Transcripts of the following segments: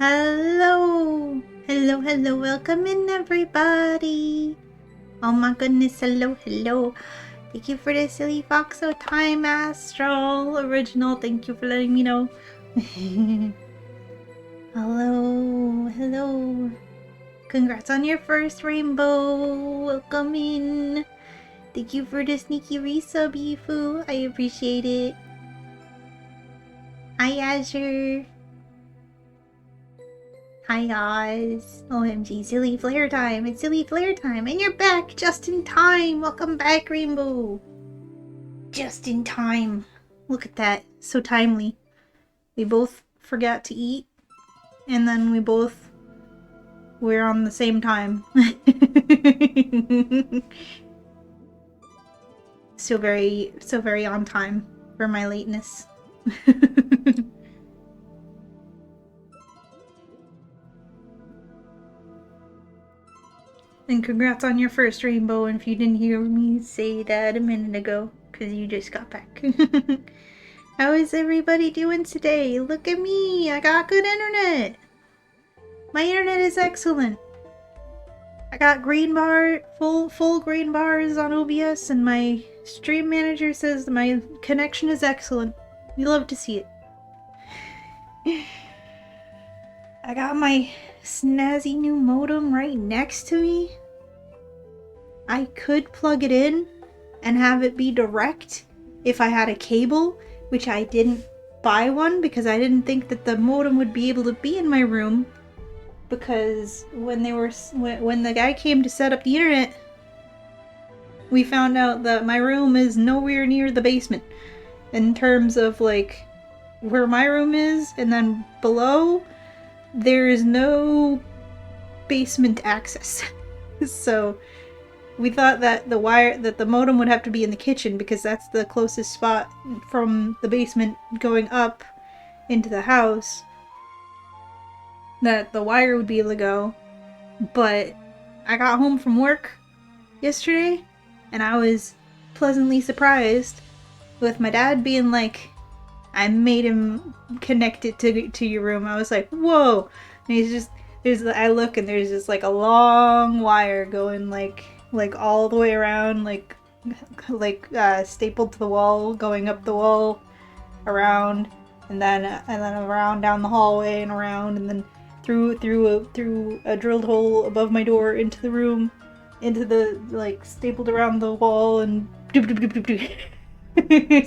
Hello! Hello, welcome in everybody! Oh my goodness, hello. Thank you for the silly foxo time, Astral Original. Thank you for letting me know. Hello. Congrats on your first rainbow. Welcome in. Thank you for the sneaky resub, Yifu. I appreciate it. Hi, Azure. Hi guys! OMG, silly flare time! It's silly flare time! And you're back just in time! Welcome back, Rainbow! Just in time! Look at that. So timely. We both forgot to eat, and then we both were on the same time. so very on time for my lateness. And congrats on your first rainbow, and if you didn't hear me say that a minute ago, because you just got back. How is everybody doing today? Look at me! I got good internet! My internet is excellent! I got green bar, full green bars on OBS, and my stream manager says my connection is excellent. We love to see it. I got my snazzy new modem right next to me. I could plug it in and have it be direct if I had a cable, which I didn't buy one because I didn't think that the modem would be able to be in my room, because when the guy came to set up the internet, we found out that my room is nowhere near the basement in terms of like where my room is, and then below there is no basement access. So we thought that the modem would have to be in the kitchen because that's the closest spot from the basement going up into the house that the wire would be able to go. But I got home from work yesterday and I was pleasantly surprised with my dad being like, I made him connect it to your room. I was like, whoa. And I look and there's just like a long wire going like all the way around, like stapled to the wall, going up the wall, around, and then around down the hallway and around, and then through a drilled hole above my door into the room, into the like stapled around the wall, and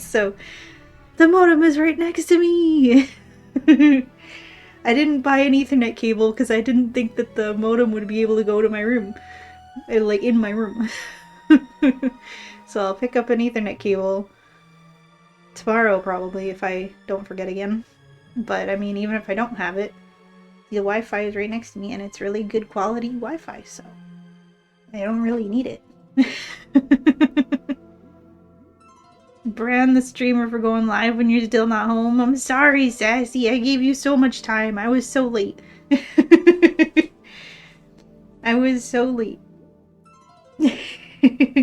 so the modem is right next to me. I didn't buy an Ethernet cable because I didn't think that the modem would be able to go to my room. Like, in my room. So I'll pick up an Ethernet cable tomorrow, probably, if I don't forget again. But, I mean, even if I don't have it, the Wi-Fi is right next to me, and it's really good quality Wi-Fi, so I don't really need it. Brand the streamer for going live when you're still not home. I'm sorry, Sassy. I gave you so much time. I was so late. I was so late.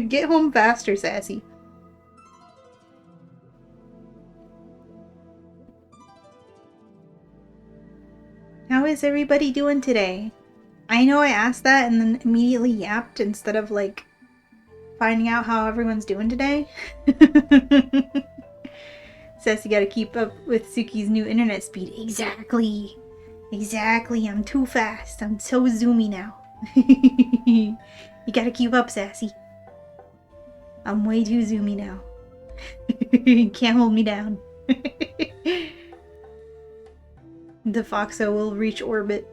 Get home faster, Sassy. How is everybody doing today? I know I asked that and then immediately yapped instead of like finding out how everyone's doing today. Says you gotta keep up with Suki's new internet speed. Exactly. I'm too fast. I'm so zoomy now. You gotta keep up, Sassy. I'm way too zoomy now. Can't hold me down. The foxo will reach orbit.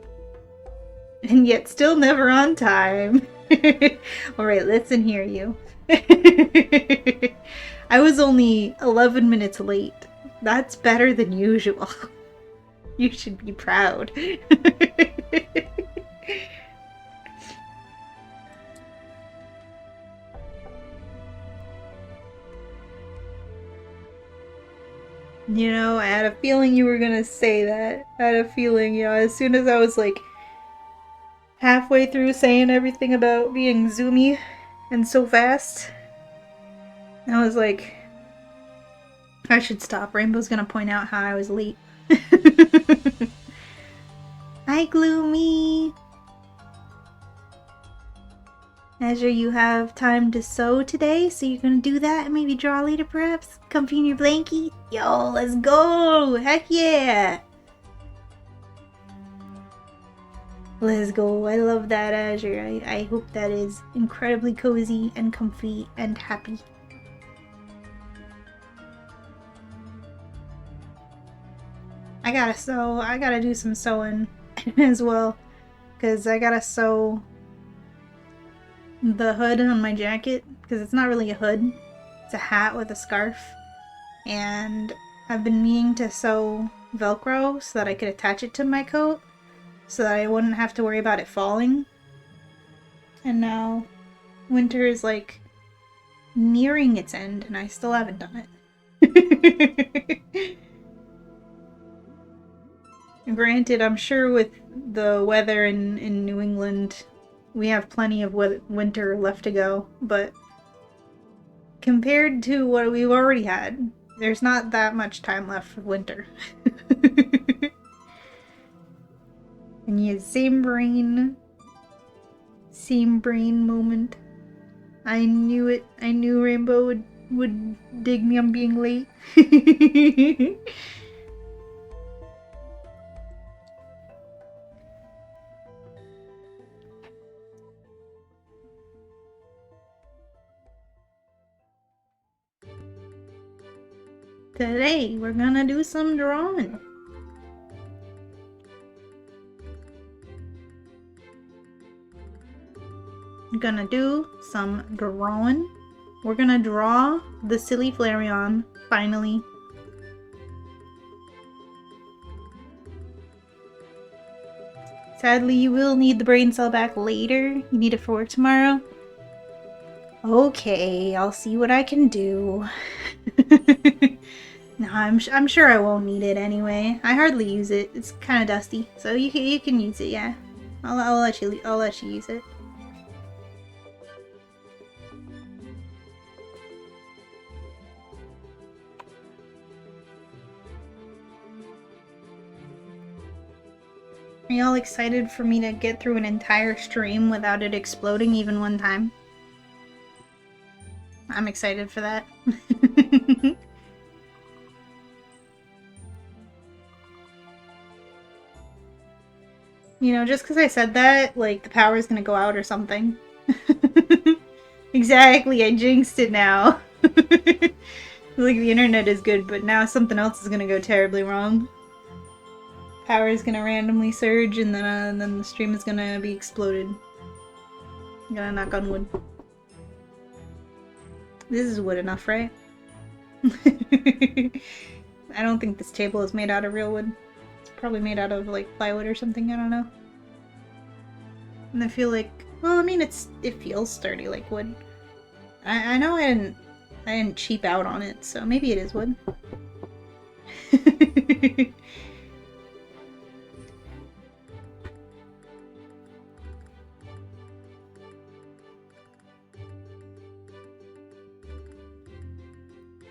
And yet still never on time. Alright, listen here, you. I was only 11 minutes late. That's better than usual. You should be proud. You know, I had a feeling you were gonna say that. I had a feeling, you know, as soon as I was like halfway through saying everything about being zoomy and so fast, I was like, I should stop. Rainbow's gonna point out how I was late. Hi, Gloomy! Azure, you have time to sew today, so you're gonna do that and maybe draw later perhaps? Comfy in your blankie? Yo, let's go! Heck yeah! Let's go. I love that, Azure. I hope that is incredibly cozy and comfy and happy. I gotta sew. I gotta do some sewing as well. Because I gotta sew the hood on my jacket. Because it's not really a hood. It's a hat with a scarf. And I've been meaning to sew Velcro so that I could attach it to my coat. So that I wouldn't have to worry about it falling. And now winter is like nearing its end and I still haven't done it. Granted, I'm sure with the weather in New England, we have plenty of winter left to go, but compared to what we've already had, there's not that much time left for winter. And yeah, same brain moment. I knew it. I knew Rainbow would dig me on being late. Today, we're gonna do some drawing. I'm gonna do some drawing. We're gonna draw the silly flareon, finally. Sadly, you will need the brain cell back later. You need it for work tomorrow. Okay, I'll see what I can do. No, I'm sure I won't need it anyway. I hardly use it. It's kind of dusty, so you can use it. Yeah, I'll let you use it. Are y'all excited for me to get through an entire stream without it exploding even one time? I'm excited for that. You know, just because I said that, like, the power's gonna go out or something. Exactly, I jinxed it now. Like, the internet is good, but now something else is gonna go terribly wrong. Power is gonna randomly surge, and then the stream is gonna be exploded. I'm gonna knock on wood. This is wood enough, right? I don't think this table is made out of real wood. It's probably made out of, like, plywood or something, I don't know. And I feel like, well, I mean, it feels sturdy like wood. I know I didn't cheap out on it, so maybe it is wood.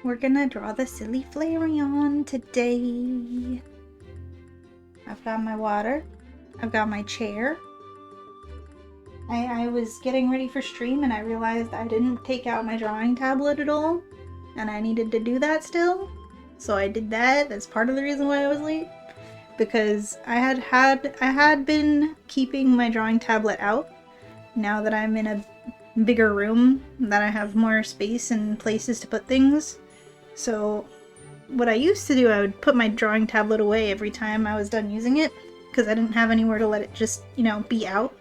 We're gonna draw the silly flareon today. I've got my water. I've got my chair. I was getting ready for stream and I realized I didn't take out my drawing tablet at all. And I needed to do that still. So I did that. That's part of the reason why I was late. Because I had been keeping my drawing tablet out. Now that I'm in a bigger room, that I have more space and places to put things. So what I used to do, I would put my drawing tablet away every time I was done using it. Because I didn't have anywhere to let it just, you know, be out.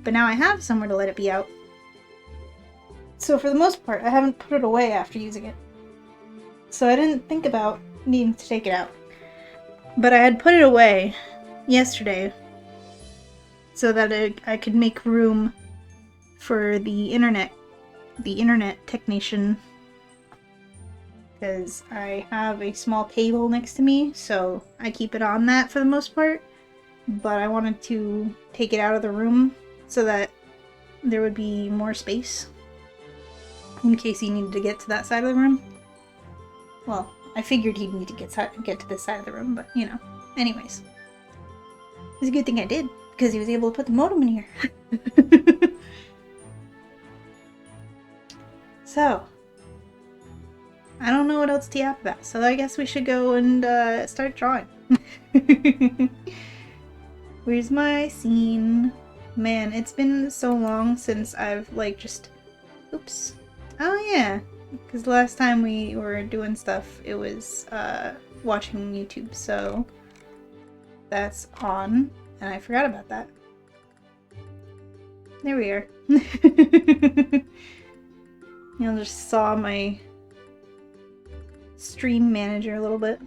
But now I have somewhere to let it be out. So for the most part, I haven't put it away after using it. So I didn't think about needing to take it out. But I had put it away yesterday so that I could make room for the internet technician. Because I have a small table next to me, so I keep it on that for the most part. But I wanted to take it out of the room so that there would be more space in case he needed to get to that side of the room. Well, I figured he'd need to get to this side of the room, but you know. Anyways. It's a good thing I did, because he was able to put the modem in here. So, I don't know what else to yap about, so I guess we should go and start drawing. Where's my scene? Man, it's been so long since I've like just... Oops. Oh yeah, because the last time we were doing stuff, it was watching YouTube, so that's on, and I forgot about that. There we are. You'll just saw my stream manager a little bit.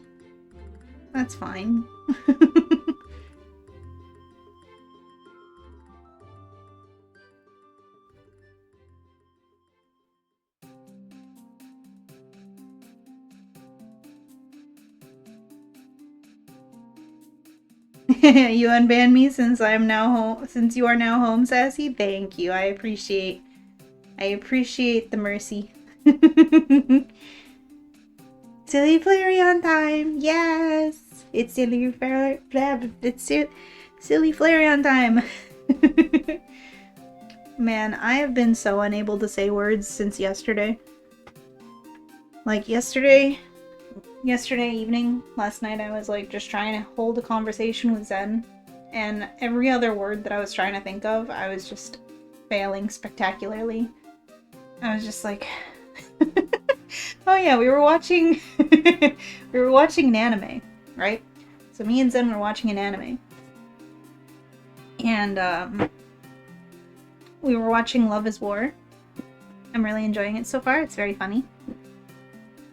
That's fine. You unbanned me since I'm now home. Since you are now home, Sassy. Thank you. I appreciate the mercy. Silly flareon time. Yes, it's silly flareon time. Man, I have been so unable to say words since yesterday. Like yesterday evening, last night, I was like just trying to hold a conversation with Zen, and every other word that I was trying to think of, I was just failing spectacularly. I was just like, oh yeah, we were watching an anime, right? So me and Zen were watching an anime, and we were watching Love is War. I'm really enjoying it so far. It's very funny,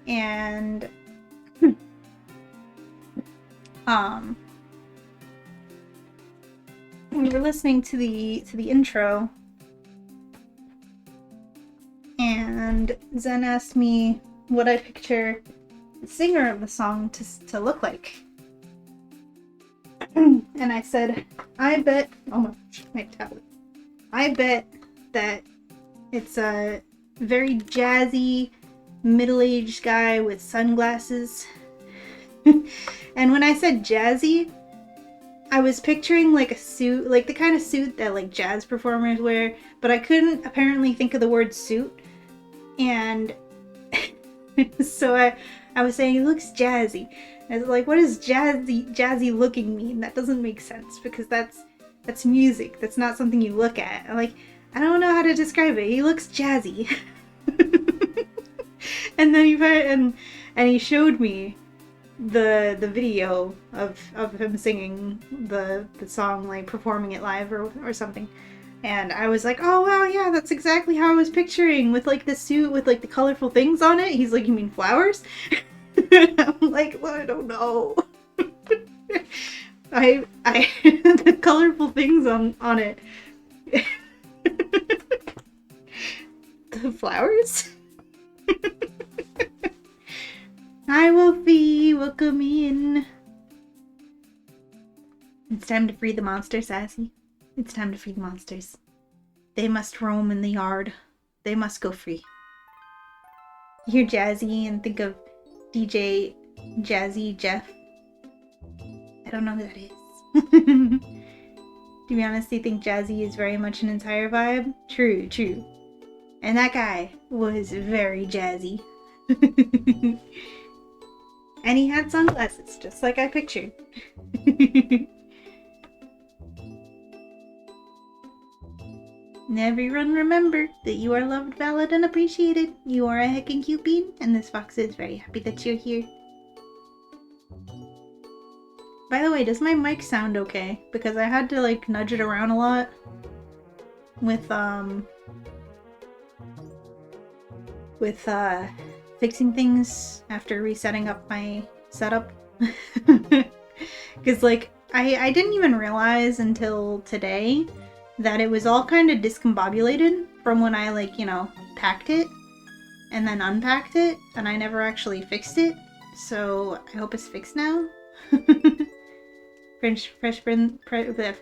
and we were listening to the intro, and Zen asked me what I picture the singer of the song to look like. And I said, I bet, oh my gosh, my tablet. I bet that it's a very jazzy, middle-aged guy with sunglasses. And when I said jazzy, I was picturing like a suit, like the kind of suit that like jazz performers wear, but I couldn't apparently think of the word suit. And so I was saying, it looks jazzy. I was like, what does jazzy looking mean? That doesn't make sense, because that's music. That's not something you look at. I'm like, I don't know how to describe it. He looks jazzy. And then he showed me the video of him singing the song, like performing it live or something. And I was like, oh wow, yeah, that's exactly how I was picturing, with like the suit with like the colorful things on it. He's like, you mean flowers? I'm like, well, I don't know. I the colorful things on it. The flowers? Hi Wolfie, welcome in. It's time to free the monsters, Sassy. It's time to free the monsters. They must roam in the yard. They must go free. You hear Jazzy and think of DJ Jazzy Jeff. I don't know who that is. To be honest, I think Jazzy is very much an entire vibe. True, true. And that guy was very jazzy. And he had sunglasses, just like I pictured. And everyone remember that you are loved, valued, and appreciated. You are a heckin' cute bean, and this fox is very happy that you're here. By the way, does my mic sound okay? Because I had to like nudge it around a lot with fixing things after resetting up my setup. Because like I didn't even realize until today that it was all kind of discombobulated from when I, like, you know, packed it and then unpacked it, and I never actually fixed it. So I hope it's fixed now. Fresh Prince, I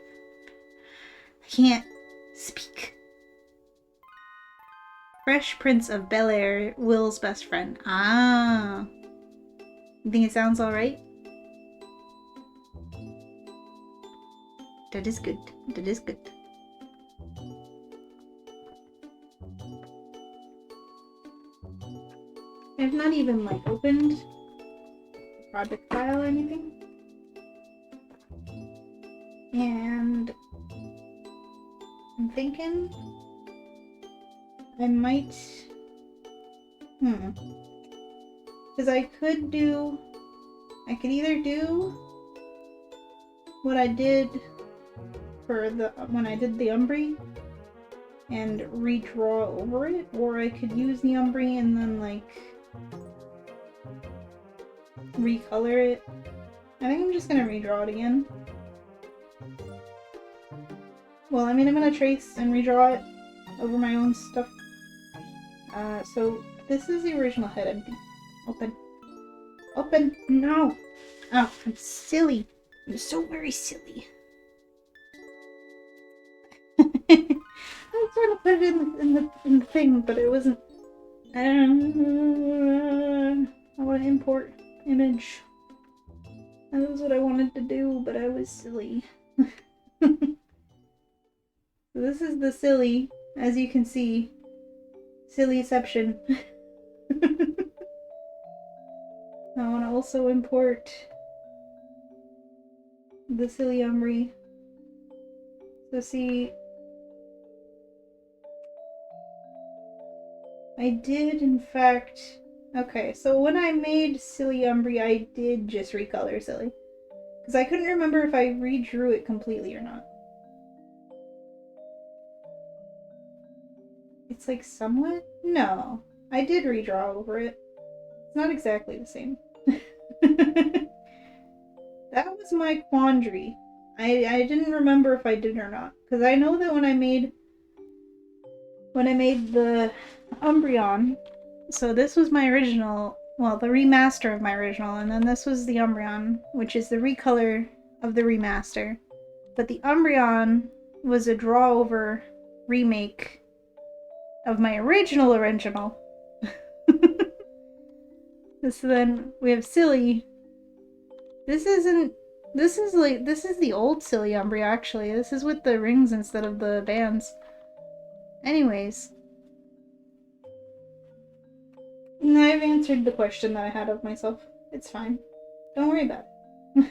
can't speak. Fresh Prince of Bel-Air, Will's best friend. Ah. You think it sounds alright? That is good. That is good. I've not even like opened the project file or anything. And I'm thinking I might because I could either do what I did for when I did the Umbri and redraw over it, or I could use the Umbri and then like recolor it. I think I'm just gonna redraw it again. Well, I mean, I'm gonna trace and redraw it over my own stuff. So this is the original head empty. Open. Open! No! Oh, I'm silly. I'm so very silly. I was trying to put it in the thing, but it wasn't. I want to import image. That was what I wanted to do, but I was silly. So this is the silly, as you can see. Sillyception. I want to also import the silly Umbri. So see, I did in fact, okay, so when I made silly Umbri, I did just recolor silly. Because I couldn't remember if I redrew it completely or not. It's like somewhat? No, I did redraw over it. It's not exactly the same. That was my quandary. I didn't remember if I did or not. Because I know that when I made the Umbreon, so this was my original, well, the remaster of my original, and then this was the Umbreon, which is the recolor of the remaster. But the Umbreon was a draw over remake of my original. So then we have Silly. This is the old Silly Umbreon actually. This is with the rings instead of the bands. Anyways. I've answered the question that I had of myself. It's fine. Don't worry about it.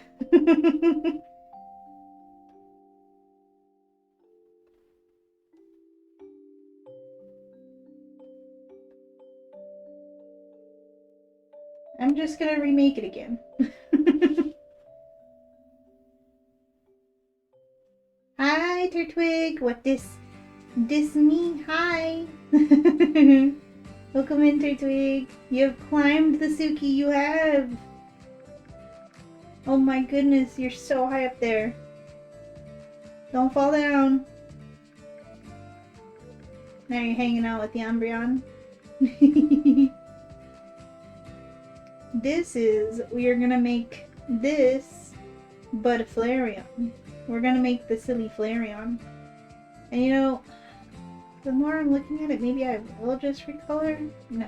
I'm just gonna remake it again. Hi, Turtwig. What this me? Hi. Welcome in, Turtwig. You have climbed the Suki. You have. Oh my goodness, you're so high up there. Don't fall down. Now you're hanging out with the Umbreon. We are gonna make this, but a flareon. We're gonna make the silly flareon. And you know, the more I'm looking at it, maybe I will just recolor. No,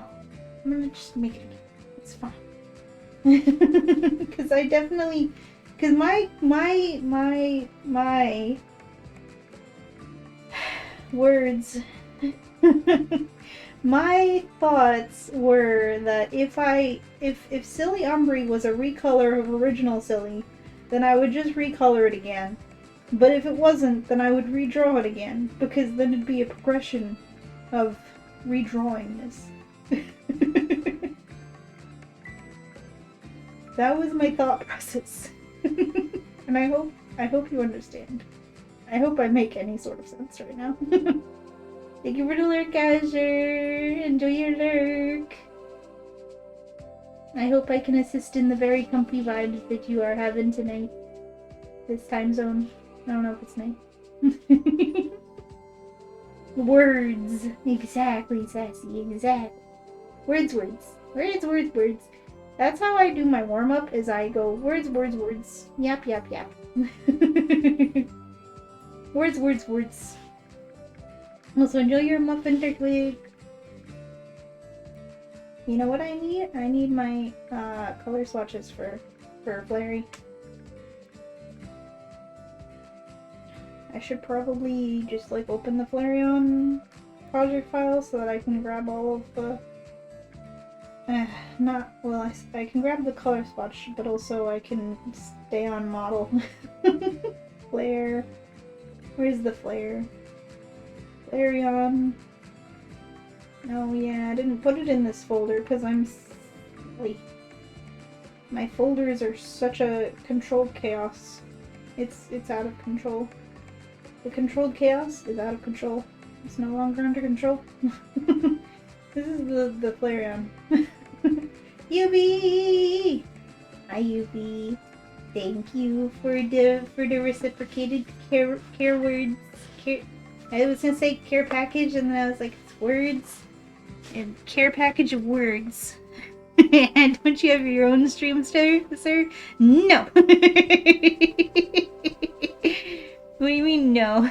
I'm gonna just make it again. It's fine. Because I definitely, because my words, my thoughts were that if Silly Umbri was a recolor of original Silly, then I would just recolor it again. But if it wasn't, then I would redraw it again, because then it'd be a progression of redrawing this. That was my thought process. And I hope you understand. I hope I make any sort of sense right now. Thank you for the lurk, Azure. Enjoy your lurk. I hope I can assist in the very comfy vibes that you are having tonight. This time zone. I don't know if it's night. Words. Exactly, Sassy. Exactly. Words. That's how I do my warm-up, is I go words. Yap. Words. Also, enjoy your muffin, Turtwig. You know what I need? I need my color swatches for Flary. I should probably just like open the flareon project file so that I can grab all of the I can grab the color swatch, but also I can stay on model. Flare. Where's the flare? Flareon. Oh yeah, I didn't put it in this folder because I'm silly. My folders are such a controlled chaos. It's out of control. The controlled chaos is out of control. It's no longer under control. This is the flareon. Yubi! Hi Yubi. Thank you for the reciprocated care words. I was gonna say care package and then I was like, it's words. And care package of words. And don't you have your own stream, sir? No. What do you mean no?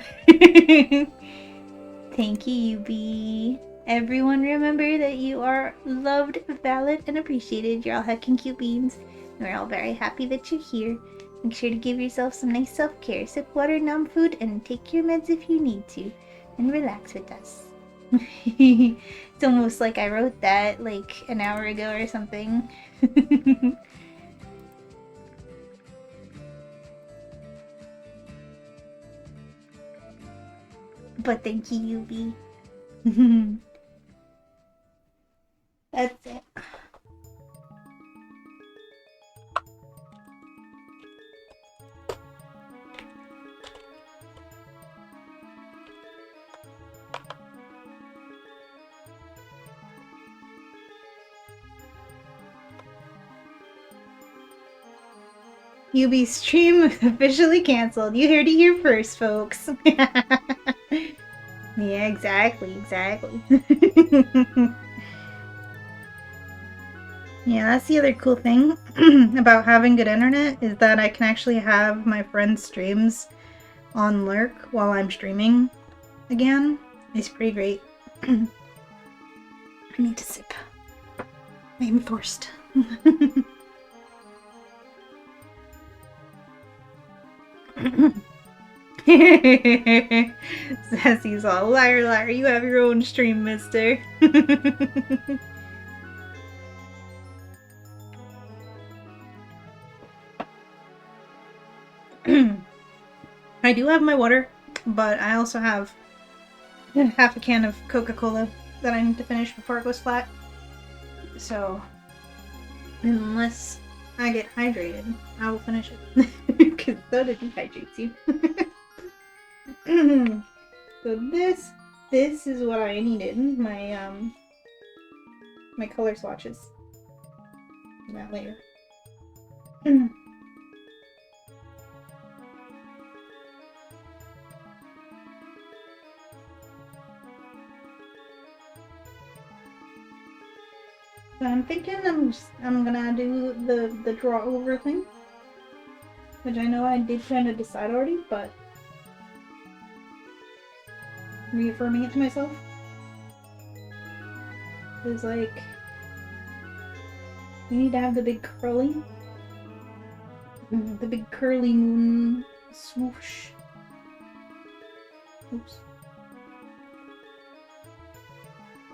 Thank you, Yubi. Everyone remember that you are loved, valid, and appreciated. You're all heckin' cute beans. We're all very happy that you're here. Make sure to give yourself some nice self-care. Sip water, numb food, and take your meds if you need to. And relax with us. It's almost like I wrote that like an hour ago or something. But thank you, Yubi. That's it. Yubi's stream officially canceled. You heard it here first, folks. Yeah, exactly. Yeah, that's the other cool thing about having good internet is that I can actually have my friends' streams on lurk while I'm streaming again. It's pretty great. I need to sip. I'm forced. Sassy's all liar, you have your own stream, mister. I do have my water, but I also have half a can of Coca-Cola that I need to finish before it goes flat. So, unless I get hydrated, I will finish it. Because soda dehydrates you. So this is what I needed. My color swatches. That later. So I'm thinking I'm gonna do the draw over thing, which I know I did kind of decide already, but reaffirming it to myself is like we need to have the big curly moon swoosh. Oops.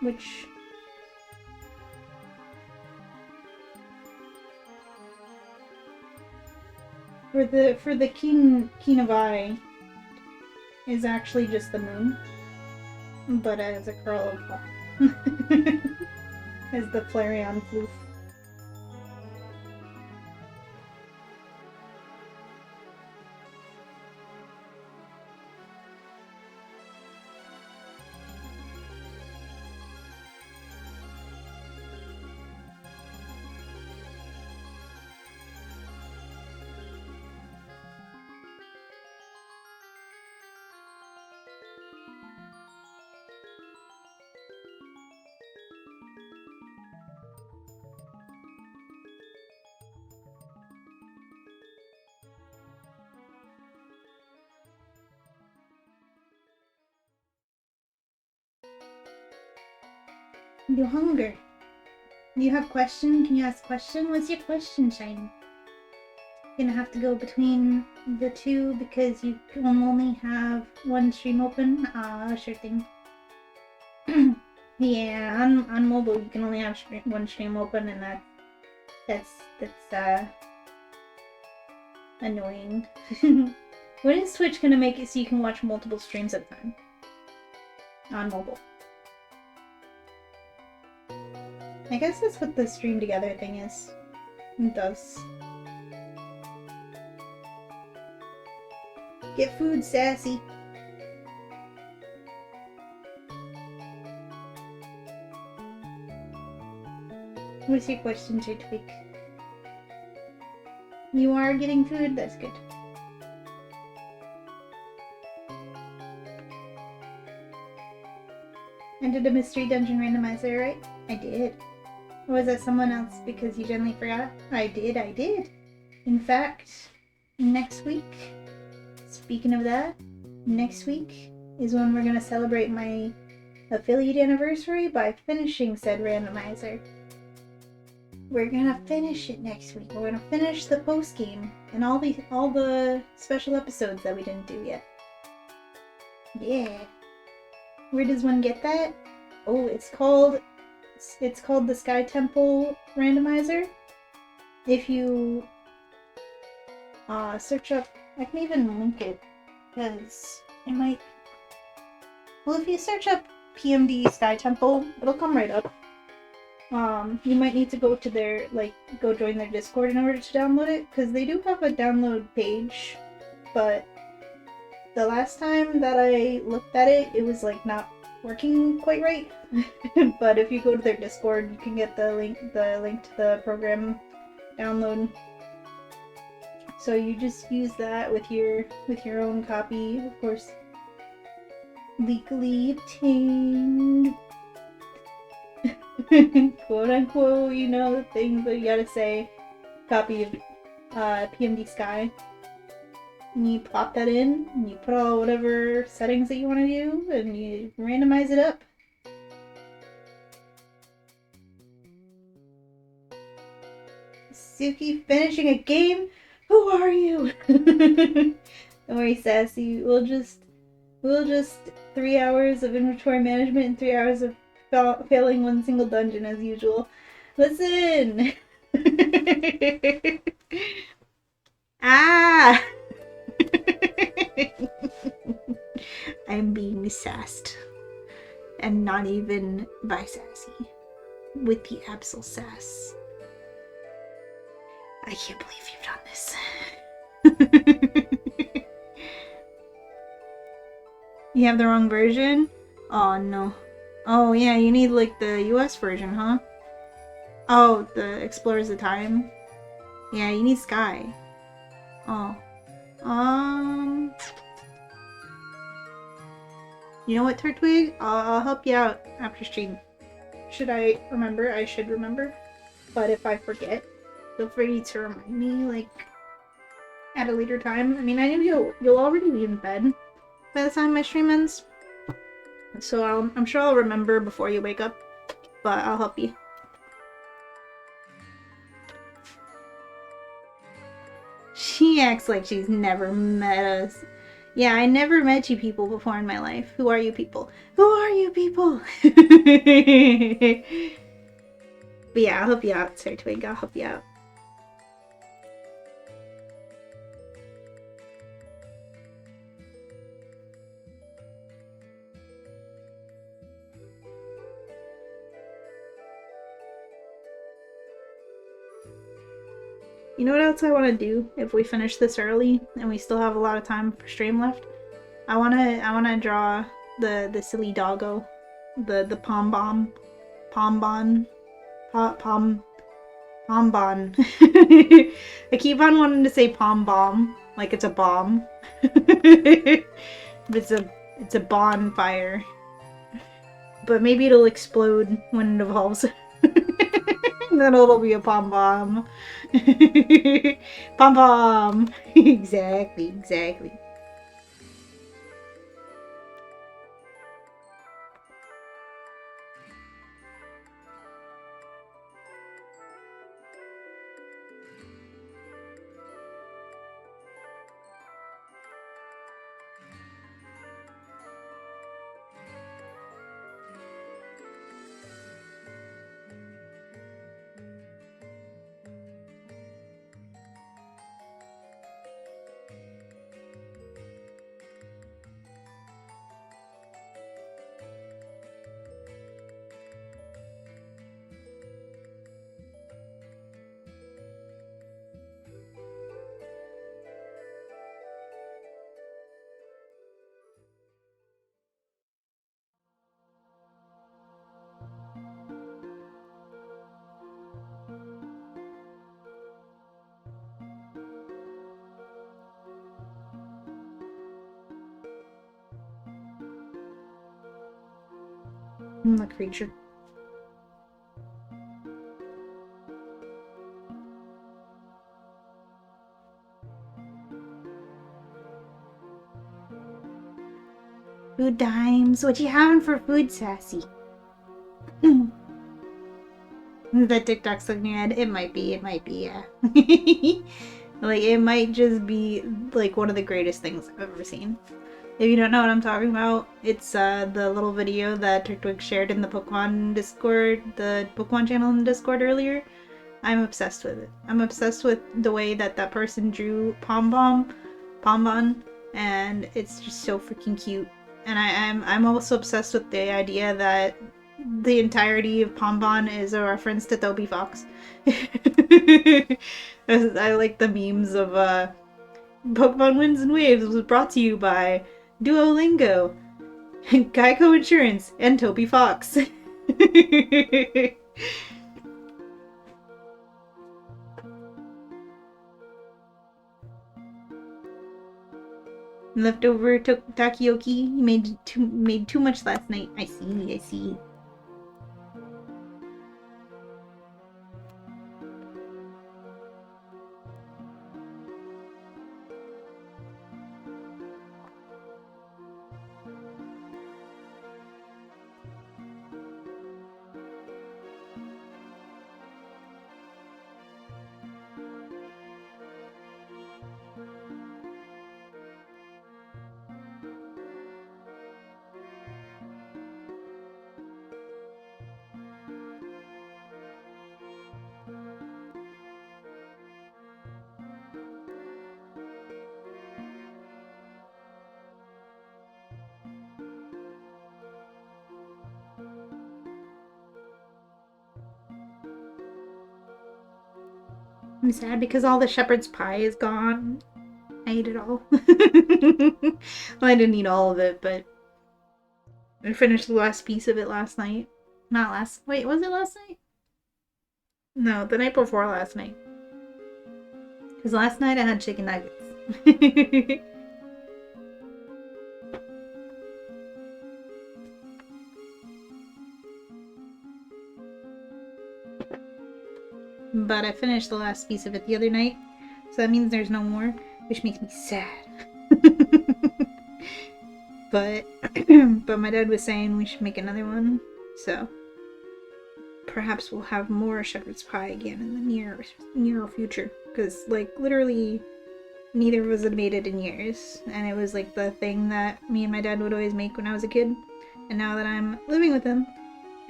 Which for the keen of eye is actually just the moon, but as a curl of as the flareon floof. You hunger. Do you have question? Can you ask question? What's your question, Shiny? gonna have to go between the two because you can only have one stream open. Sure thing. Yeah, on mobile you can only have one stream open, and that's annoying. When is Twitch gonna make it so you can watch multiple streams at a time on mobile? I guess that's what the stream together thing is. It does. Get food, Sassy. What's your question, Twig? You are getting food? That's good. I did a mystery dungeon randomizer, right? I did. Or was that someone else because you generally forgot? I did. In fact, next week, speaking of that, next week is when we're going to celebrate my affiliate anniversary by finishing said randomizer. We're gonna finish it next week. We're gonna finish the post game and all the special episodes that we didn't do yet. Yeah. Where does one get that? Oh, it's called the Sky Temple Randomizer. If you search up, I can even link it because it might. Well, if you search up PMD Sky Temple, it'll come right up. You might need to go to their, go join their Discord in order to download it, because they do have a download page, but the last time that I looked at it, it was, not working quite right. But if you go to their Discord, you can get the link to the program download. So you just use that with your own copy, of course, legally obtained. Quote unquote, the things that you gotta say. Copy of PMD Sky. And you plop that in, and you put all whatever settings that you want to do, and you randomize it up. Suki finishing a game? Who are you? Don't worry, Sassy. We'll just 3 hours of inventory management and 3 hours of failing one single dungeon as usual. Listen! Ah! I'm being sassed. And not even by Sassy. With the absol sass. I can't believe you've done this. You have the wrong version? Oh no. Oh yeah, you need the US version, huh? Oh, the Explorers of Time? Yeah, you need Sky. Oh. You know what, Turtwig? I'll help you out after stream. Should I remember? I should remember. But if I forget, feel free to remind me, at a later time. I mean, I know you'll already be in bed by the time my stream ends. So I'm sure I'll remember before you wake up, but I'll help you. She acts like she's never met us. Yeah, I never met you people before in my life. Who are you people? Who are you people? But yeah, I'll help you out, Sir Twig. I'll help you out. You know what else I want to do if we finish this early and we still have a lot of time for stream left? I wanna draw the silly doggo, the pom bon. I keep on wanting to say pom bomb like it's a bomb, but it's a bonfire. But maybe it'll explode when it evolves. Then it'll be a pom pom. Pom pom. Exactly. The creature. Food dimes. What you having for food, Sassy? That TikTok's looking at it might be, yeah. Like, it might just be, like, one of the greatest things I've ever seen. If you don't know what I'm talking about, it's the little video that Turtwig shared in the Pokemon Discord, the Pokemon channel in the Discord earlier. I'm obsessed with it. I'm obsessed with the way that that person drew Pombon, and it's just so freaking cute. And I'm also obsessed with the idea that the entirety of Pombon is a reference to Toby Fox. I like the memes of Pokemon Winds and Waves was brought to you by Duolingo, Geico Insurance, and Toby Fox. Leftover takoyaki. You made too much last night. I see. I'm sad because all the shepherd's pie is gone. I ate it all. Well, I didn't eat all of it, but I finished the last piece of it last night. Not last. Wait, was it last night? No, the night before last night. Because last night I had chicken nuggets. But I finished the last piece of it the other night, so that means there's no more, which makes me sad. But but my dad was saying we should make another one, so perhaps we'll have more shepherd's pie again in the near future. Because like literally, neither of us had made it in years, and it was like the thing that me and my dad would always make when I was a kid. And now that I'm living with him,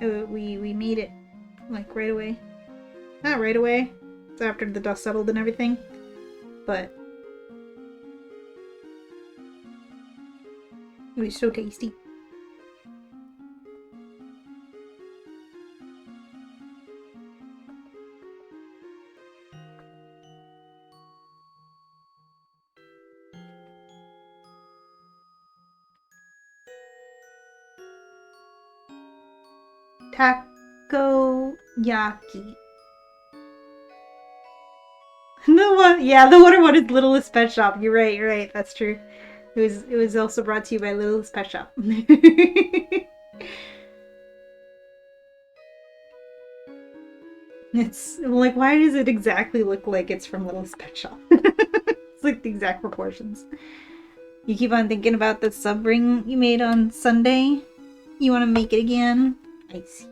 we made it like right away. Not right away. It's after the dust settled and everything. But it was so tasty. Takoyaki. The one, yeah, the water one is Littlest Pet Shop. You're right. That's true. It was also brought to you by Littlest Pet Shop. It's like, why does it exactly look like it's from Littlest Pet Shop? It's like the exact proportions. You keep on thinking about the sub ring you made on Sunday. You want to make it again? I see.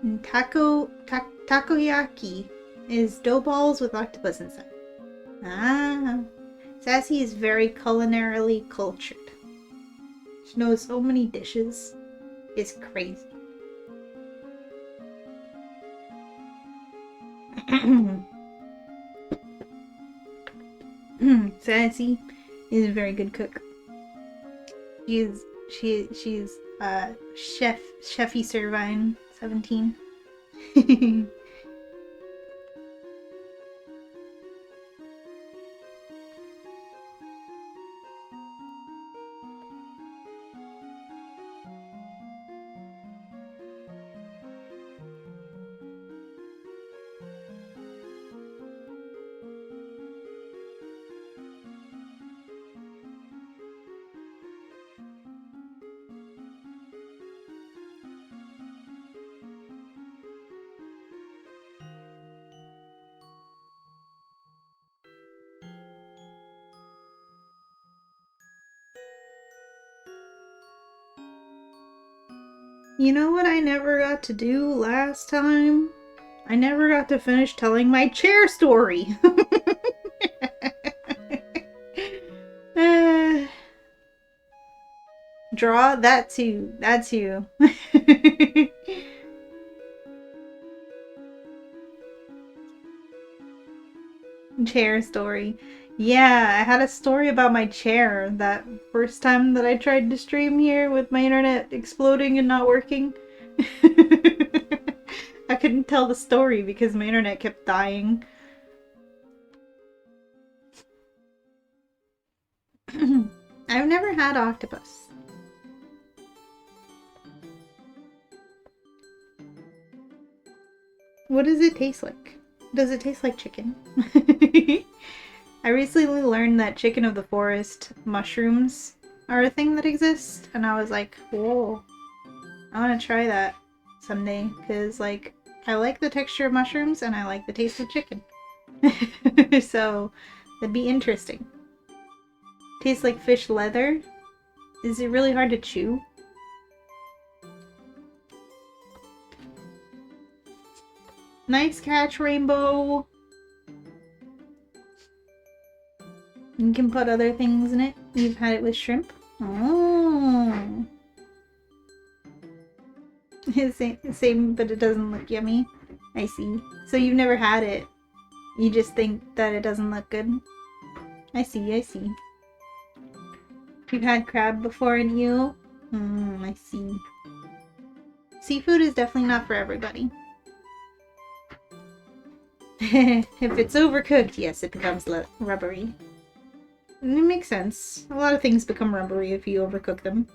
And takoyaki is dough balls with octopus inside. Ah. Sassy is very culinarily cultured. She knows so many dishes. It's crazy. Sassy is a very good cook. She's Chefy Servine 17. You know what I never got to do last time? I never got to finish telling my chair story. Uh, draw that too. That too. Chair story. Yeah, I had a story about my chair that first time that I tried to stream here with my internet exploding and not working. I couldn't tell the story because my internet kept dying. I've never had octopus. What does it taste like? Does it taste like chicken? I recently learned that chicken of the forest mushrooms are a thing that exist, and I was like, whoa, I want to try that someday, because, like, I like the texture of mushrooms, and I like the taste of chicken. So, that'd be interesting. Tastes like fish leather. Is it really hard to chew? Nice catch, Rainbow! You can put other things in it. You've had it with shrimp? Oh. Same, but it doesn't look yummy. I see. So you've never had it. You just think that it doesn't look good. I see, I see. You've had crab before and eel? I see. Seafood is definitely not for everybody. If it's overcooked, yes, it becomes rubbery. It makes sense. A lot of things become rubbery if you overcook them.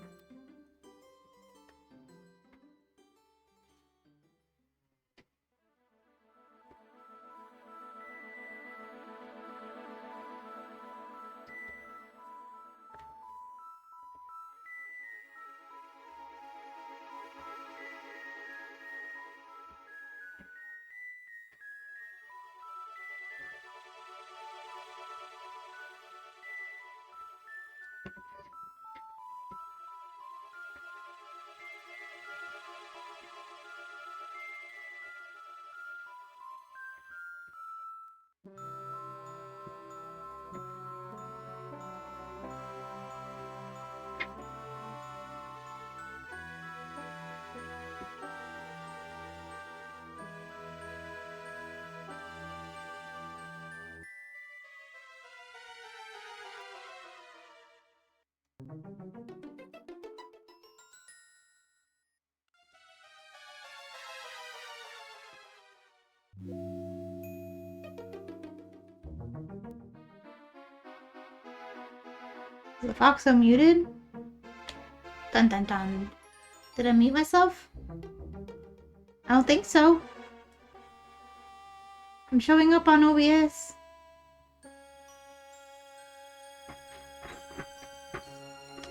Is the foxo muted? Dun dun dun. Did I mute myself? I don't think so. I'm showing up on OBS.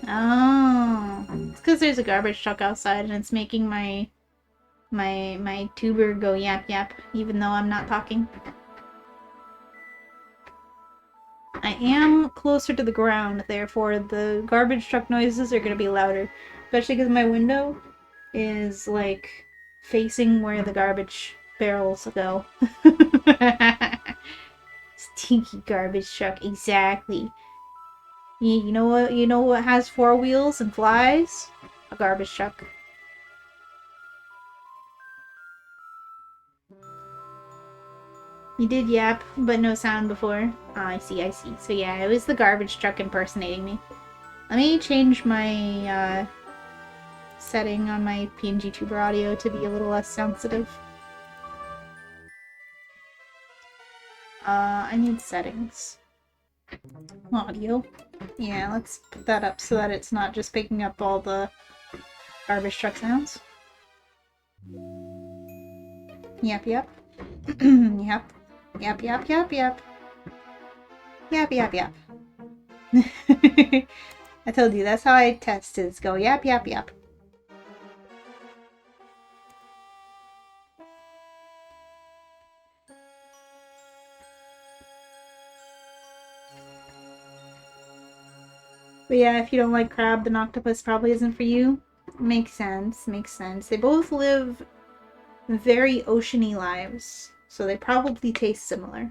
Oh. It's because there's a garbage truck outside and it's making my tuber go yap yap, even though I'm not talking. I am closer to the ground, therefore the garbage truck noises are going to be louder. Especially because my window is, like, facing where the garbage barrels go. Stinky garbage truck, exactly. You know what? You know what has 4 wheels and flies? A garbage truck. You did yap, but no sound before. Oh, I see, I see. So yeah, it was the garbage truck impersonating me. Let me change my setting on my PNG tuber audio to be a little less sensitive. I need settings. Audio. Yeah, let's put that up so that it's not just picking up all the garbage truck sounds. Yep, yep. Yep. Yep, yep, yep, yep. Yep, yep, yep. I told you, that's how I test is go yap, yap, yap. But yeah, if you don't like crab, then octopus probably isn't for you. Makes sense, makes sense. They both live very oceany lives, so they probably taste similar.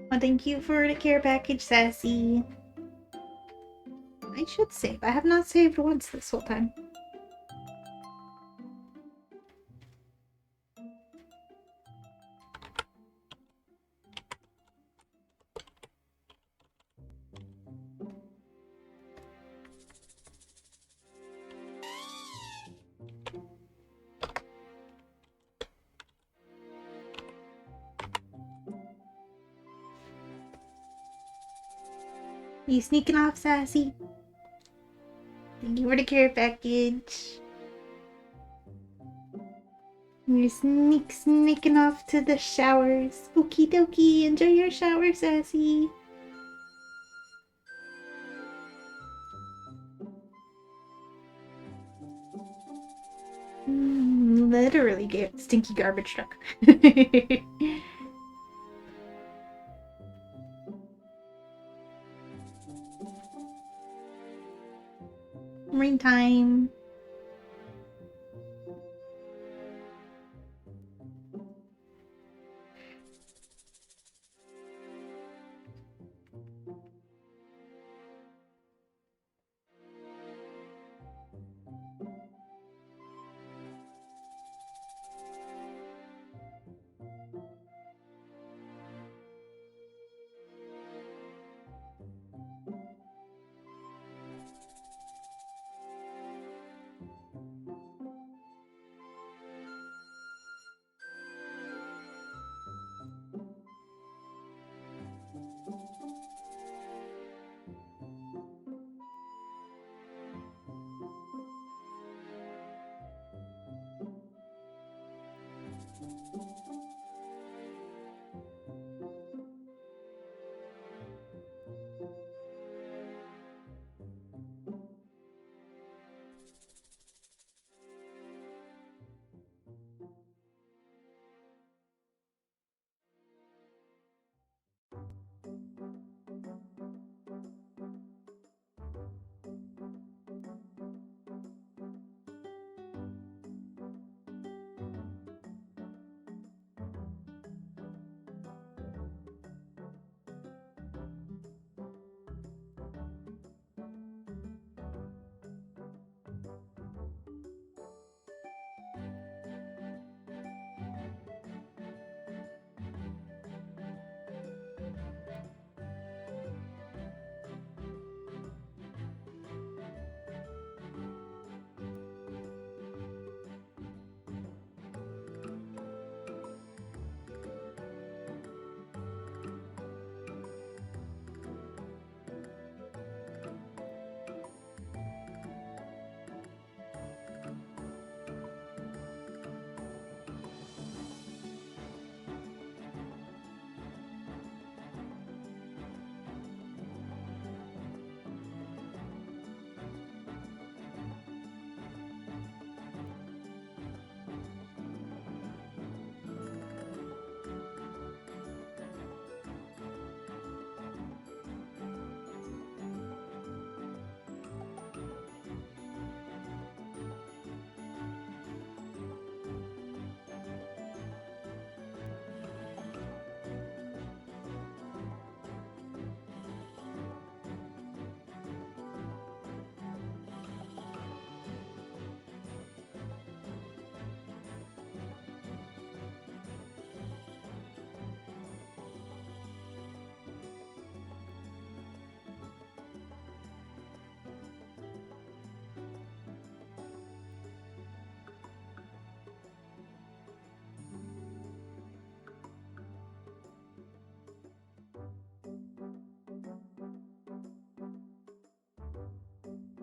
Well, thank you for the care package, Sassy. I should save. I have not saved once this whole time. You sneaking off, Sassy? Thank you for the care package. You're sneaking off to the showers. Okie dokie, enjoy your shower, Sassy. Literally get stinky garbage truck. Rain time.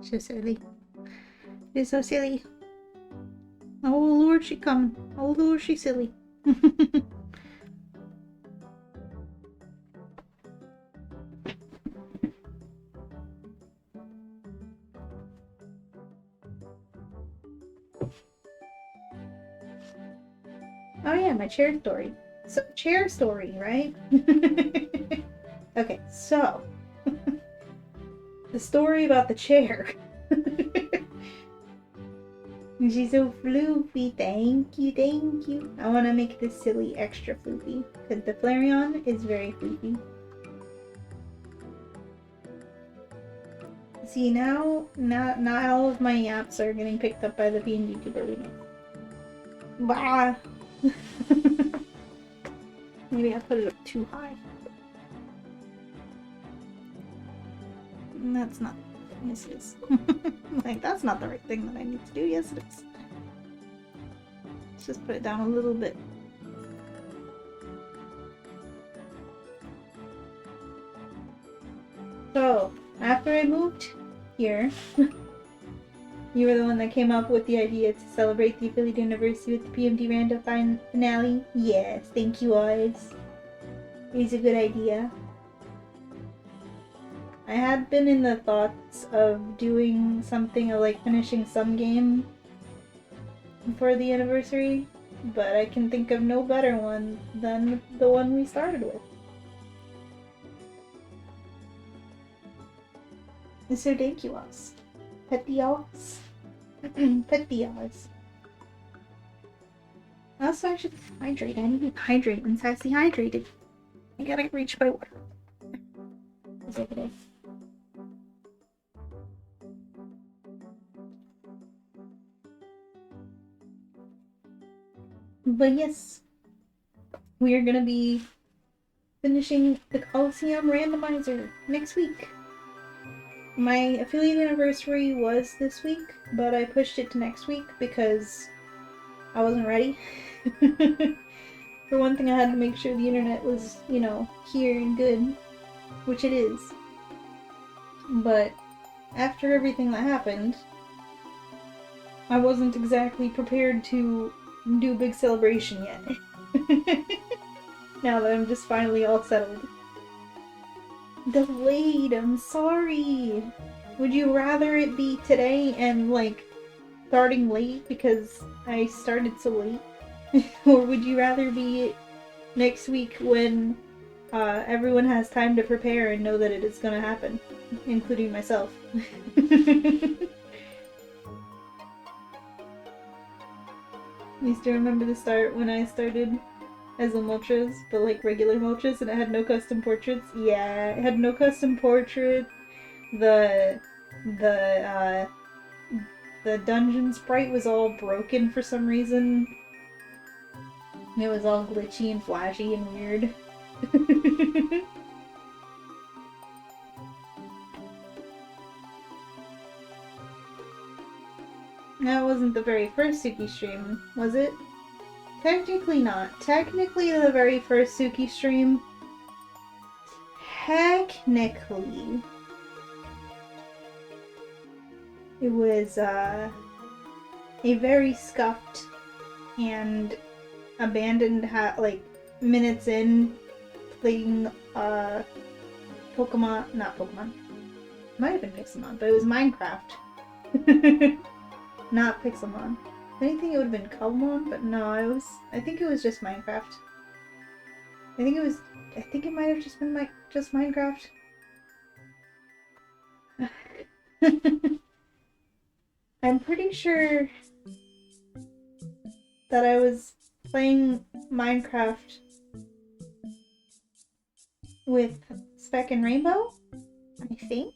So silly. It's so silly. Oh Lord, she coming. Oh Lord, she silly. Oh yeah, my chair story. So, chair story, right? Okay, so the story about the chair. She's so floofy. Thank you, thank you. I want to make this silly extra floofy because the flareon is very floofy. See, now not all of my apps are getting picked up by the PNG tuber. Bah. Maybe I put it up too high. That's not. Yes, it is. Like, that's not the right thing that I need to do. Yes, it is. Let's just put it down a little bit. So, after I moved here, you were the one that came up with the idea to celebrate the affiliate anniversary with the PMD Random finale. Yes, thank you, Oz. It's a good idea. I had been in the thoughts of doing something of like finishing some game for the anniversary, but I can think of no better one than the one we started with. So thank you, Oz. Pet the Oz. Pet the Oz. Also, I should hydrate. I need to hydrate when it's dehydrated. I gotta reach my water. It's over there. But yes, we are gonna be finishing the Coliseum Randomizer next week. My affiliate anniversary was this week, but I pushed it to next week because I wasn't ready. For one thing, I had to make sure the internet was, you know, here and good, which it is. But after everything that happened, I wasn't exactly prepared to do a big celebration yet. Now that I'm just finally all settled. Delayed, I'm sorry. Would you rather it be today and like starting late because I started so late? Or would you rather be next week when everyone has time to prepare and know that it is gonna happen, including myself? I still remember the start when I started as a Moltres, but like regular Moltres, and it had no custom portraits. Yeah, it had no custom portraits. The dungeon sprite was all broken for some reason. It was all glitchy and flashy and weird. That wasn't the very first Suki stream, was it? Technically not. Technically the very first Suki stream, technically, it was a very scuffed and abandoned like minutes in playing Pokemon, not Pokemon. It might have been Pixelmon, but it was Minecraft. Not Pixelmon. If anything, it would have been Cubmon, but no, I think it was just Minecraft. I think it might have just been just Minecraft. I'm pretty sure that I was playing Minecraft with Speck and Rainbow, I think.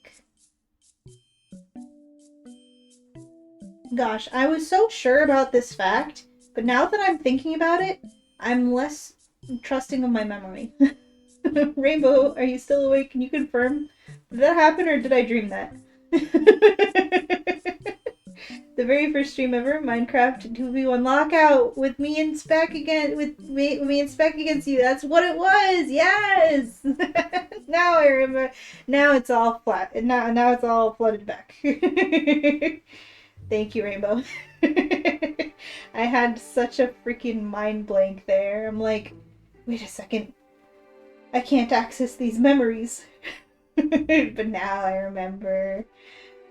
Gosh, I was so sure about this fact, but now that I'm thinking about it, I'm less trusting of my memory. Rainbow, are you still awake? Can you confirm? Did that happen or did I dream that? The very first stream ever, Minecraft 2v1 lockout with me and Spec again, with me and Spec against you. That's what it was. Yes. Now I remember. Now it's all flat. Now it's all flooded back. Thank you, Rainbow. I had such a freaking mind blank there. I'm like, wait a second. I can't access these memories. But now I remember.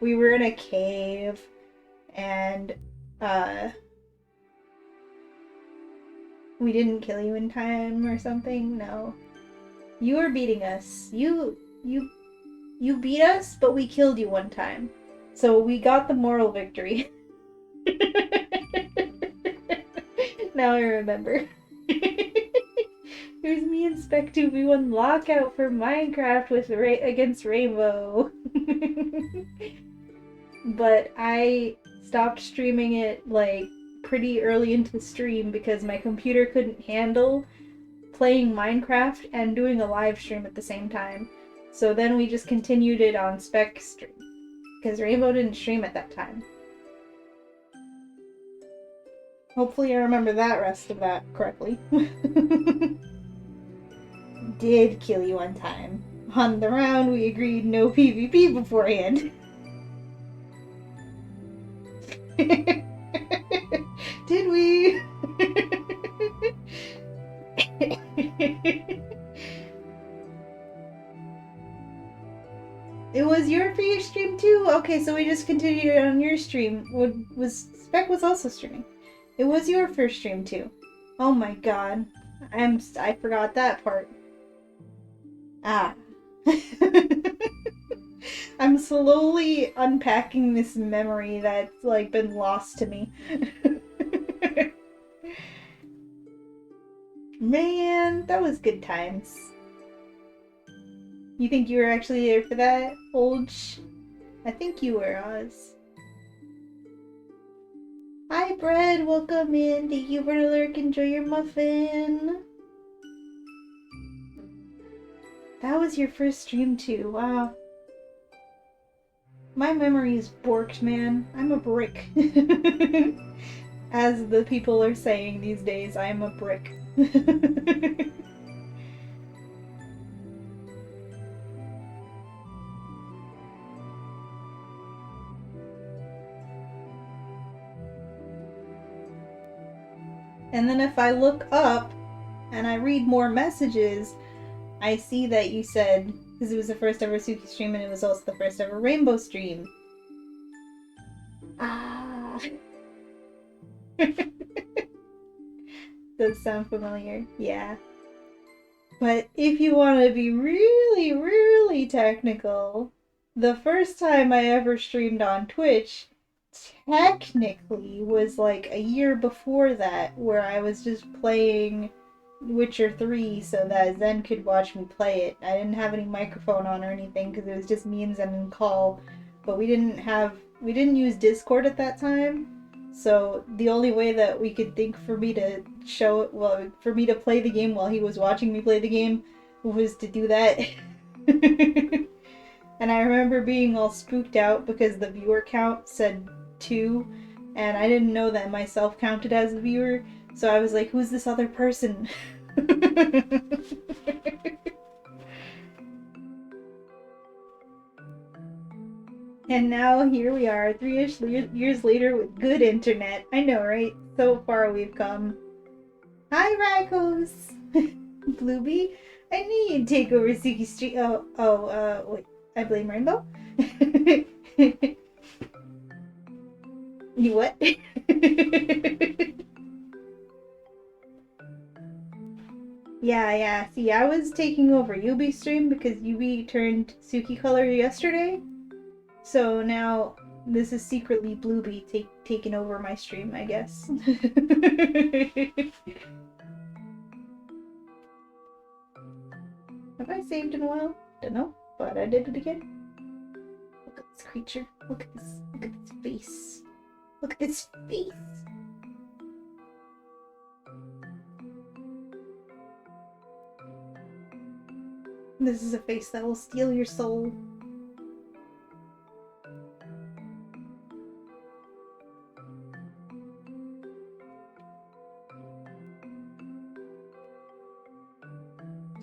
We were in a cave and we didn't kill you in time or something. No. You were beating us. You beat us, but we killed you one time. So we got the moral victory. Now I remember. Here's me and Spec 2v1 lockout for Minecraft with against Rainbow. But I stopped streaming it like pretty early into the stream because my computer couldn't handle playing Minecraft and doing a live stream at the same time. So then we just continued it on Spec stream because Rainbow didn't stream at that time. Hopefully I remember that rest of that correctly. Did kill you one time. On the round we agreed no PvP beforehand. Did we? It was your first stream too? Okay, so we just continued it on your stream. Spec was also streaming. It was your first stream too. Oh my god. I forgot that part. Ah. I'm slowly unpacking this memory that's like been lost to me. Man, that was good times. You think you were actually there for that, Olge? I think you were, Oz. Hi, Bread. Welcome in. Thank you for the lurk. Enjoy your muffin. That was your first stream, too. Wow. My memory is borked, man. I'm a brick. As the people are saying these days, I am a brick. And then if I look up and I read more messages, I see that you said, because it was the first ever Suki stream and it was also the first ever Rainbow stream. Ah. Does sound familiar. Yeah. But if you want to be really, really technical, the first time I ever streamed on Twitch technically was like a year before that, where I was just playing Witcher 3 so that Zen could watch me play it. I didn't have any microphone on or anything because it was just me and Zen in call, but we didn't use Discord at that time. So the only way that we could think for me to for me to play the game while he was watching me play the game was to do that. And I remember being all spooked out because the viewer count said 2, and I didn't know that myself counted as a viewer, so I was like, who's this other person? And now here we are, 3-ish years later with good internet. I know, right? So far we've come. Hi, Ragos! Bluebee? I knew you'd take over Suki Street. Wait. I blame Rainbow? You what? Yeah. See, I was taking over Yubi's stream because Yubi turned Suki color yesterday. So now this is secretly Bluebee taking over my stream, I guess. Have I saved in a while? Don't know, but I did it again. Look at this creature. Look at this face. Look at this face. This is a face that will steal your soul.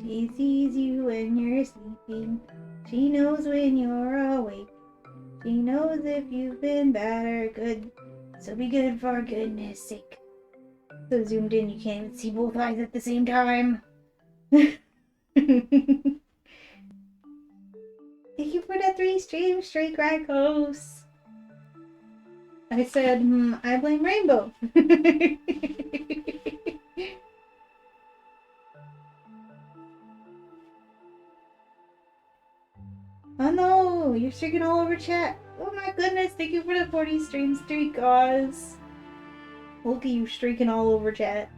She sees you when you're sleeping. She knows when you're awake. She knows if you've been bad or good. So be good for goodness sake. So zoomed in you can't even see both eyes at the same time. Thank you for the 3 streams, Stray Crackos. I said, I blame Rainbow. Oh no, you're streaking all over chat. Oh my goodness, thank you for the 40 stream streak, Oz. Look at you streaking all over chat.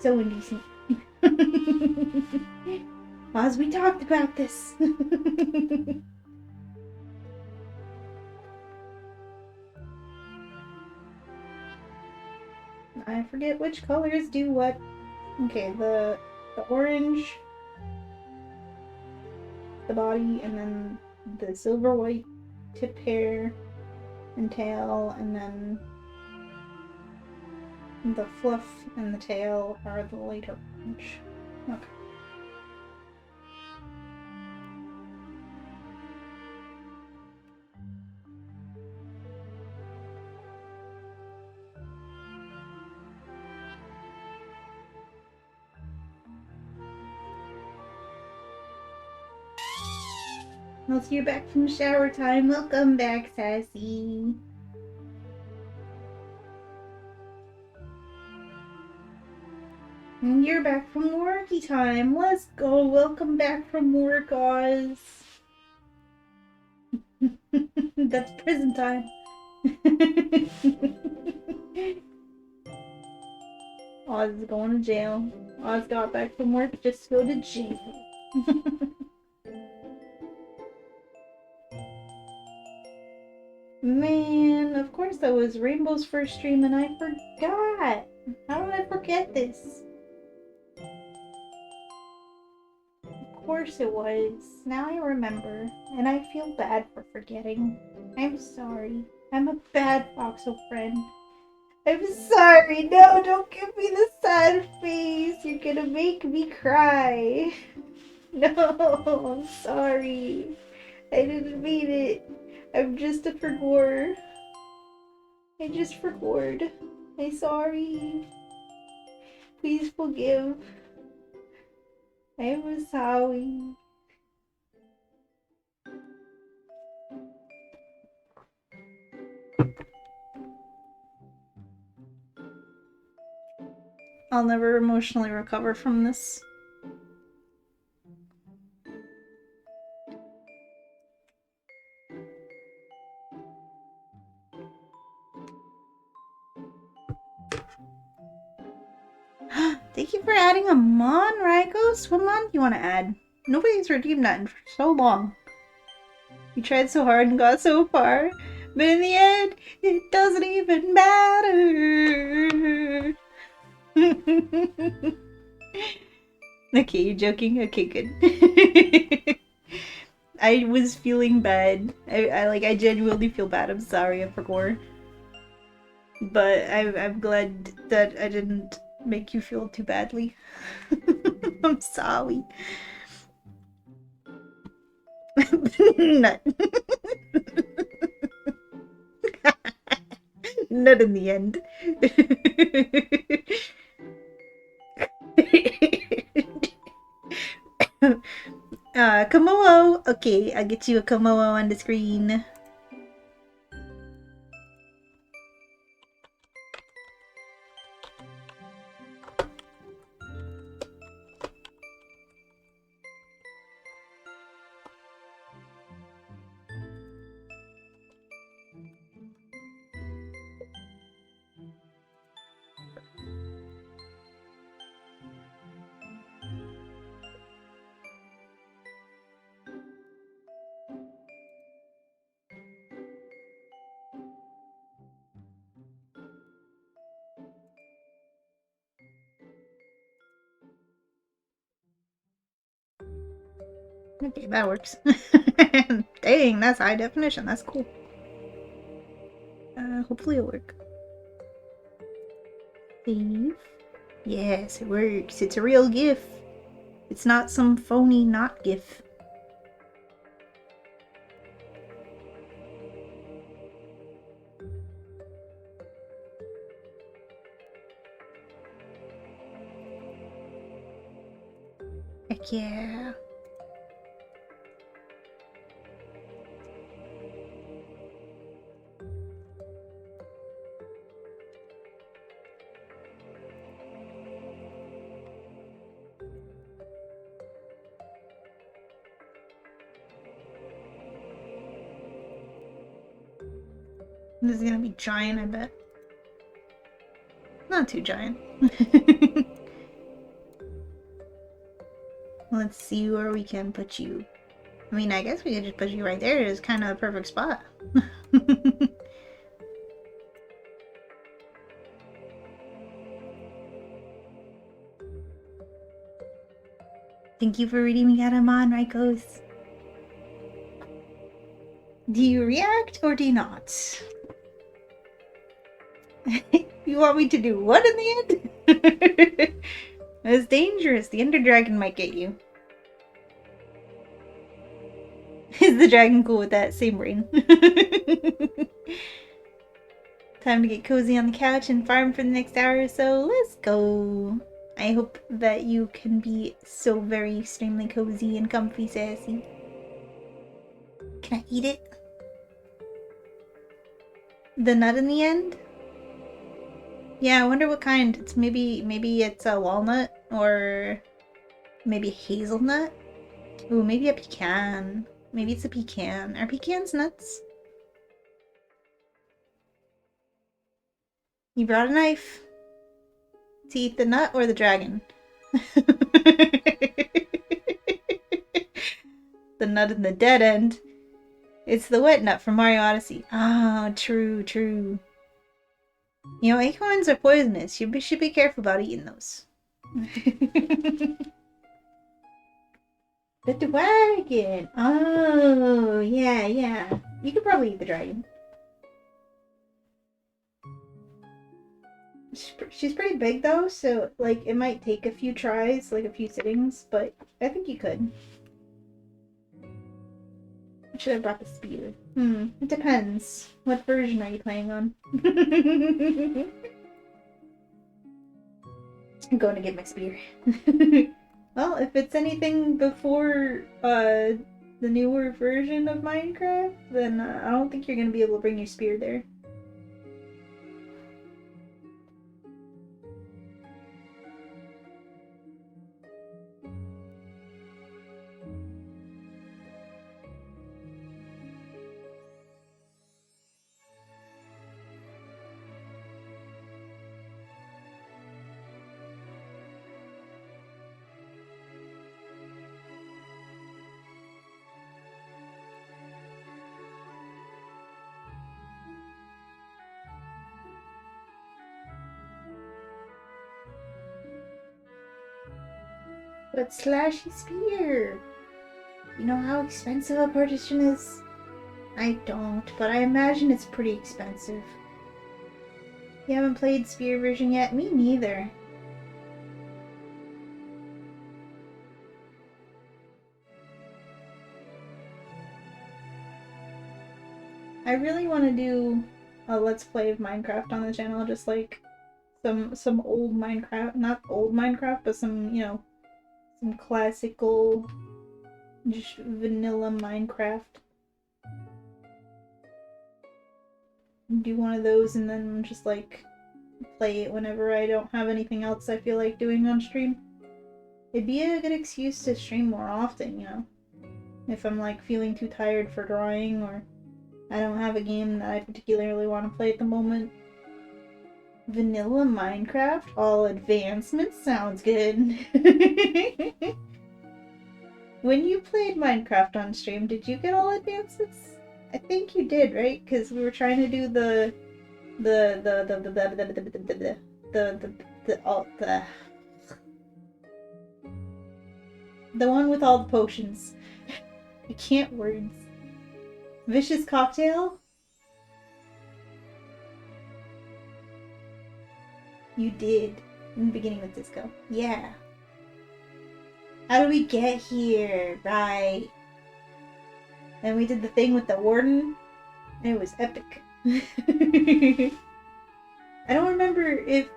So indecent. Oz, we talked about this. I forget which colors do what. Okay, the orange, the body, and then the silver white tip hair and tail, and then the fluff and the tail are the light orange. Okay. Once you're back from shower time, welcome back, Sassy. And you're back from worky time. Let's go. Welcome back from work, Oz. That's prison time. Oz is going to jail. Oz got back from work just to go to jail. Man, of course that was Rainbow's first stream and I forgot. How did I forget this? Of course it was. Now I remember. And I feel bad for forgetting. I'm sorry. I'm a bad foxo friend. I'm sorry. No, don't give me the sad face. You're gonna make me cry. No, I'm sorry. I didn't mean it. I'm just a forgor. I just forgot. I'm sorry. Please forgive. I'm sorry. I'll never emotionally recover from this. Thank you for adding a mon, Rykos. What mon do you want to add? Nobody's redeemed that in so long. You tried so hard and got so far, but in the end, it doesn't even matter. Okay, you're joking? Okay, good. I was feeling bad. I genuinely feel bad. I'm sorry, I forgot. But I'm glad that I didn't make you feel too badly. I'm sorry. Nut. Nut in the end. Komodo! Okay, I'll get you a Komodo on the screen. Okay, that works. Dang, that's high definition. That's cool. Hopefully it'll work. Save. Yes, it works. It's a real GIF. It's not some phony not gif. Heck yeah. This is gonna be giant, I bet. Not too giant. Let's see where we can put you. I mean, I guess we could just put you right there. It's kind of a perfect spot. Thank you for reading me out of Mon, Rikos. Do you react or do you not? You want me to do what in the end? It's dangerous. The Ender Dragon might get you. Is the dragon cool with that? Same brain. Time to get cozy on the couch and farm for the next hour or so. Let's go. I hope that you can be so very extremely cozy and comfy, sassy. Can I eat it? The nut in the end? Yeah, I wonder what kind. It's maybe it's a walnut or maybe hazelnut. Ooh, maybe a pecan. Maybe it's a pecan. Are pecans nuts? You brought a knife to eat the nut or the dragon? The nut in the dead end. It's the wet nut from Mario Odyssey. Ah, true, true. You know, acorns are poisonous. You should be careful about eating those. The dragon! Oh, yeah, yeah. You could probably eat the dragon. She's pretty big though, so like it might take a few tries, like a few sittings, but I think you could. I should have brought the spear. It depends. What version are you playing on? I'm going to get my spear. Well, if it's anything before the newer version of Minecraft, then I don't think you're going to be able to bring your spear there. But Slashy Spear! You know how expensive a partition is? I don't, but I imagine it's pretty expensive. You haven't played Spear version yet? Me neither. I really want to do a Let's Play of Minecraft on the channel, just like some old Minecraft, not old Minecraft, but some, you know, some classical, just vanilla Minecraft. Do one of those and then just like play it whenever I don't have anything else I feel like doing on stream. It'd be a good excuse to stream more often, you know, if I'm like feeling too tired for drawing or I don't have a game that I particularly want to play at the moment. Vanilla Minecraft? All advancements? Sounds good. When you played Minecraft on stream, did you get all advancements? I think you did, right? Because we were trying to do the one with all the potions. I can't words. Vicious Cocktail? You did. In the beginning with Disco. Yeah. How do we get here? Right. Then we did the thing with the warden, and it was epic. I don't remember if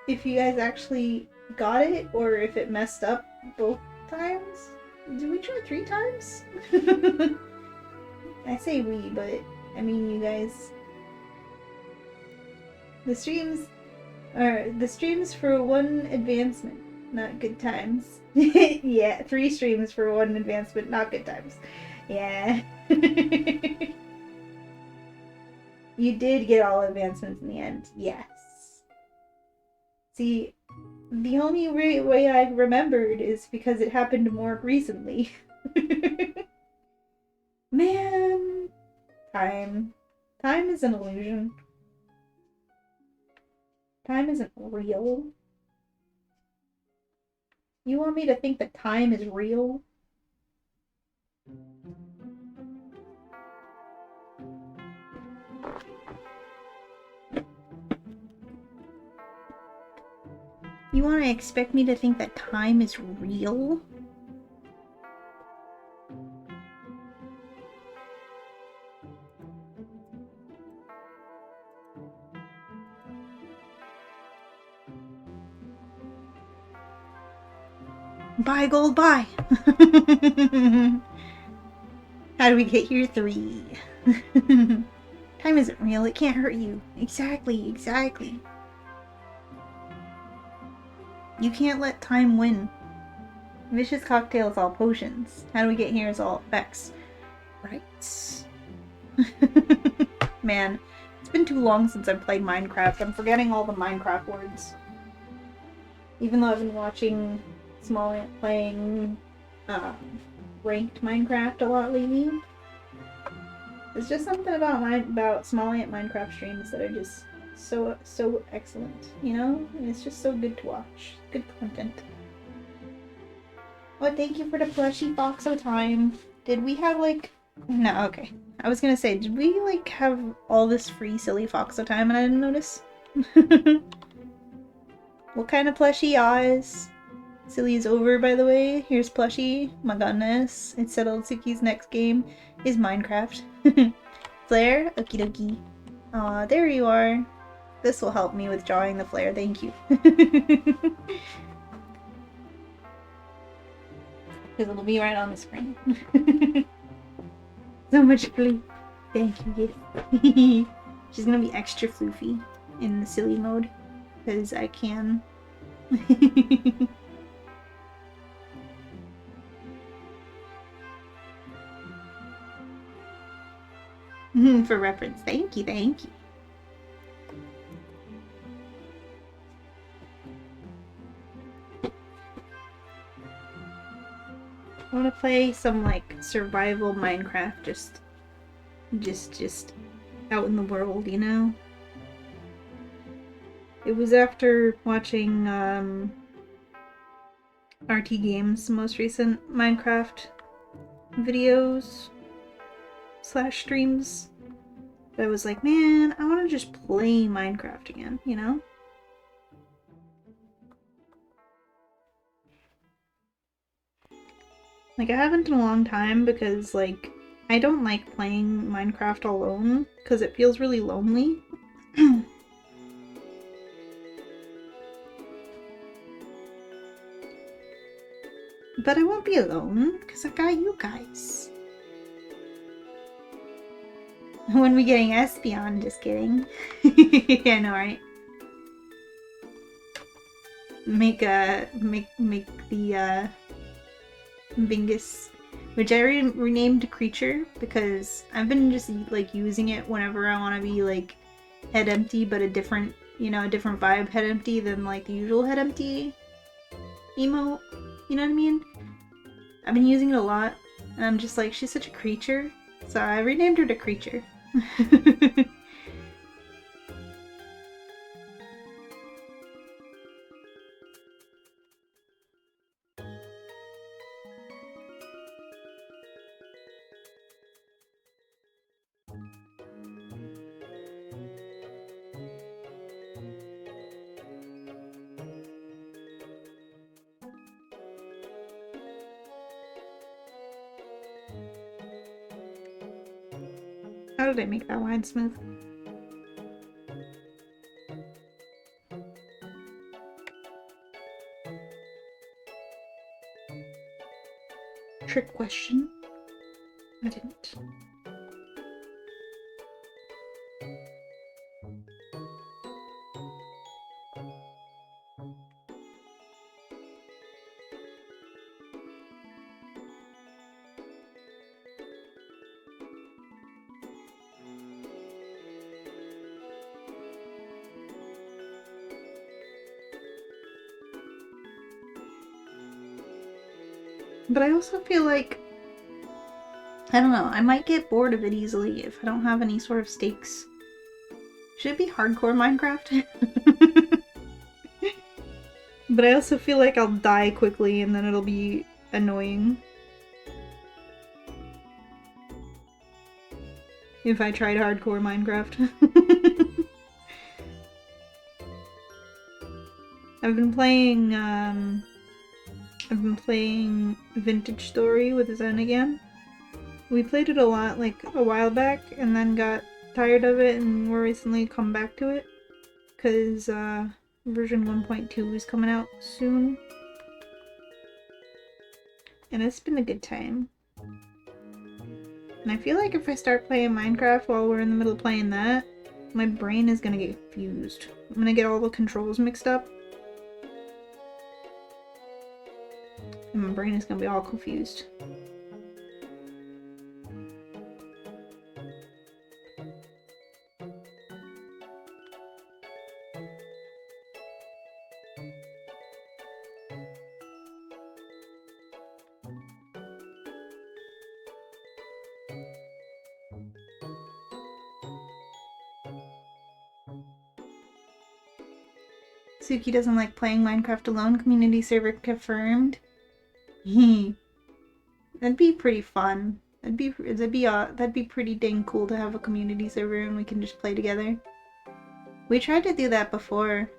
you guys actually got it or if it messed up both times. Did we try 3 times? I say we, but I mean you guys. The streams are the streams for 1 advancement, not good times. Yeah, 3 streams for 1 advancement, not good times. Yeah. You did get all advancements in the end. Yes. See, the only way I remembered is because it happened more recently. Man, time. Time is an illusion. Time isn't real. You want me to think that time is real? You want to expect me to think that time is real? Buy gold, buy! How do we get here? 3. Time isn't real, it can't hurt you. Exactly, exactly. You can't let time win. Vicious cocktail is all potions. How do we get here is all effects. Right. Man, it's been too long since I've played Minecraft. I'm forgetting all the Minecraft words. Even though I've been watching Small Ant playing ranked Minecraft a lot lately. There's just something about Small Ant Minecraft streams that are just so excellent, you know? And it's just so good to watch. Good content. Oh, thank you for the plushie foxo time. Did we have like... No, okay. I was gonna say, did we like have all this free silly foxo time and I didn't notice? What kind of plushie eyes? Silly is over, by the way. Here's plushie. My goodness. It's settled. Suki's next game is Minecraft. Flare? Okie dokie. Aw, there you are. This will help me with drawing the flare, thank you. Because it'll be right on the screen. So much flea. Thank you, yes. She's gonna be extra floofy in the silly mode. Because I can. For reference. Thank you, thank you. I want to play some like survival Minecraft, just out in the world, you know? It was after watching RT Games' most recent Minecraft videos / streams that I was like, man, I want to just play Minecraft again, you know? Like, I haven't in a long time because, like, I don't like playing Minecraft alone because it feels really lonely. But I won't be alone because I got you guys. When we getting Espeon, just kidding. Yeah, no, right? Make the Bingus, which I renamed Creature because I've been just like using it whenever I want to be like head empty, but a different, you know, a different vibe head empty than like the usual head empty emote. You know what I mean? I've been using it a lot, and I'm just like, she's such a creature, so I renamed her to Creature. How did I make that line smooth? Trick question. I didn't. But I also feel like, I don't know, I might get bored of it easily if I don't have any sort of stakes. Should it be hardcore Minecraft? But I also feel like I'll die quickly and then it'll be annoying. If I tried hardcore Minecraft. I've been playing Vintage Story with Zen again. We played it a lot like a while back and then got tired of it and we're recently come back to it. Cause version 1.2 is coming out soon. And it's been a good time. And I feel like if I start playing Minecraft while we're in the middle of playing that, my brain is gonna get confused. I'm gonna get all the controls mixed up. And my brain is gonna be all confused. Suki doesn't like playing Minecraft alone. Community server confirmed. That'd be pretty fun. That'd be pretty dang cool to have a community server and we can just play together. We tried to do that before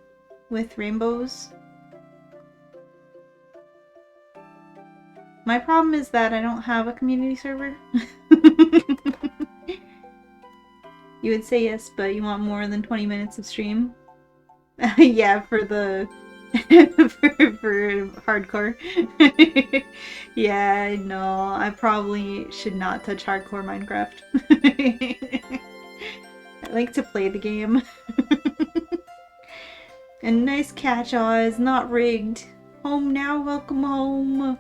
with rainbows. My problem is that I don't have a community server. You would say yes, but you want more than 20 minutes of stream. Yeah, for the for hardcore. Yeah, no, I probably should not touch hardcore Minecraft. I like to play the game. And nice catch-all is not rigged. Home now, welcome home.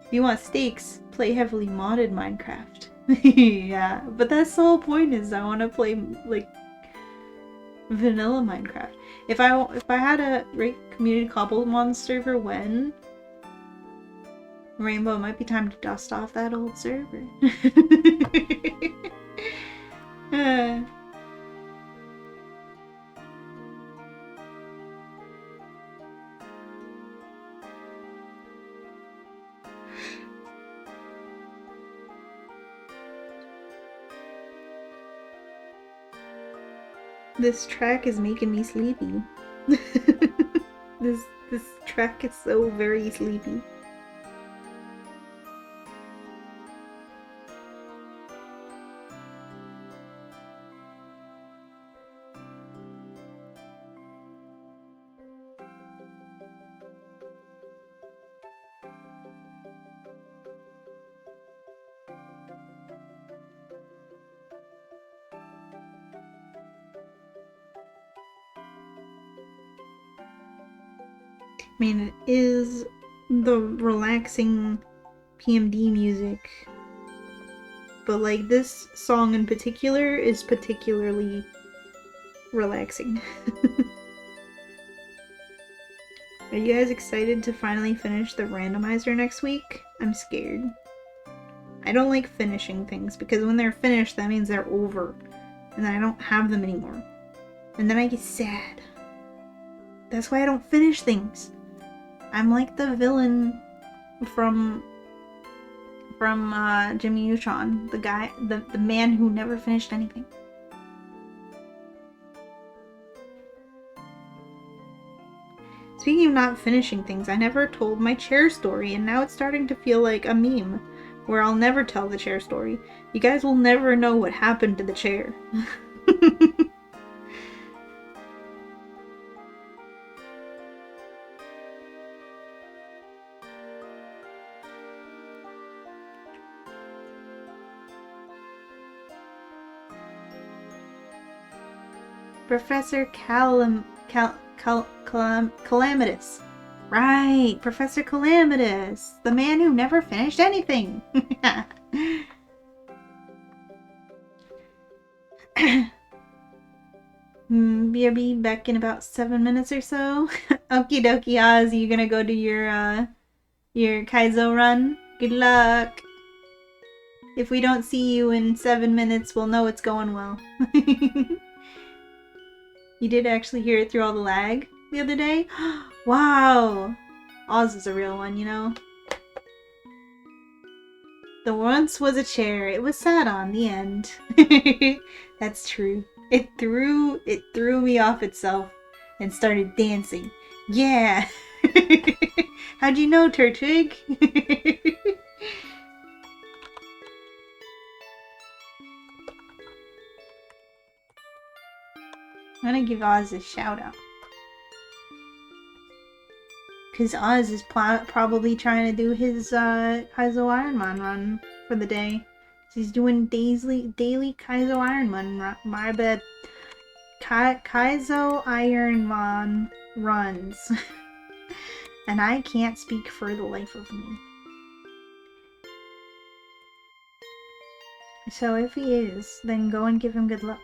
If you want stakes, play heavily modded Minecraft. Yeah, but that's the whole point, is I want to play like vanilla Minecraft. If I had a community Cobblemon server when Rainbow, it might be time to dust off that old server. This track is making me sleepy. This track is so very sleepy. I mean, it is the relaxing PMD music, but like this song in particular is particularly relaxing. Are you guys excited to finally finish the randomizer next week? I'm scared. I don't like finishing things because when they're finished, that means they're over, and then I don't have them anymore. And then I get sad. That's why I don't finish things. I'm like the villain from Jimmy Neutron, the man who never finished anything. Speaking of not finishing things, I never told my chair story, and now it's starting to feel like a meme. where I'll never tell the chair story. You guys will never know what happened to the chair. Professor Calamitous. Right, Professor Calamitous. The man who never finished anything. BRB back in about 7 minutes or so. Okie dokie, Oz, you gonna go do your Kaizo run? Good luck. If we don't see you in 7 minutes, we'll know it's going well. You did actually hear it through all the lag the other day? Wow! Oz is a real one, you know? The once was a chair. It was sat on, the end. That's true. It threw me off itself and started dancing. Yeah! How'd you know, Turtwig? I'm gonna give Oz a shout out. Because Oz is probably trying to do his Kaizo Ironman run for the day. So he's doing daily Kaizo Ironman run. My bad. Kaizo Ironman runs. And I can't speak for the life of me. So if he is, then go and give him good luck.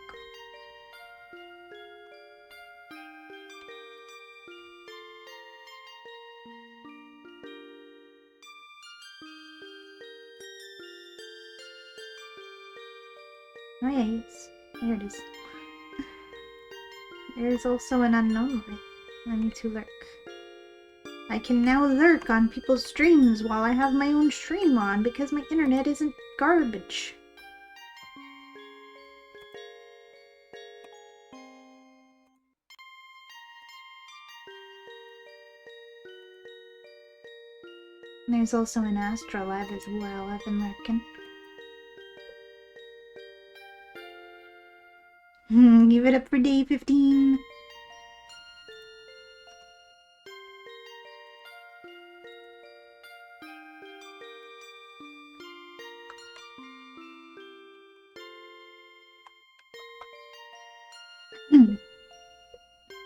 Oh yeah, yes. There it is. There is also an unknown way. I need to lurk. I can now lurk on people's streams while I have my own stream on because my internet isn't garbage. There's also an astrolab as well. I've been lurking. Give it up for day 15.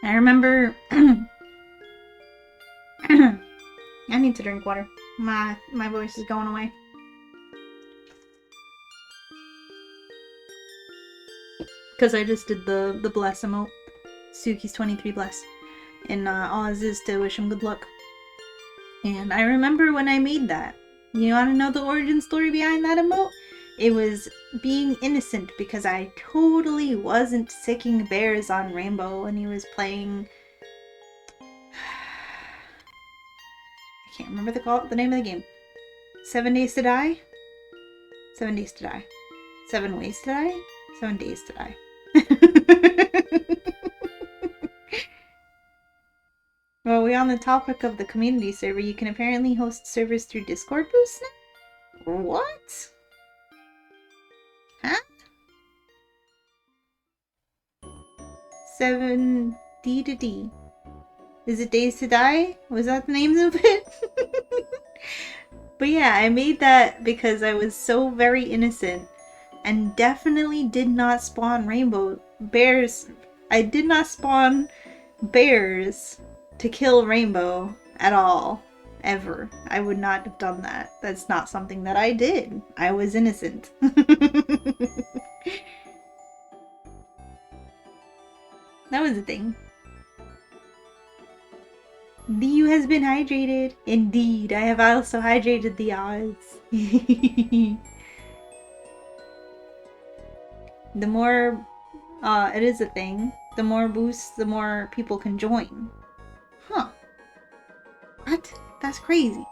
I remember I need to drink water. My voice is going away. Because I just did the bless emote. Suki's 23 bless. And Oz is to wish him good luck. And I remember when I made that. You want to know the origin story behind that emote? It was being innocent because I totally wasn't sicking bears on Rainbow when he was playing... I can't remember the name of the game. 7 Days to Die? 7 Days to Die. 7 Ways to Die? 7 Days to Die. Well, we're on the topic of the community server. You can apparently host servers through Discord Boost now? What? Huh? 7D to D. Is it Days to Die? Was that the name of it? But yeah, I made that because I was so very innocent and definitely did not spawn rainbow bears. I did not spawn bears to kill Rainbow at all. Ever. I would not have done that. That's not something that I did. I was innocent. That was a thing. The U has been hydrated. Indeed, I have also hydrated the odds. The more, it is a thing. The more boosts, the more people can join. Huh. What? That's crazy.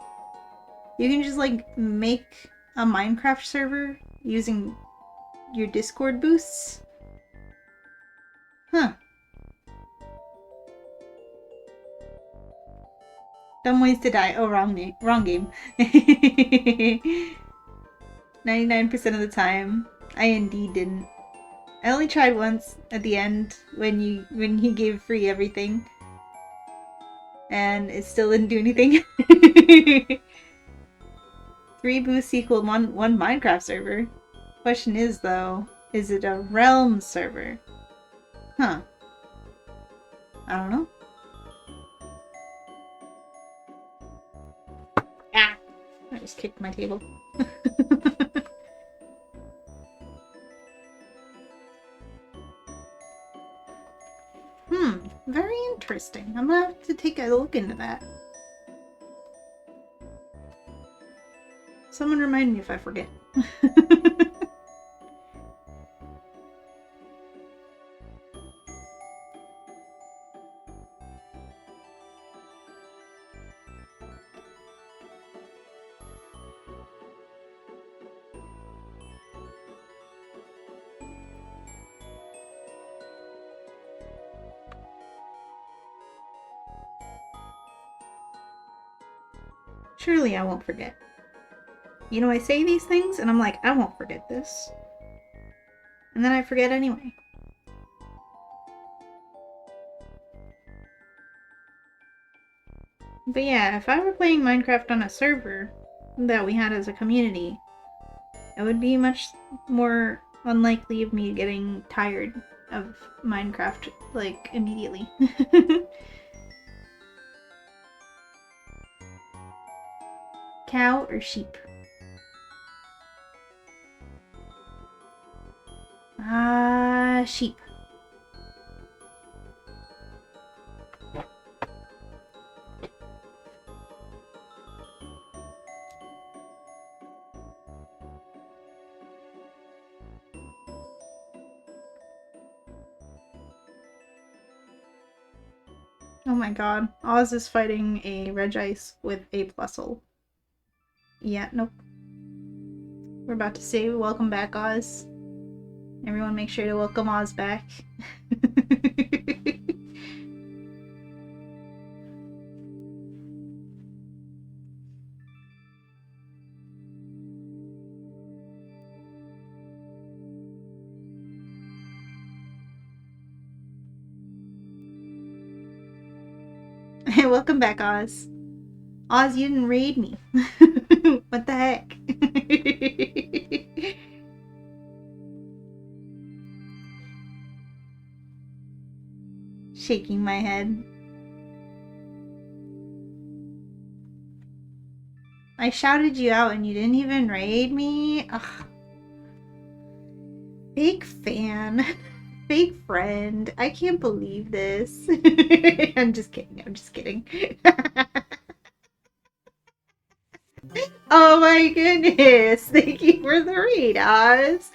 You can just, like, make a Minecraft server using your Discord boosts? Huh. Dumb Ways to Die. Oh, wrong game. 99% of the time, I indeed didn't. I only tried once at the end when he gave free everything. And it still didn't do anything. 3 boosts equal one Minecraft server. Question is though, is it a realm server? Huh. I don't know. Ah! I just kicked my table. Very interesting. I'm gonna have to take a look into that. Someone remind me if I forget. Surely I won't forget. You know, I say these things and I'm like, I won't forget this. And then I forget anyway. But yeah, if I were playing Minecraft on a server that we had as a community, it would be much more unlikely of me getting tired of Minecraft, like, immediately. Cow or sheep? Sheep. Oh my god. Oz is fighting a Regice with a Plusle. Yeah, nope. We're about to say welcome back, Oz. Everyone make sure to welcome Oz back. Welcome back, Oz. Oz, you didn't raid me. What the heck? Shaking my head. I shouted you out and you didn't even raid me? Ugh. Fake fan. Fake friend. I can't believe this. I'm just kidding. I'm just kidding. Oh my goodness. Thank you for the raid, Oz.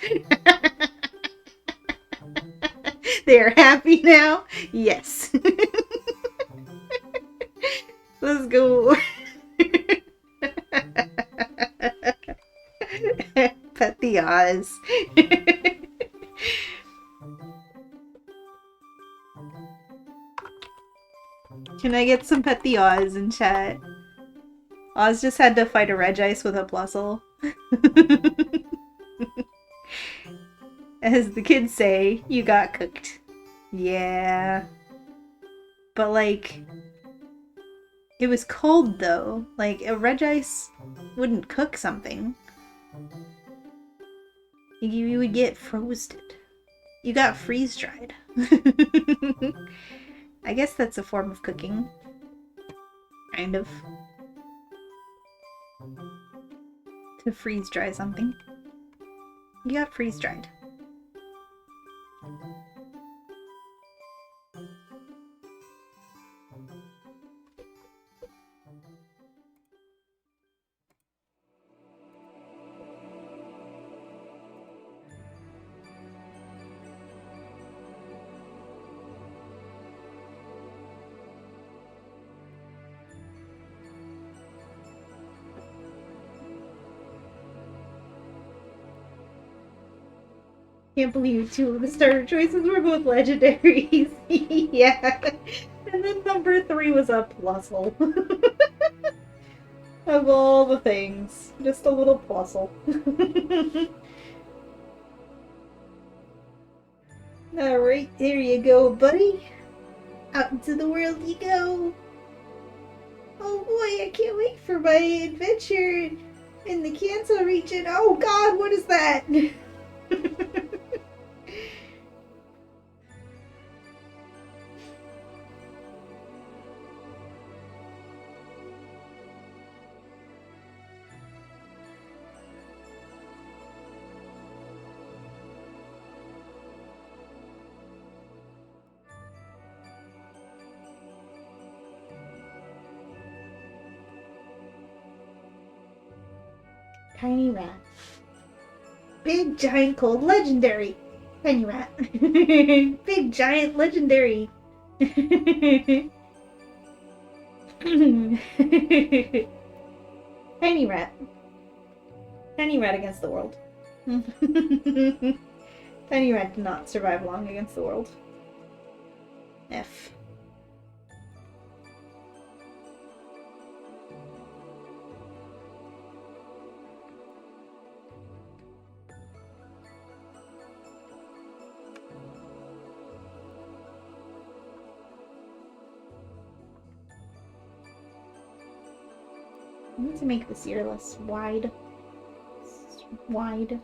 They're happy now? Yes. Let's go. Pet the Oz. Can I get some Pet the Oz in chat? Oz just had to fight a Regice with a Plusle. As the kids say, you got cooked. Yeah. But like, it was cold though. Like, a Regice wouldn't cook something. You would get frosted. You got freeze-dried. I guess that's a form of cooking. Kind of. To freeze-dry something. You got freeze-dried. Can't believe 2 of the starter choices were both legendaries. Yeah. And then number 3 was a Plusle. Of all the things. Just a little puzzle. Alright, there you go, buddy. Out into the world you go. Oh boy, I can't wait for my adventure in the Kanto region. Oh god, what is that? Tiny rat. Big giant cold legendary. Tiny rat. Big giant legendary. Tiny rat. Tiny rat against the world. Tiny rat did not survive long against the world. F. I need to make this ear less wide. Wide.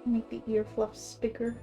Make the ear fluffs bigger.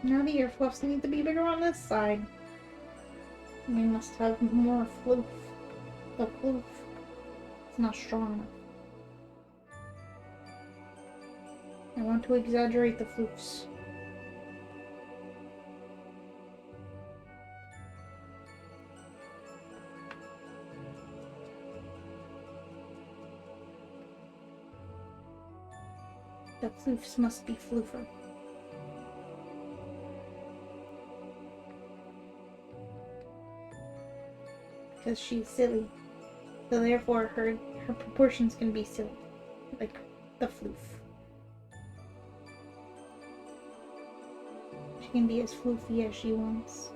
Now the ear fluffs need to be bigger on this side. We must have more floof. The floof is not strong enough. I want to exaggerate the floofs. The floofs must be floofer. Because she's silly. So therefore her proportions can be silly. Like the floof. She can be as floofy as she wants.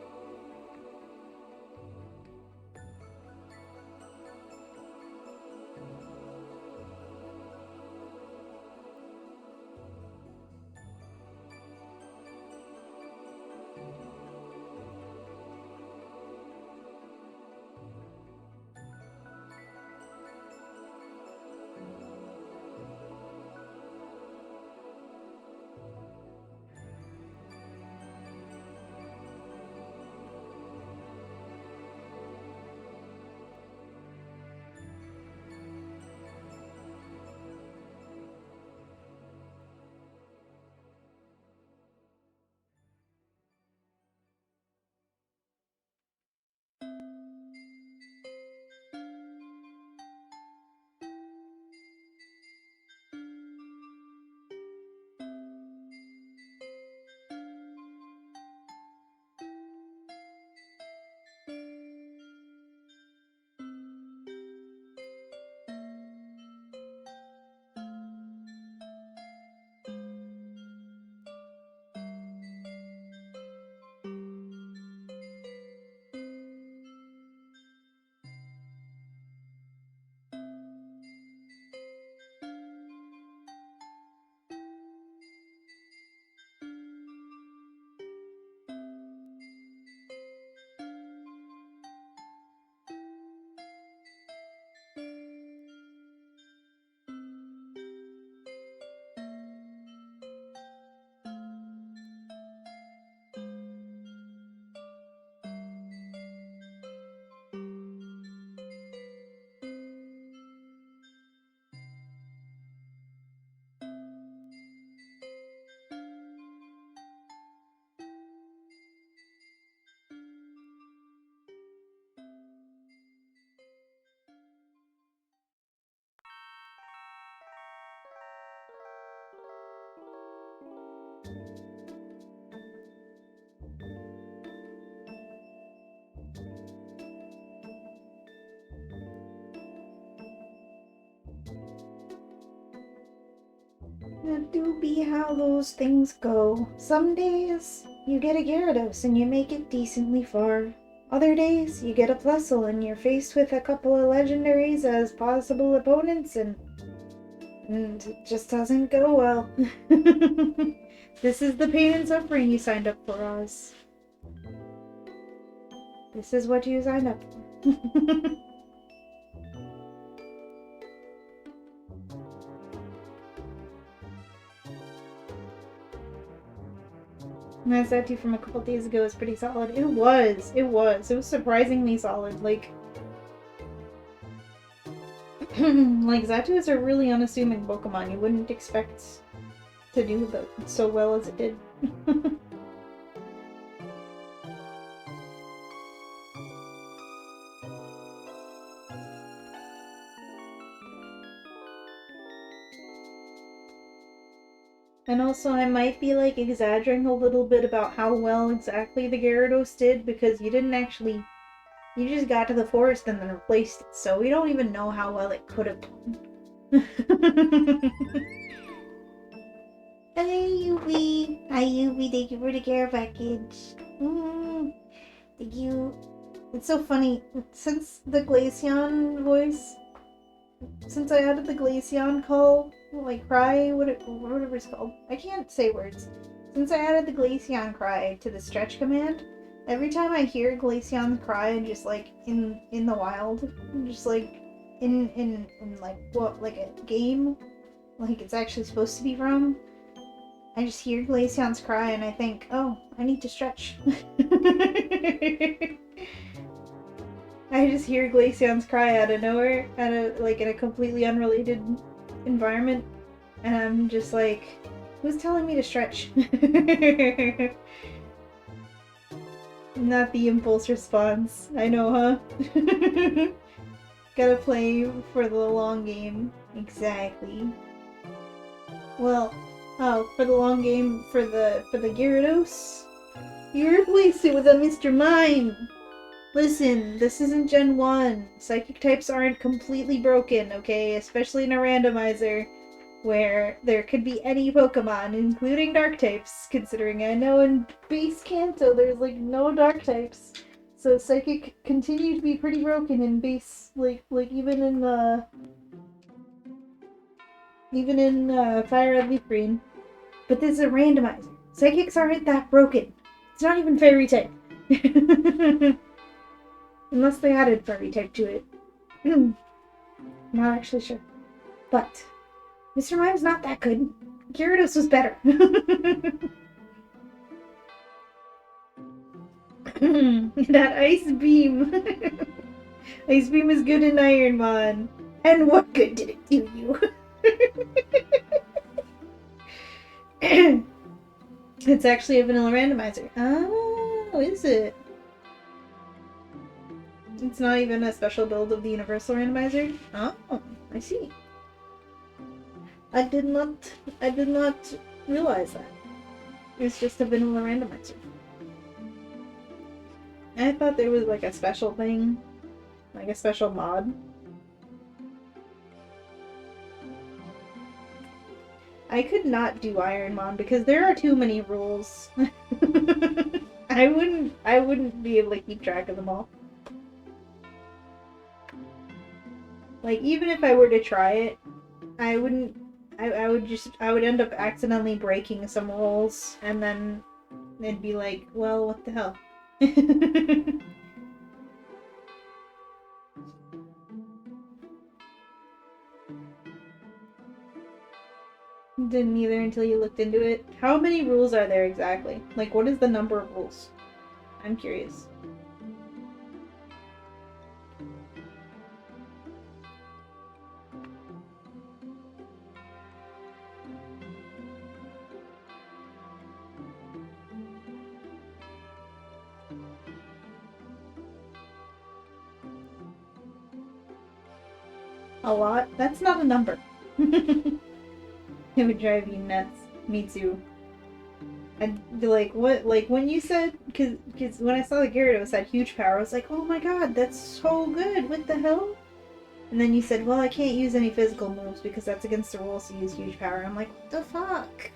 That do be how those things go. Some days you get a Gyarados and you make it decently far. Other days you get a Plusle and you're faced with a couple of legendaries as possible opponents and it just doesn't go well. This is the pain and suffering you signed up for, Oz. This is what you signed up for. That statue from a couple days ago is pretty solid. It was. It was surprisingly solid. Like Zatus are really unassuming Pokemon. You wouldn't expect to do so well as it did. And also, I might be like exaggerating a little bit about how well exactly the Gyarados did because you didn't actually. You just got to the forest and then replaced it, so we don't even know how well it could have done. Hello, Yubi. Hi, Yubi. Thank you for the care package. Thank you. It's so funny. Since the Glaceon voice, since I added the Glaceon call, like cry, whatever it's called. I can't say words. Since I added the Glaceon cry to the stretch command, every time I hear Glaceon's cry and just like in the wild, just like in like what like a game, like it's actually supposed to be from, I just hear Glaceon's cry and I think, oh, I need to stretch. I just hear Glaceon's cry out of nowhere, in a completely unrelated environment, and I'm just like, who's telling me to stretch? Not the impulse response. I know, huh? Gotta play for the long game. Exactly. Well, for the long game, for the Gyarados, you replaced it with a Mr. Mime! Listen, this isn't Gen 1. Psychic types aren't completely broken, okay? Especially in a randomizer, where there could be any Pokemon, including Dark types, considering I know in base Kanto there's, like, no Dark types. So Psychic continued to be pretty broken in base, like even in, Fire Red Leaf Green. But this is a randomizer. Psychics aren't that broken. It's not even Fairy type. Unless they added Fairy type to it. Not actually sure. But Mr. Mime's not that good. Gyarados was better. That Ice Beam. Ice Beam is good in Ironmon. And what good did it do you? It's actually a vanilla randomizer. Oh, is it? It's not even a special build of the universal randomizer? Oh, I see. I did not realize that. It's just a vanilla randomizer. I thought there was like a special thing. Like a special mod. I could not do Ironmon because there are too many rules. I wouldn't be able to keep track of them all. Like, even if I were to try it, I would end up accidentally breaking some rules, and then it'd be like, well, what the hell? Didn't either until you looked into it. How many rules are there exactly? Like, what is the number of rules? I'm curious. A lot? That's not a number. It would drive you nuts. Me too. I'd be like, what? Like, when you said, because when I saw the Gyarados had huge power, I was like, oh my god, that's so good. What the hell? And then you said, well, I can't use any physical moves because that's against the rules to use huge power. I'm like, what the fuck?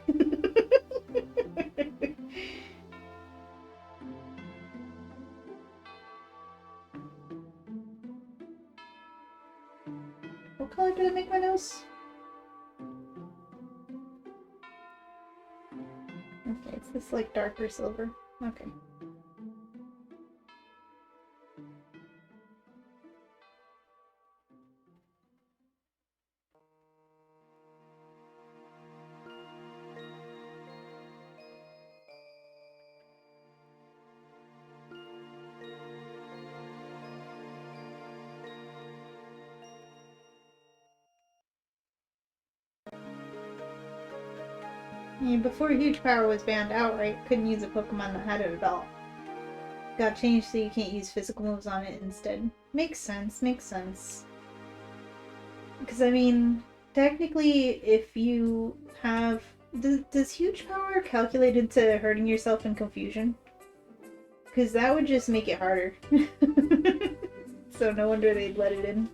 What color did I make my nose? Okay, it's this like darker silver. Okay. Yeah, before huge power was banned outright, couldn't use a Pokemon that had it at all. Got changed so you can't use physical moves on it instead. Makes sense, makes sense. Because, I mean, technically, if you have... Does huge power calculate into hurting yourself in confusion? Because that would just make it harder. So no wonder they'd let it in.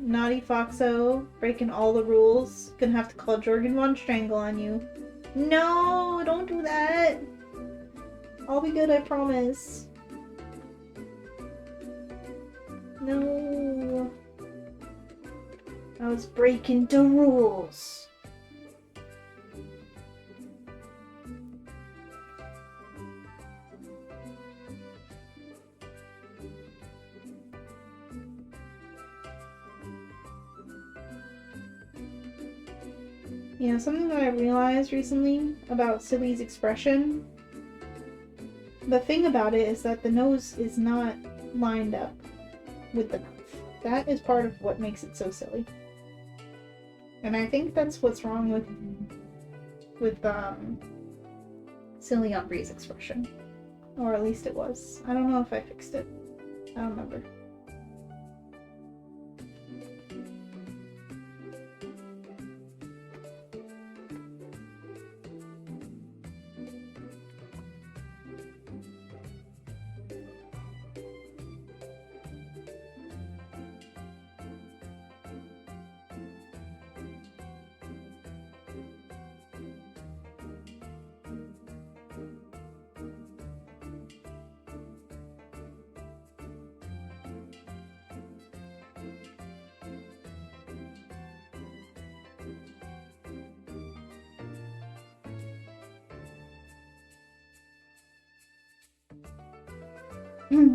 Naughty Foxo, breaking all the rules. Gonna have to call Jorgen Von Strangle on you. No, don't do that. I'll be good, I promise. No. I was breaking the rules. You know, something that I realized recently about Silly's expression, the thing about it is that the nose is not lined up with the mouth. That is part of what makes it so silly. And I think that's what's wrong with Silly Umbree's expression. Or at least it was. I don't know if I fixed it. I don't remember.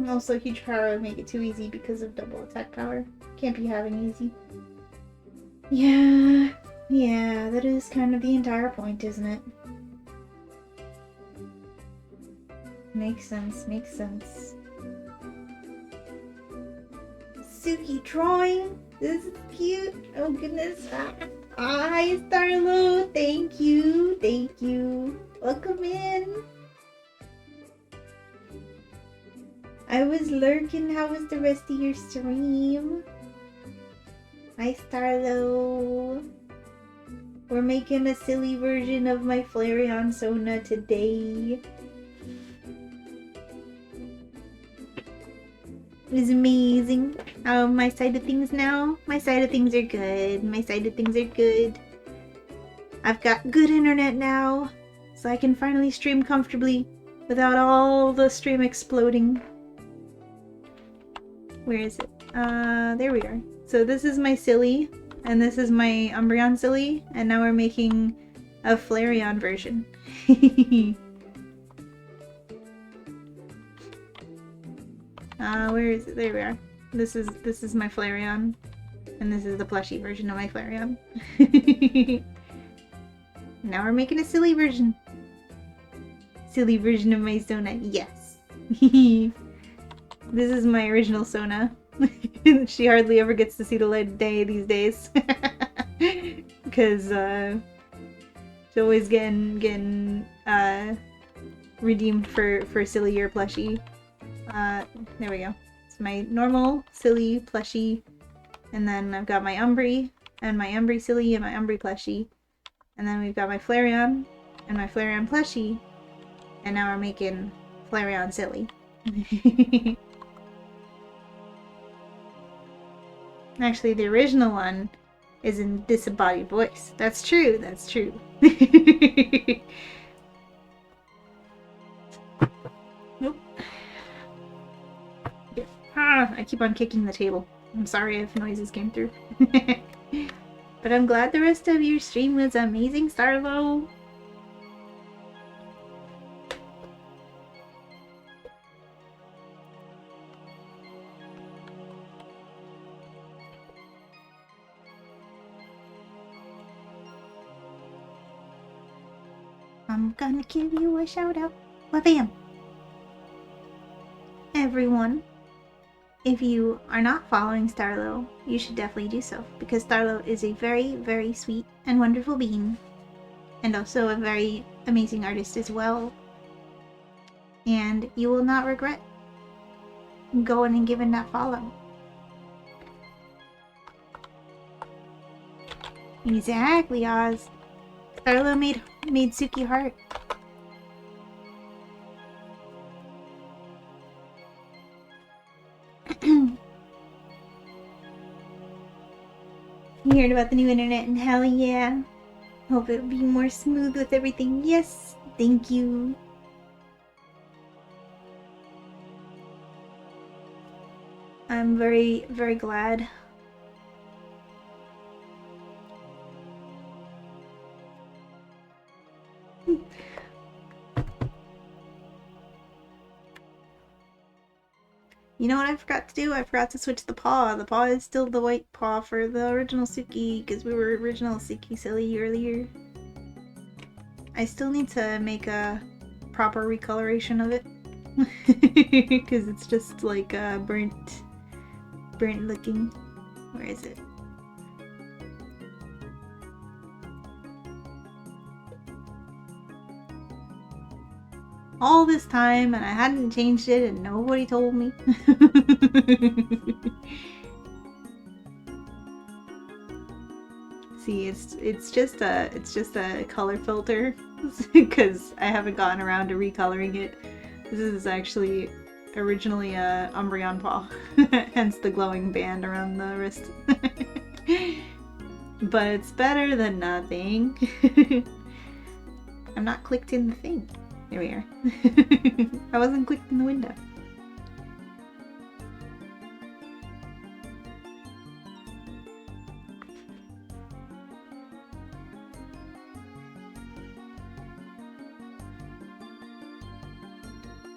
Also, huge power would make it too easy because of double attack power. Can't be having easy. Yeah, that is kind of the entire point, isn't it? Makes sense, makes sense. Suki drawing! This is cute! Oh goodness! Hi, Starlo! Thank you, thank you! Welcome in! I was lurking. How was the rest of your stream? Hi, Starlo. We're making a silly version of my Flareon Sona today. It's amazing. My side of things now? My side of things are good. My side of things are good. I've got good internet now, so I can finally stream comfortably without all the stream exploding. Where is it? There we are. So this is my Silly, and this is my Umbreon Silly, and now we're making a Flareon version. Where is it? There we are. This is my Flareon, and this is the plushie version of my Flareon. Now we're making a Silly version. Silly version of my Sona. Yes. This is my original Sona. She hardly ever gets to see the light of day these days. Because she's always getting redeemed for sillier plushie. There we go. It's my normal Silly plushie. And then I've got my Umbry and my Umbry Silly and my Umbry plushie. And then we've got my Flareon and my Flareon plushie. And now we're making Flareon Silly. Actually, the original one is in disembodied voice. That's true, that's true. Nope. Ah, I keep on kicking the table. I'm sorry if noises came through. But I'm glad the rest of your stream was amazing, Starlo. I'm gonna give you a shout out. Bam! Everyone, if you are not following Starlo, you should definitely do so, because Starlo is a very, very sweet and wonderful being, and also a very amazing artist as well. And you will not regret going and giving that follow. Exactly, Oz. Starlo made Suki heart. You heard about the new internet and hell yeah. Hope it'll be more smooth with everything. Yes, thank you. I'm very, very glad. You know what I forgot to do? I forgot to switch the paw. The paw is still the white paw for the original Suki, because we were original Suki silly earlier. I still need to make a proper recoloration of it. Because it's just like burnt looking. Where is it? All this time and I hadn't changed it and nobody told me. See, it's just a color filter because I haven't gotten around to recoloring it. This is actually originally a Umbreon paw, hence the glowing band around the wrist. But it's better than nothing. I'm not clicked in the thing. There we are. I wasn't clicked in the window.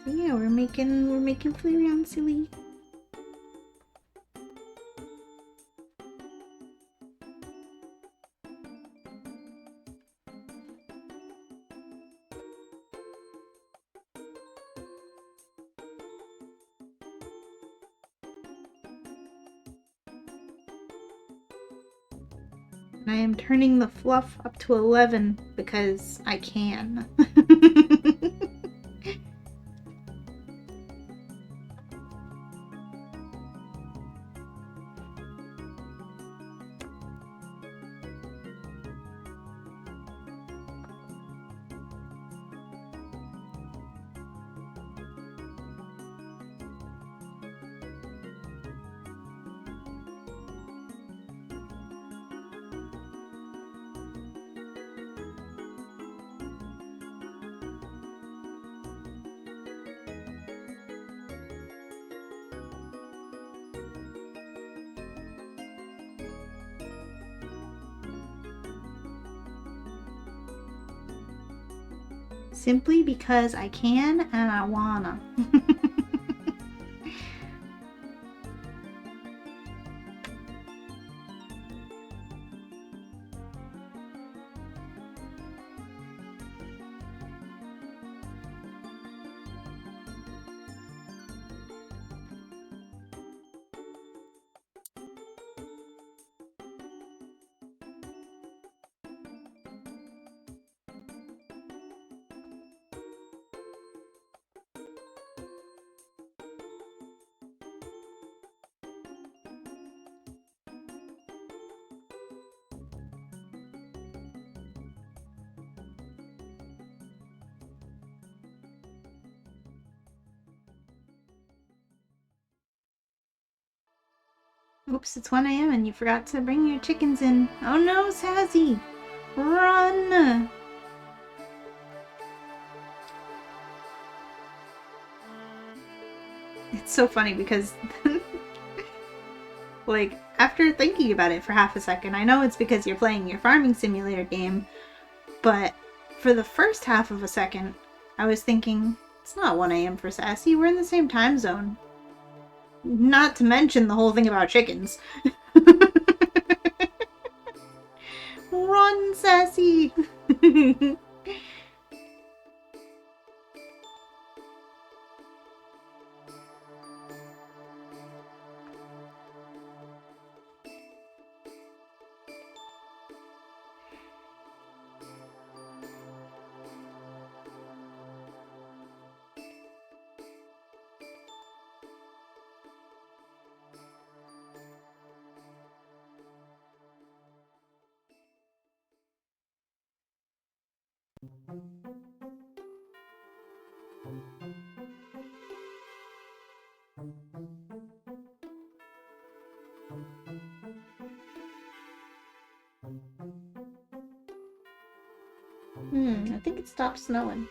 So yeah, we're making flareon silly. I am turning the fluff up to 11 because I can. Simply because I can and I wanna. Oops, it's 1 a.m. and you forgot to bring your chickens in. Oh no, Sassy! Run! It's so funny because, like, after thinking about it for half a second, I know it's because you're playing your farming simulator game, but for the first half of a second, I was thinking, it's not 1 a.m. for Sassy, we're in the same time zone. Not to mention the whole thing about chickens. Run, Sassy! I think it stopped snowing.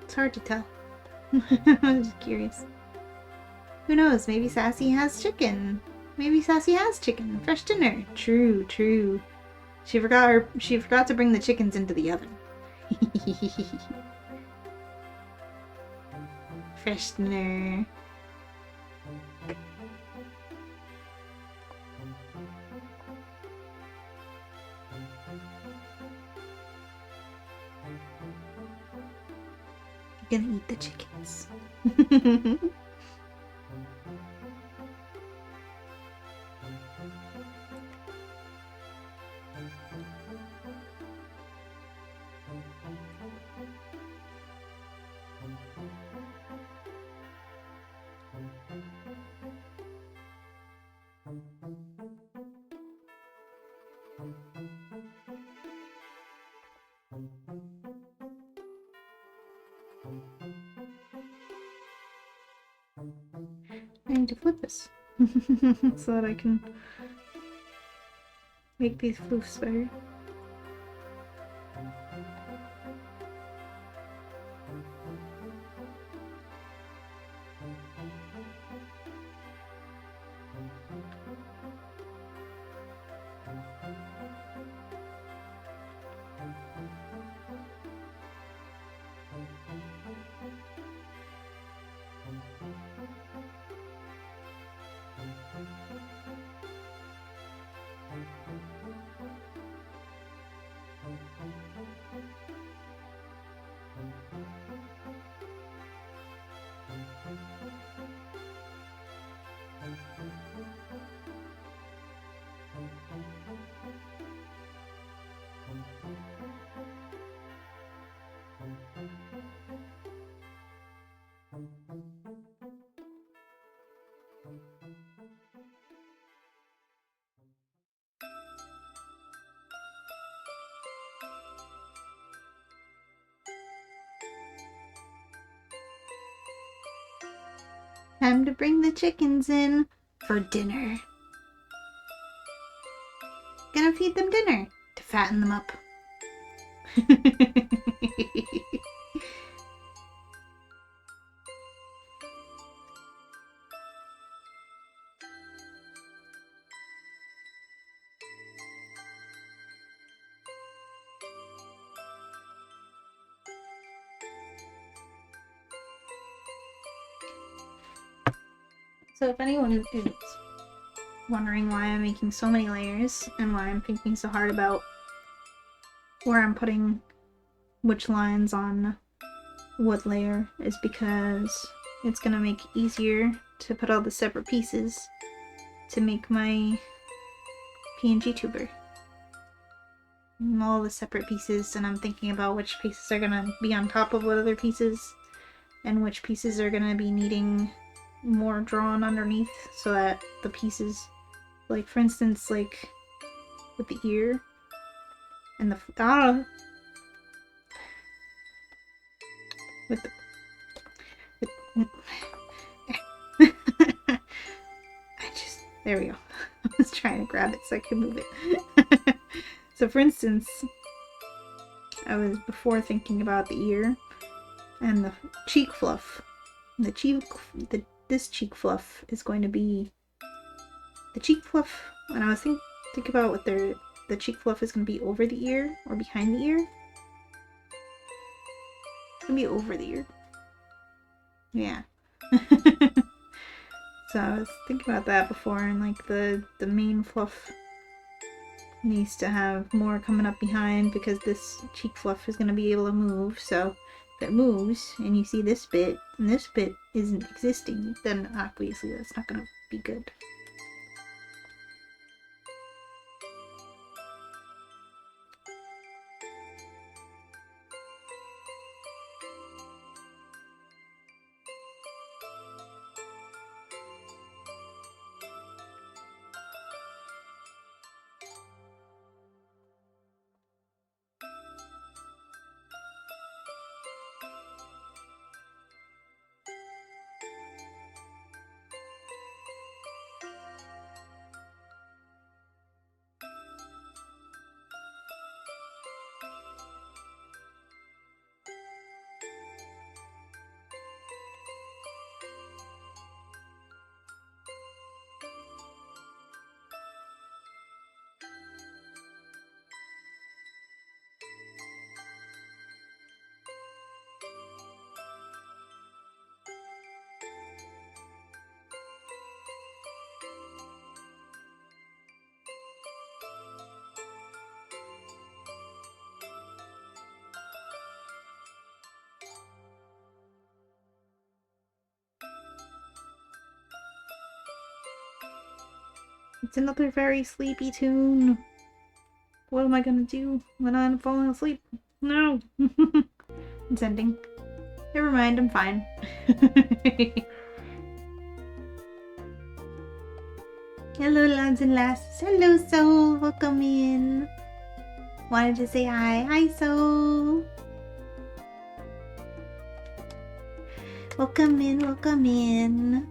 It's hard to tell. I'm just curious. Who knows? Maybe Sassy has chicken. Maybe Sassy has chicken. Fresh dinner. True, true. She forgot to bring the chickens into the oven. Fresh dinner. You're gonna eat the chickens. I need to flip this so that I can make these floofs better. Time to bring the chickens in for dinner. Gonna feed them dinner to fatten them up. So if anyone is wondering why I'm making so many layers and why I'm thinking so hard about where I'm putting which lines on what layer, is because it's gonna make it easier to put all the separate pieces to make my PNG tuber. All the separate pieces, and I'm thinking about which pieces are gonna be on top of what other pieces and which pieces are gonna be needing more drawn underneath so that the pieces, like for instance, like with the ear and the with the there we go. I was trying to grab it so I could move it. So for instance, I was before thinking about the ear and the cheek fluff. This cheek fluff is going to be the cheek fluff. When I was think about what the cheek fluff is going to be over the ear or behind the ear. It's going to be over the ear. Yeah. So I was thinking about that before, and like the main fluff needs to have more coming up behind because this cheek fluff is going to be able to move. So if it moves and you see this bit and this bit isn't existing, then obviously that's not going to be good. It's another very sleepy tune. What am I gonna do when I'm falling asleep? No! It's ending. Never mind, I'm fine. Hello, lads and lasses. Hello, Soul. Welcome in. Wanted to say hi. Hi, Soul. Welcome in, welcome in.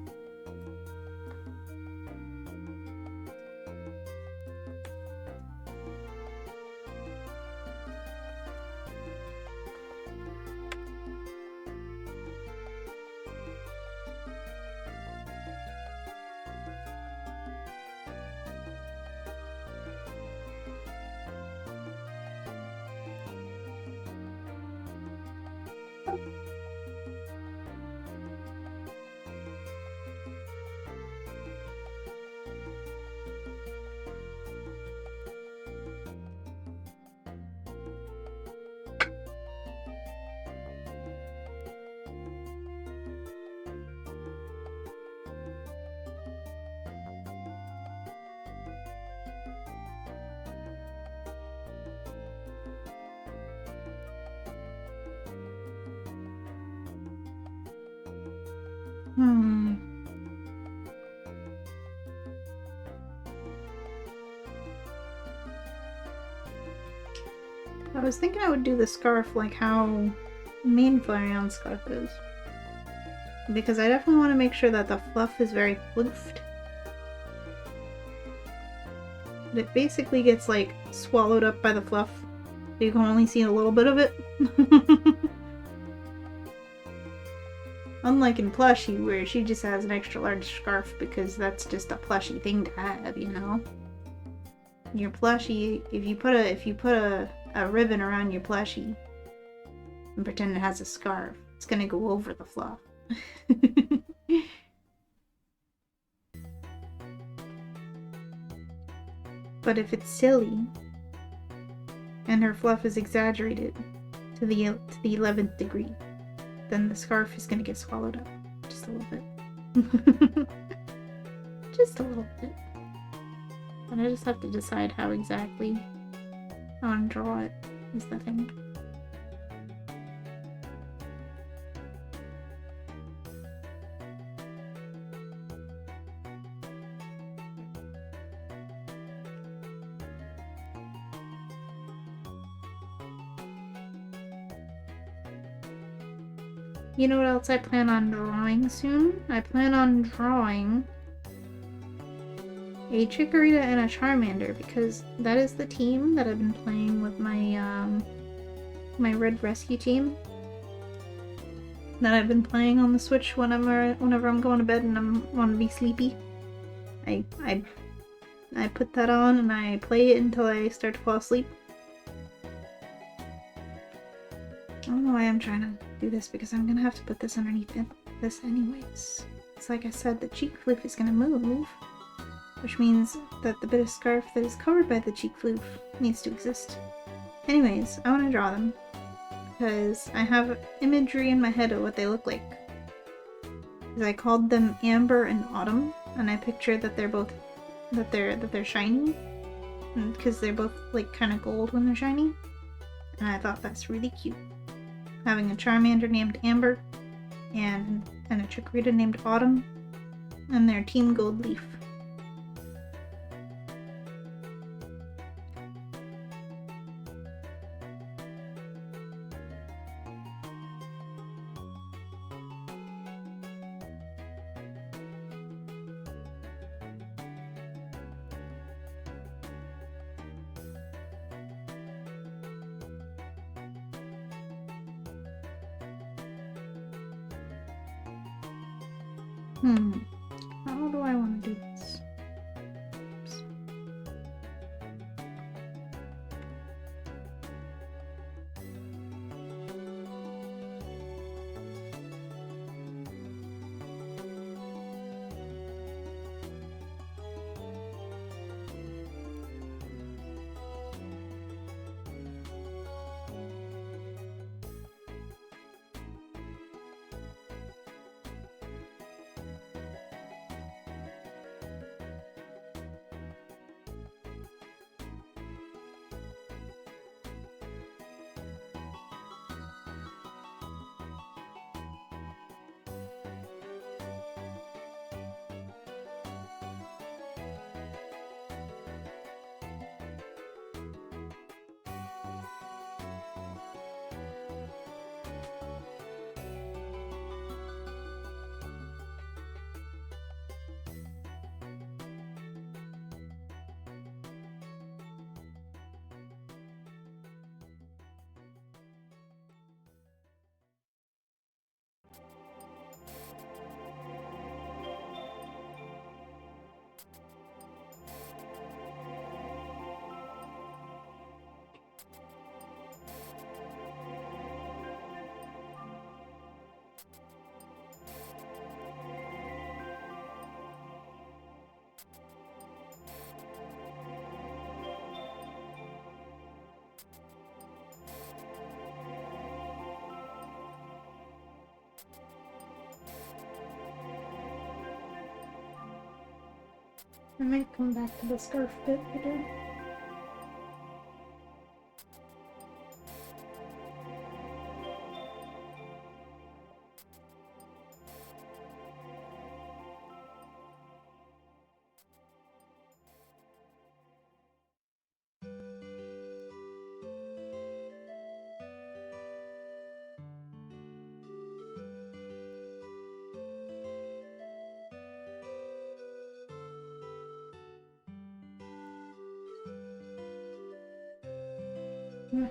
I was thinking I would do the scarf like how main flareon scarf is. Because I definitely want to make sure that the fluff is very floofed. But it basically gets like swallowed up by the fluff. So you can only see a little bit of it. Unlike in plushie, where she just has an extra large scarf because that's just a plushie thing to have, you know? Your plushie, if you put a ribbon around your plushie and pretend it has a scarf, it's gonna go over the fluff. But if it's silly and her fluff is exaggerated to the 11th degree, then the scarf is gonna get swallowed up just a little bit. Just a little bit. And I just have to decide how exactly I want to draw it, is the thing. You know what else I plan on drawing soon? I plan on drawing a Chikorita and a Charmander because that is the team that I've been playing with my Red Rescue team. That I've been playing on the Switch whenever I'm going to bed and I want to be sleepy. I put that on and I play it until I start to fall asleep. I don't know why I'm trying to do this because I'm gonna have to put this underneath this anyways. It's like I said, the cheek floof is gonna move, which means that the bit of scarf that is covered by the cheek floof needs to exist. Anyways, I want to draw them because I have imagery in my head of what they look like. Because I called them Amber and Autumn, and I picture that they're both that they're shiny, because they're both like kind of gold when they're shiny, and I thought that's really cute. Having a Charmander named Amber and a Chikorita named Autumn, and their Team Gold Leaf. How do I want to do this? Oops. I might come back to the scarf bit later. Yeah.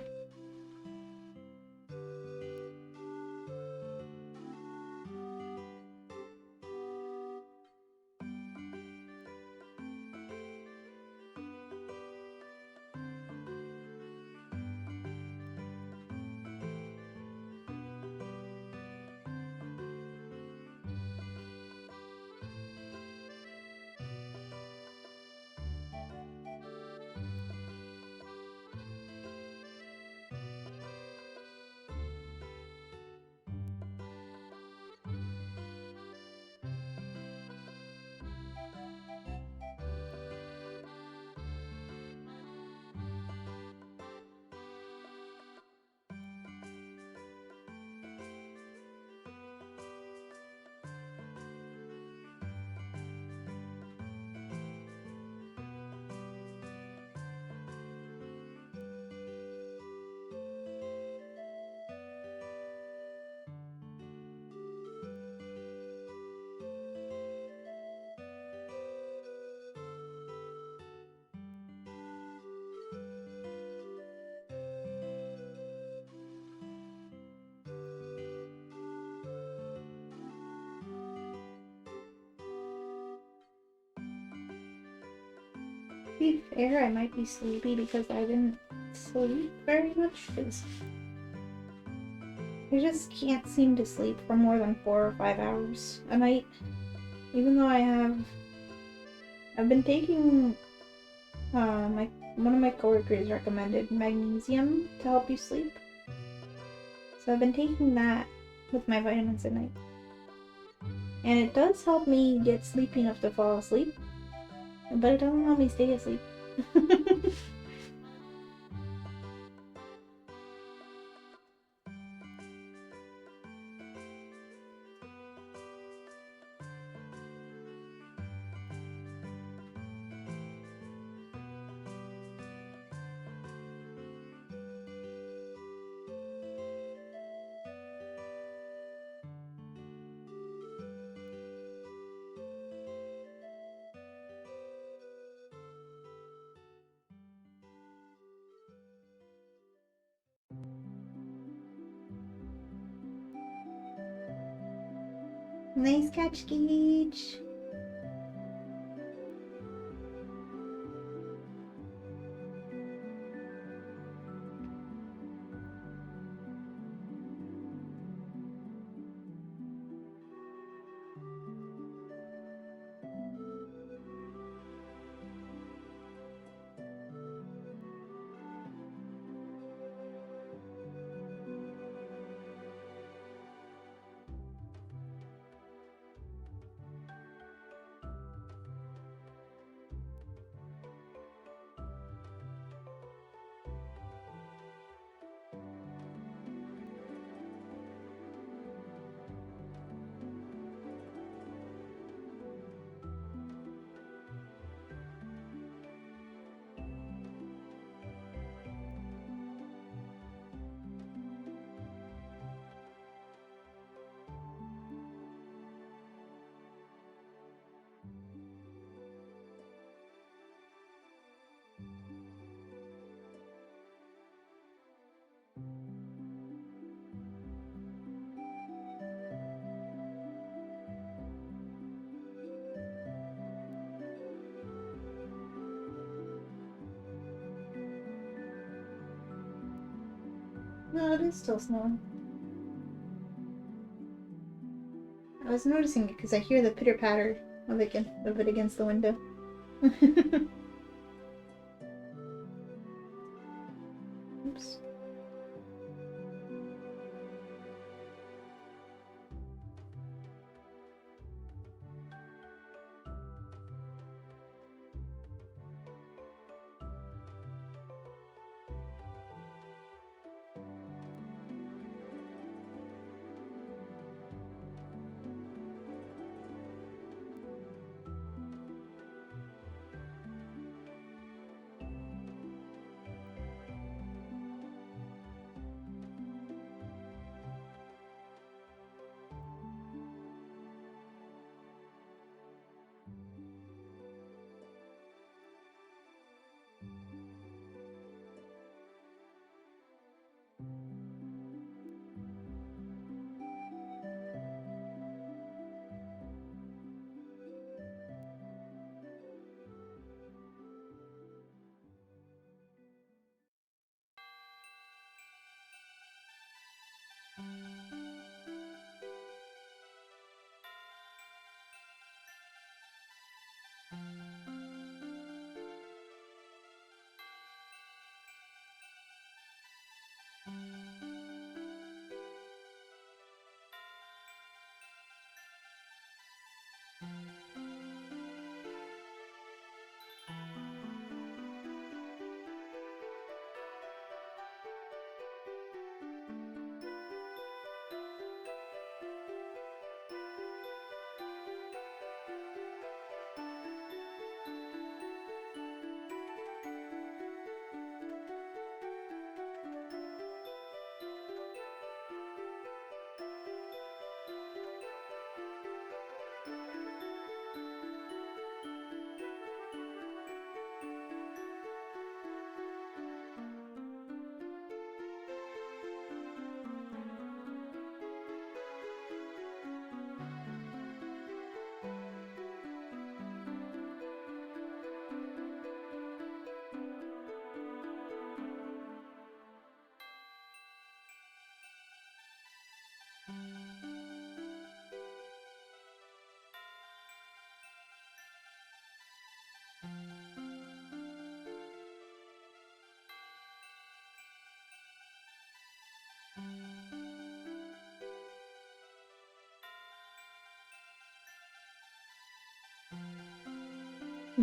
be fair, I might be sleepy because I didn't sleep very much, because I just can't seem to sleep for more than 4 or 5 hours a night. Even though I've been taking, one of my coworkers recommended magnesium to help you sleep. So I've been taking that with my vitamins at night. And it does help me get sleepy enough to fall asleep, but it doesn't help me stay asleep. Nice catch, Gage. No, it is still snowing. I was noticing it because I hear the pitter-patter of it against the window. Oops.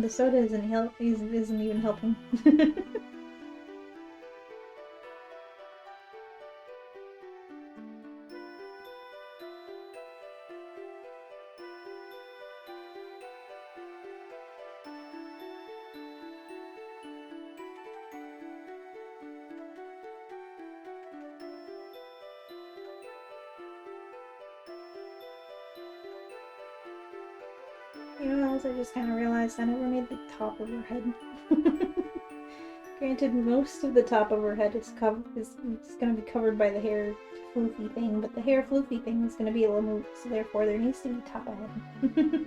The soda isn't even helping. You know what else I just kind of realized? I never made the top of her head. Granted, most of the top of her head is going to be covered by the hair floofy thing, but the hair floofy thing is going to be a little so therefore there needs to be top of head.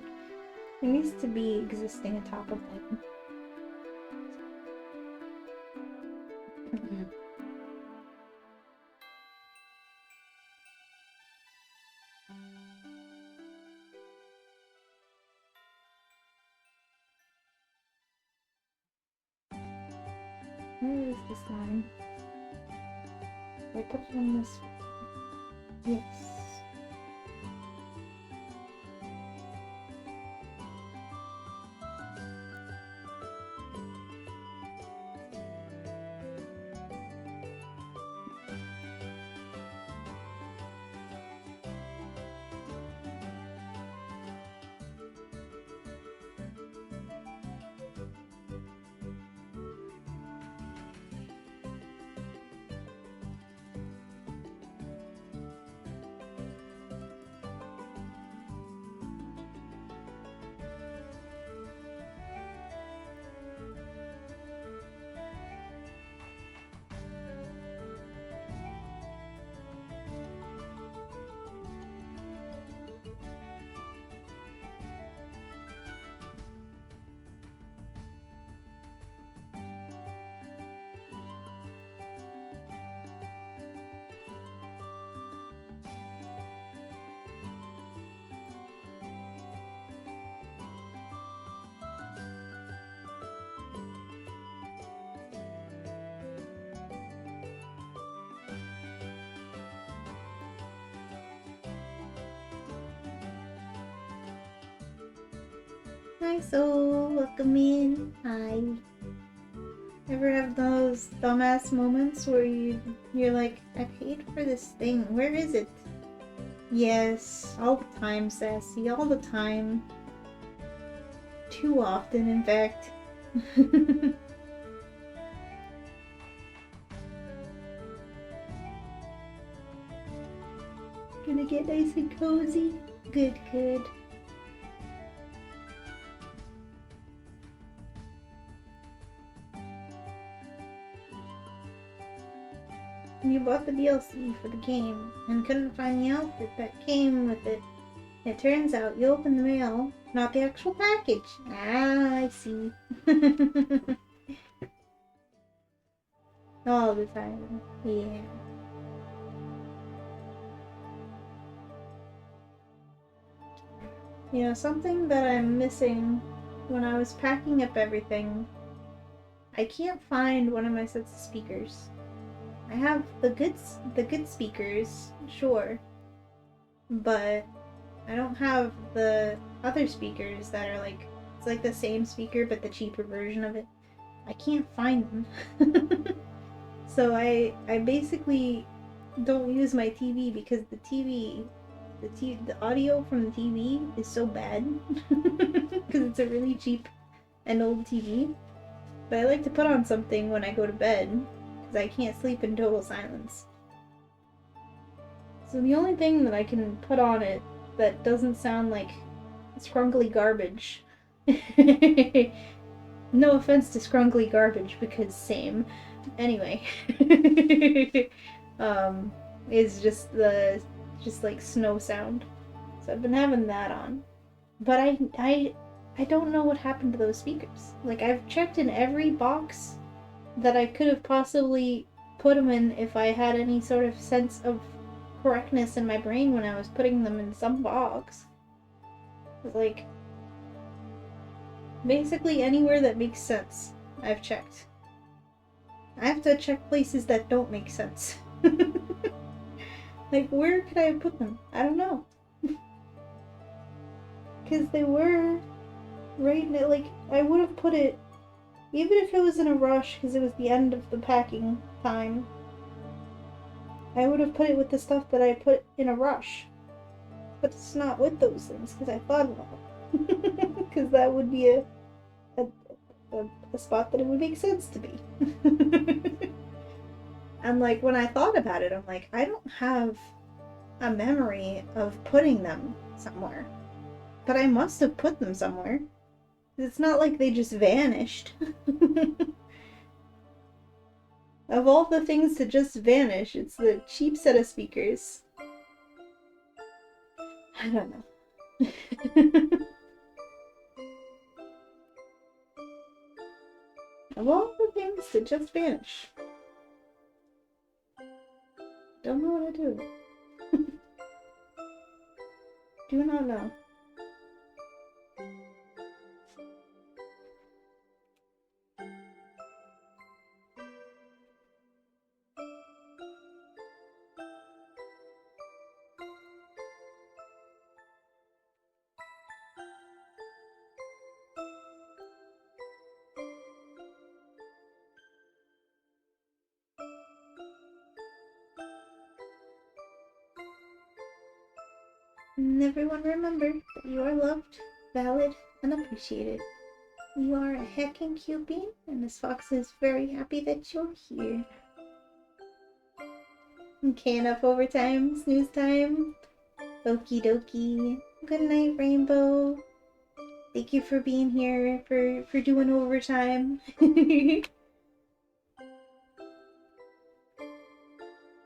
There needs to be existing a top of head. Where is this line? I put it on this. Yes. Hi Soul, welcome in. Hi. Ever have those dumbass moments where you're like, I paid for this thing, where is it? Yes, all the time, Sassy, all the time. Too often, in fact. Gonna get nice and cozy? Good, good. You bought the DLC for the game and couldn't find the outfit that came with it. It turns out you opened the mail, not the actual package. Ah, I see. All the time. Yeah. You know, something that I'm missing when I was packing up everything, I can't find one of my sets of speakers. I have the good speakers, sure, but I don't have the other speakers that are like, it's like the same speaker but the cheaper version of it. I can't find them. So I basically don't use my TV because the audio from the TV is so bad because it's a really cheap and old TV. But I like to put on something when I go to bed because I can't sleep in total silence. So the only thing that I can put on it that doesn't sound like scrunkly garbage. No offense to scrunkly garbage because same. Anyway. Is just like snow sound. So I've been having that on. But I don't know what happened to those speakers. Like, I've checked in every box that I could have possibly put them in if I had any sort of sense of correctness in my brain when I was putting them in some box. It's like, basically anywhere that makes sense, I've checked. I have to check places that don't make sense. Like, where could I have put them? I don't know. Because they were right? Like, I would have put it, even if it was in a rush because it was the end of the packing time, I would have put it with the stuff that I put in a rush. But it's not with those things because I thought about it. Because that would be a spot that it would make sense to be. And like when I thought about it, I'm like, I don't have a memory of putting them somewhere. But I must have put them somewhere. It's not like they just vanished. Of all the things to just vanish, it's the cheap set of speakers. I don't know. Of all the things to just vanish. Don't know what to do. Do not know. And everyone remember that you are loved, valid, and appreciated. You are a heckin' cute bean, and Miss Fox is very happy that you're here. Okay, enough overtime, snooze time. Okie dokie. Good night, Rainbow. Thank you for being here, for doing overtime.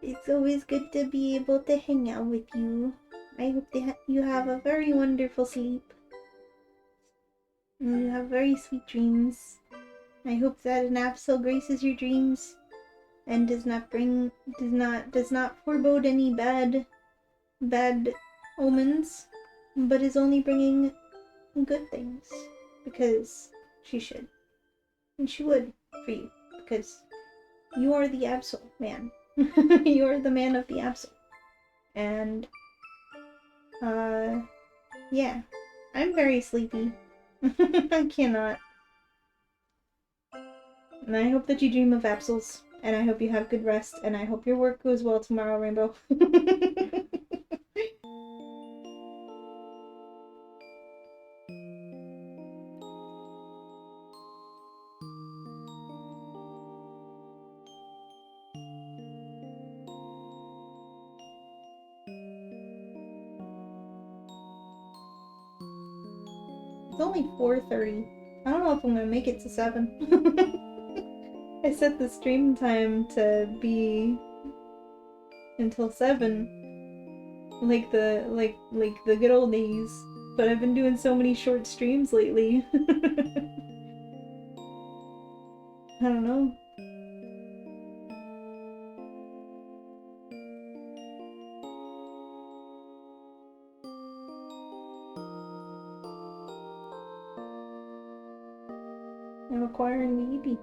It's always good to be able to hang out with you. I hope that you have a very wonderful sleep. And you have very sweet dreams. I hope that an Absol graces your dreams and does not forebode any bad omens, but is only bringing good things, because she should, and she would for you, because you are the Absol man. You are the man of the Absol, and yeah, I'm very sleepy. I cannot. And I hope that you dream of Absols, and I hope you have good rest, and I hope your work goes well tomorrow, Rainbow. It's only 4:30. I don't know if I'm gonna make it to 7. I set the stream time to be until 7, like the good old days. But I've been doing so many short streams lately. I don't know. I'm acquiring the EP.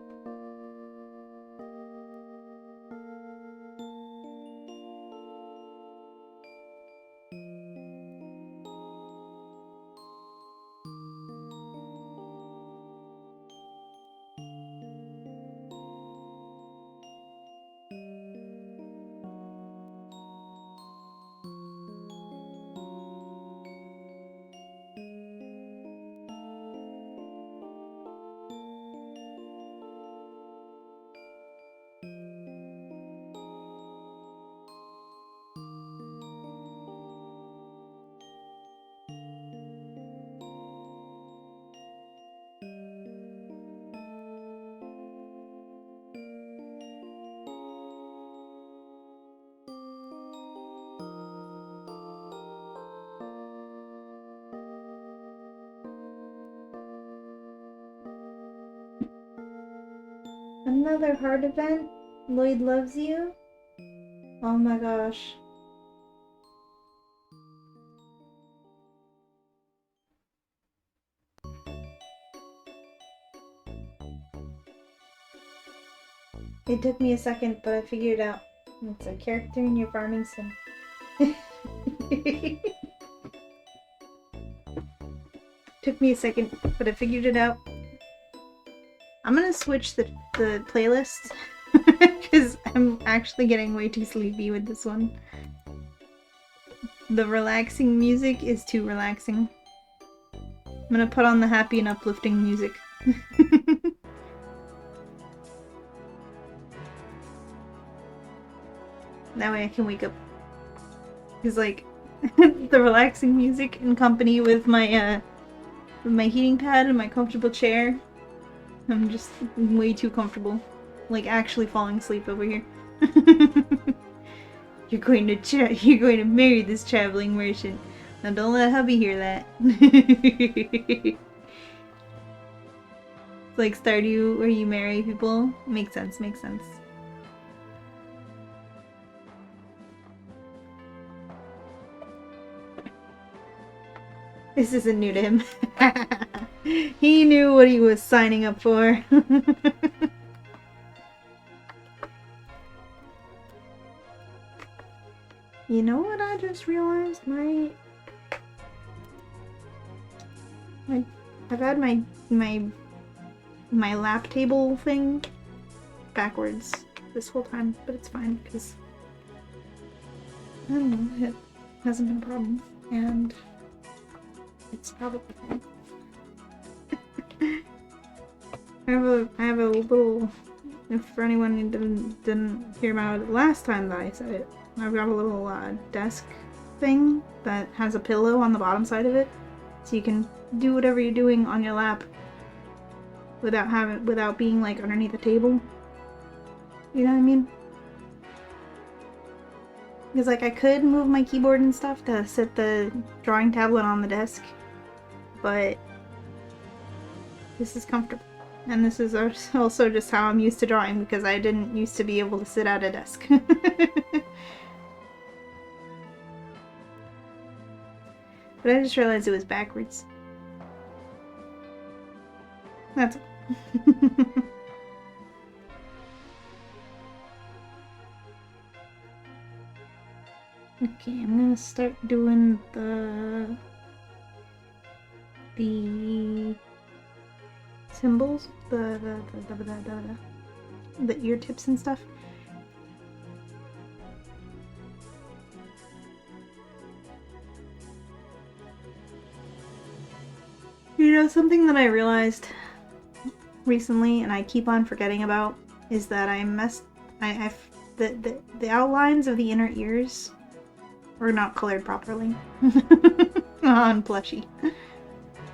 Another hard event? Lloyd loves you? Oh my gosh. It took me a second, but I figured it out. It's a character in your farming sim. Took me a second, but I figured it out. I'm gonna switch the playlist because I'm actually getting way too sleepy with this one. The relaxing music is too relaxing. I'm gonna put on the happy and uplifting music. That way I can wake up. Because like the relaxing music in company with my heating pad and my comfortable chair, I'm just way too comfortable. Like actually falling asleep over here. You're going to marry this traveling merchant. Now don't let hubby hear that. It's like Stardew where you marry people. Makes sense, makes sense. This isn't new to him. He knew what he was signing up for. You know what I just realized? I've had my lap table thing backwards this whole time, but it's fine because I don't know, it hasn't been a problem, and it's probably fine. I have a little, if for anyone who didn't hear about it last time that I said it, I've got a little desk thing that has a pillow on the bottom side of it, so you can do whatever you're doing on your lap without being like underneath a table. You know what I mean? Because like I could move my keyboard and stuff to sit the drawing tablet on the desk, but this is comfortable. And this is also just how I'm used to drawing because I didn't used to be able to sit at a desk. But I just realized it was backwards. That's all. Okay, I'm gonna start doing the symbols, the ear tips and stuff. You know, something that I realized recently and I keep on forgetting about is that the outlines of the inner ears are not colored properly on plushie.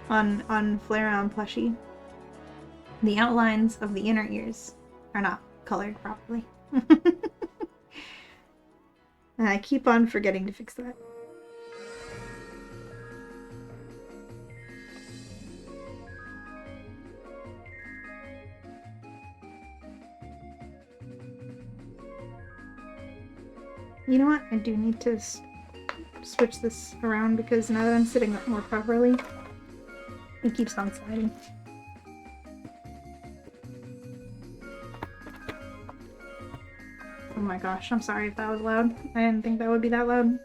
On flareon plushie. The outlines of the inner ears are not colored properly. And I keep on forgetting to fix that. You know what? I do need to switch this around because now that I'm sitting up more properly, it keeps on sliding. Oh my gosh, I'm sorry if that was loud. I didn't think that would be that loud.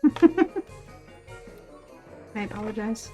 I apologize.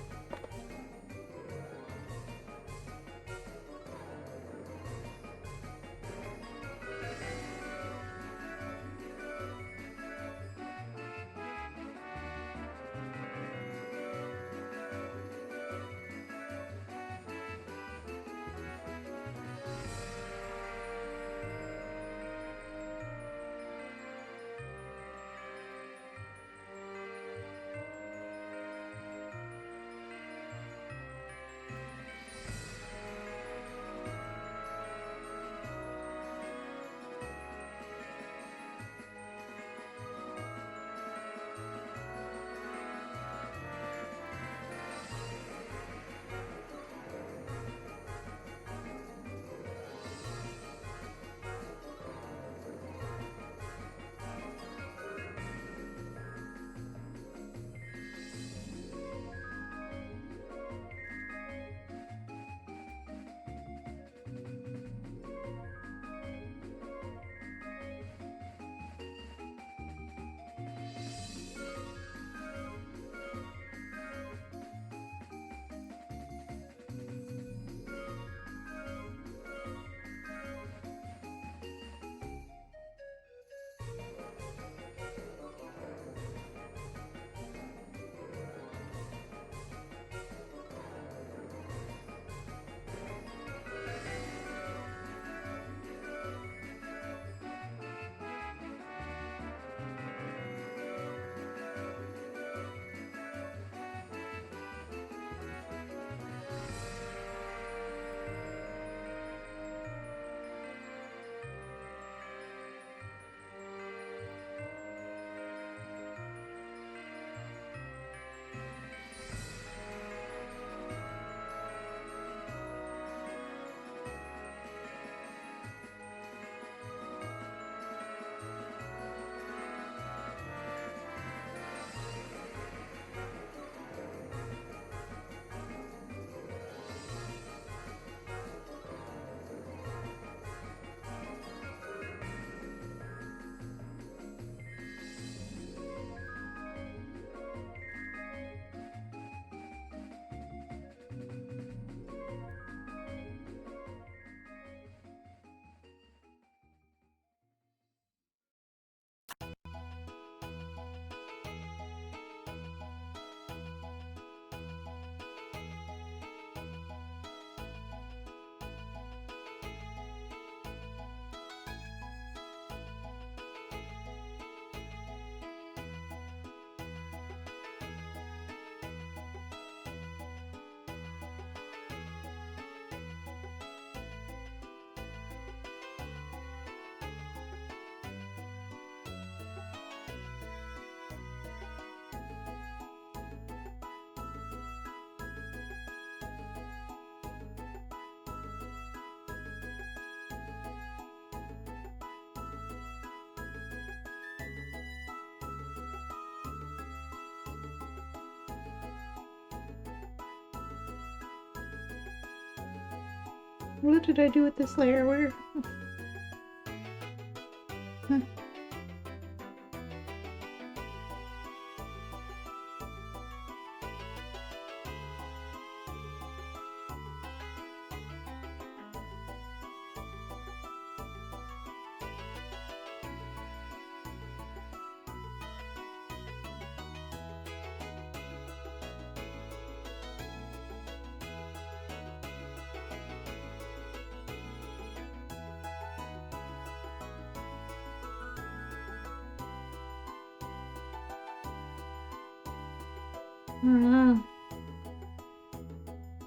What did I do with this layer? Where?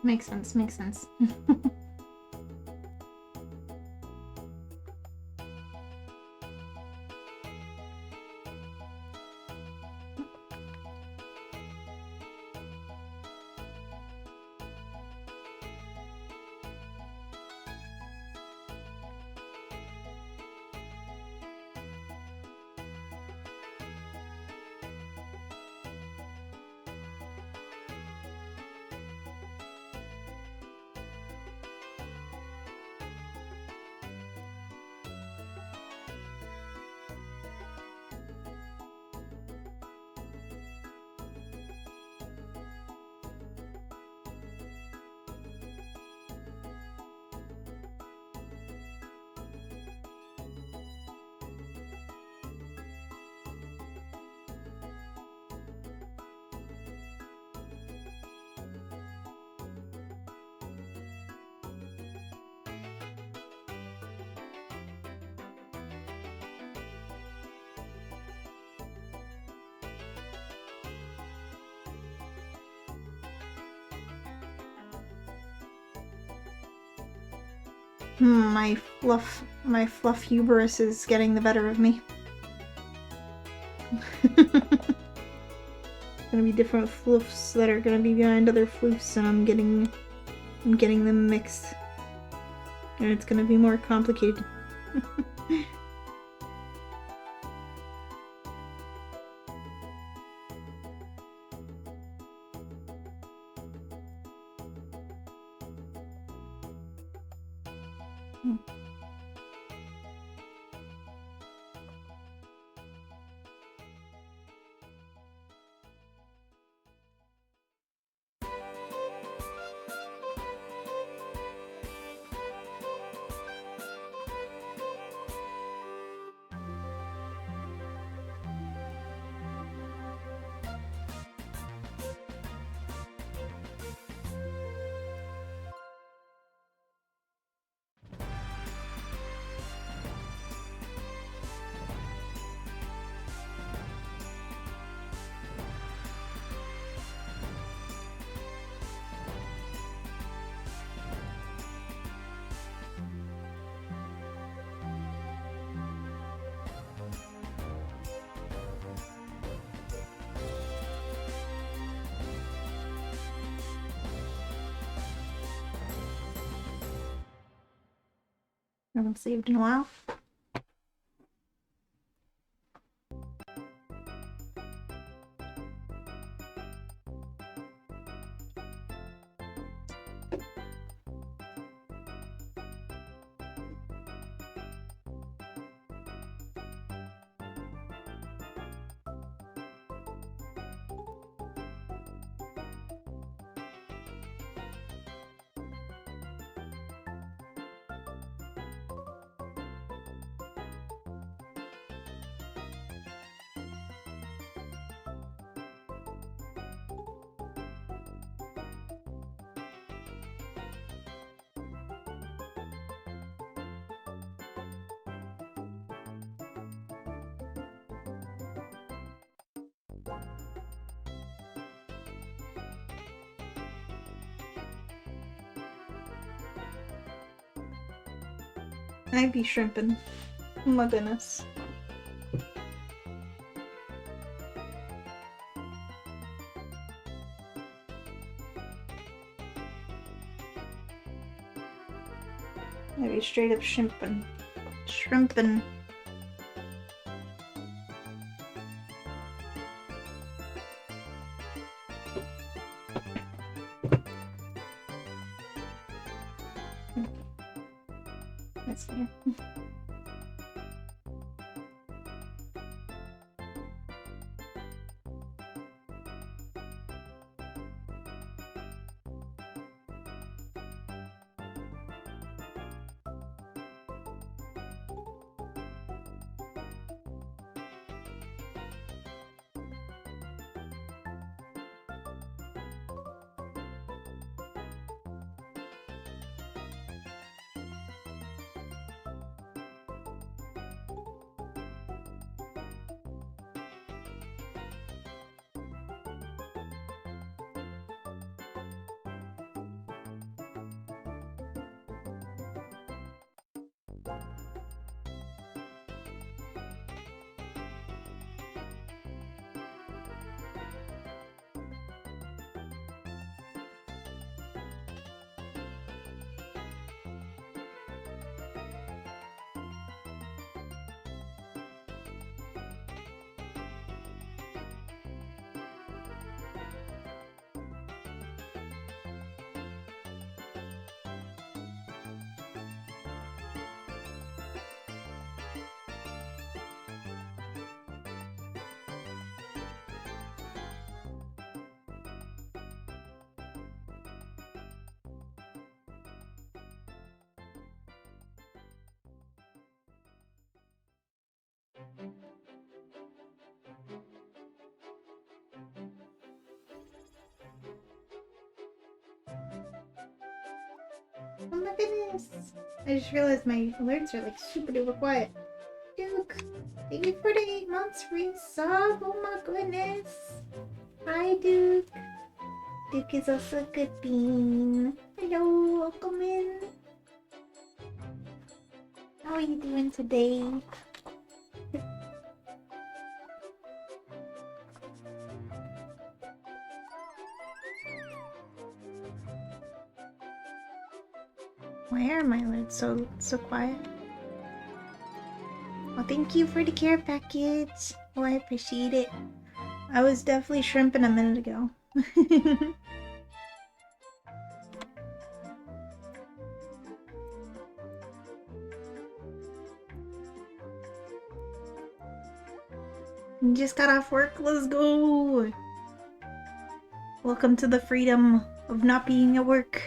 Makes sense, makes sense. My fluff hubris is getting the better of me. Gonna be different floofs that are gonna be behind other floofs, and I'm getting them mixed, and it's gonna be more complicated. I haven't saved in a while. I'd be shrimping. Oh my goodness. I'd be straight up shrimping. Shrimping. That's fair. Oh my goodness! I just realized my alerts are like super duper quiet. Duke, thank you for the 8 months resub. Oh my goodness! Hi, Duke. Duke is also a good bean. Hello, welcome in. How are you doing today? Why are my alerts so quiet? Well, thank you for the care package. Oh, I appreciate it. I was definitely shrimping a minute ago. Just got off work. Let's go. Welcome to the freedom of not being at work.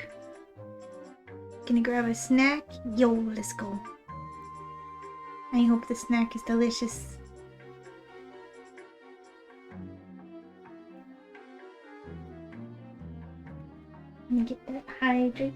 Gonna grab a snack? Yo, let's go. I hope the snack is delicious. Let me get that hydrate.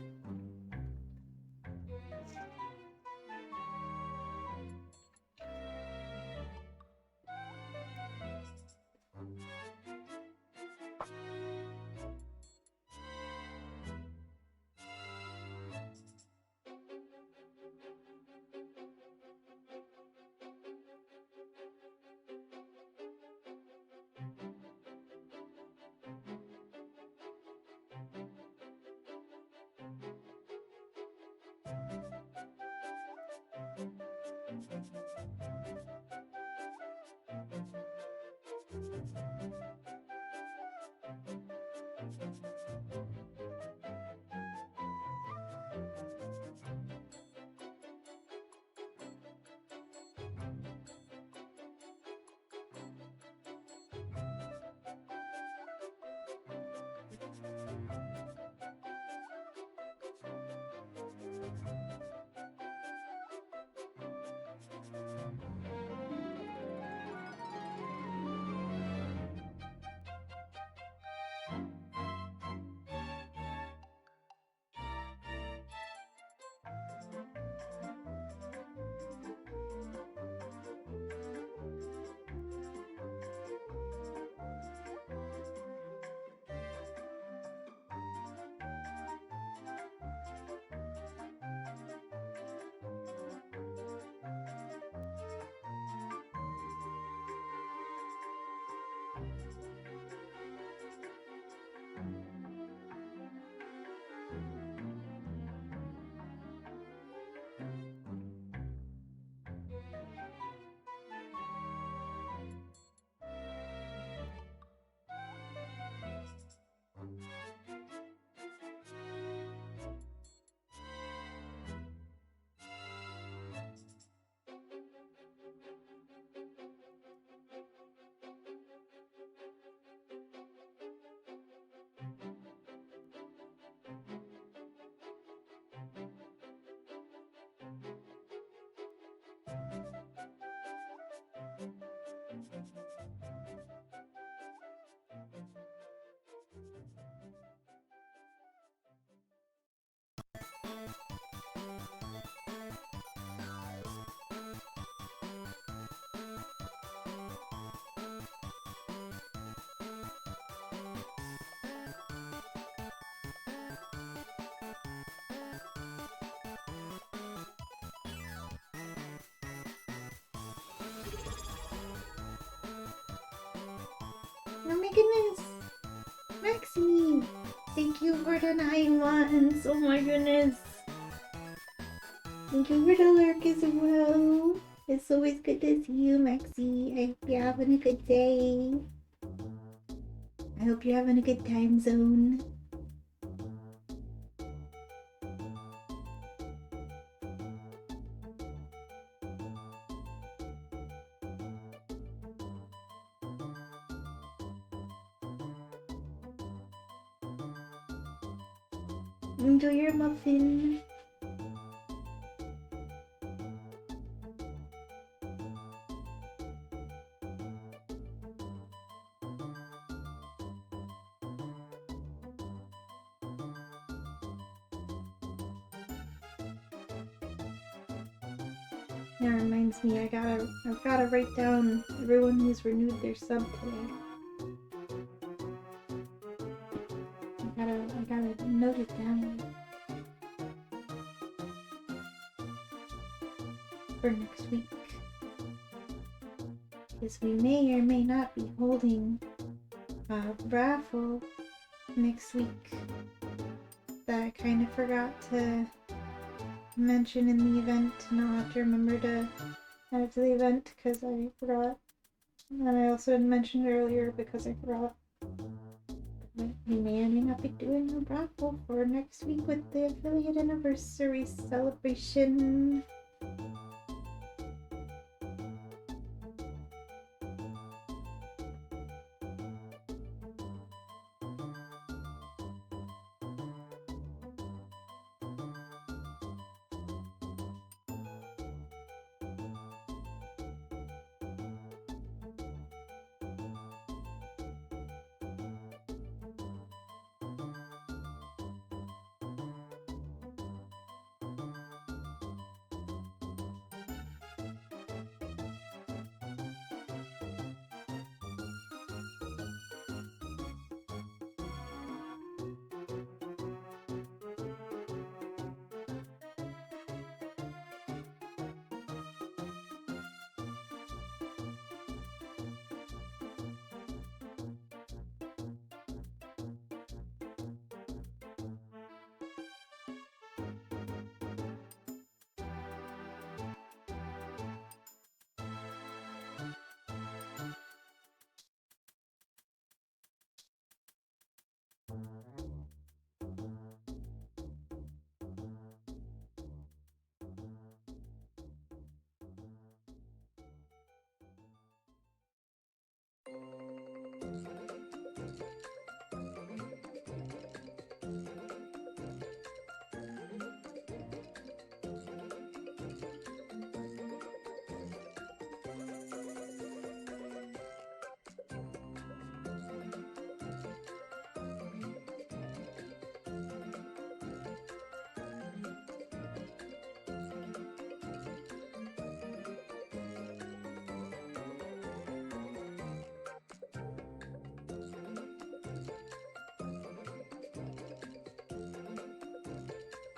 Oh my goodness! Maxie! Thank you for the 9 months! Oh my goodness! Thank you for the lurk as well! It's always good to see you, Maxie. I hope you're having a good day. I hope you're having a good time zone. Enjoy your muffin. That reminds me, I've gotta write down everyone who's renewed their sub today. I gotta note it down for next week. Because we may or may not be holding a raffle next week that I kind of forgot to mention in the event, and I'll have to remember to add it to the event because I forgot. And I also didn't mention it earlier because I forgot. But we may or may not be doing a raffle for next week with the affiliate anniversary celebration.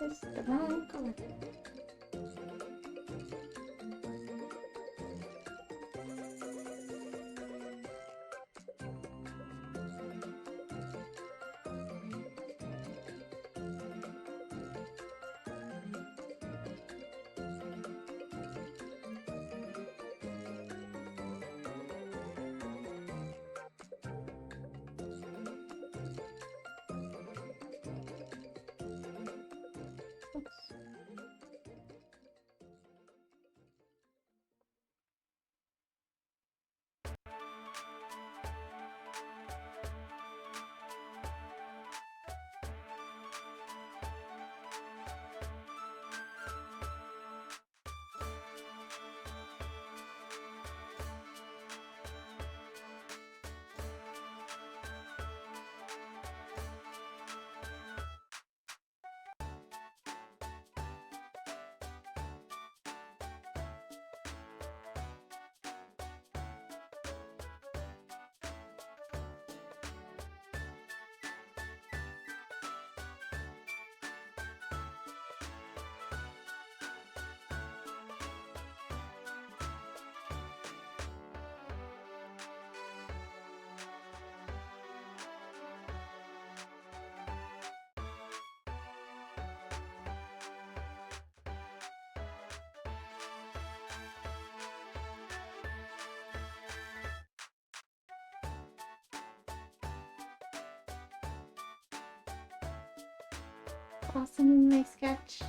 It's the wrong color. Oops. Awesome, nice catch.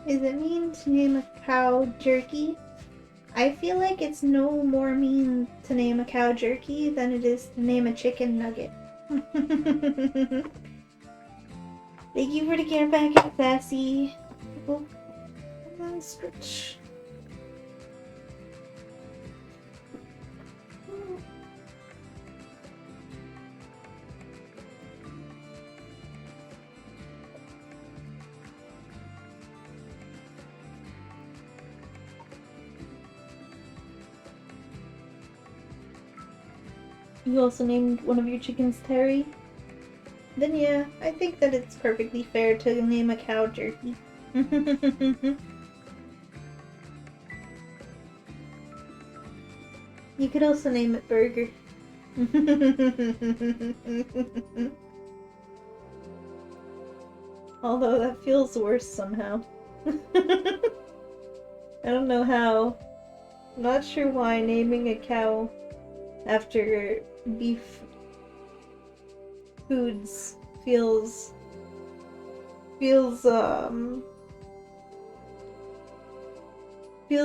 Is it mean to name a cow Jerky? I feel like it's no more mean to name a cow Jerky than it is to name a chicken Nugget. Thank you for the care packet, Sassy. Oh, come on, stretch. You also named one of your chickens Terry? Then yeah, I think that it's perfectly fair to name a cow Jerky. You could also name it Burger. Although that feels worse somehow. I don't know how. I'm not sure why naming a cow after beef foods feels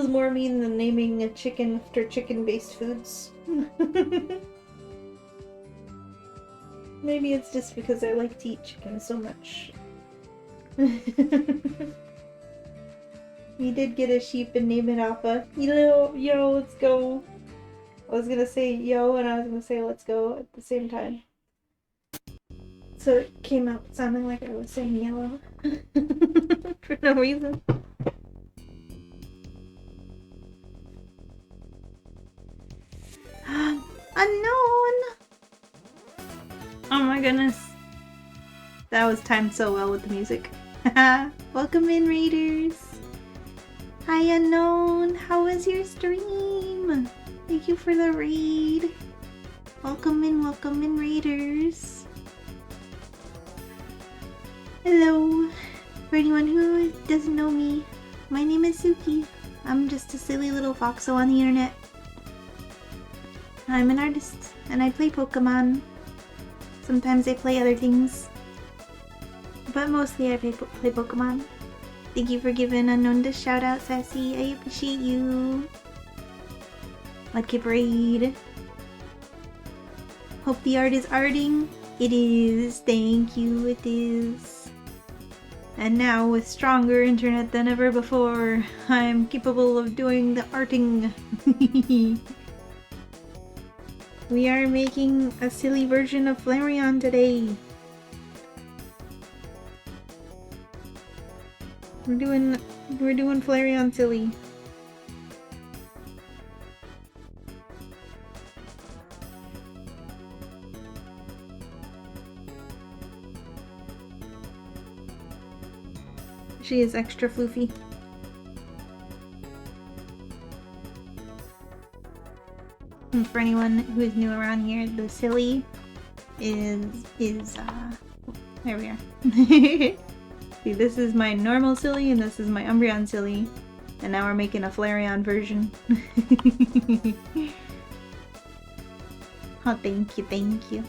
more mean than naming a chicken after chicken-based foods. Maybe it's just because I like to eat chicken so much. We did get a sheep and name it Appa. Yo, let's go. I was gonna say yo and I was gonna say let's go at the same time. So it came out sounding like I was saying yellow. For no reason. Unknown! Oh my goodness. That was timed so well with the music. Welcome in, Raiders! Hi, Unknown! How was your stream? Thank you for the raid. Welcome in, Raiders. Hello. For anyone who doesn't know me, my name is Suki. I'm just a silly little foxo on the internet. I'm an artist, and I play Pokemon. Sometimes I play other things. But mostly I play Pokemon. Thank you for giving Unknown this shout out, Sassy. I appreciate you. Lucky Braid. Hope the art is arting. It is. Thank you, it is. And now, with stronger internet than ever before, I'm capable of doing the arting. We are making a silly version of Flareon today. We're doing Flareon silly. She is extra floofy. And for anyone who is new around here, the silly is there we are. See, this is my normal silly and this is my Umbreon silly. And now we're making a Flareon version. Oh, thank you, thank you.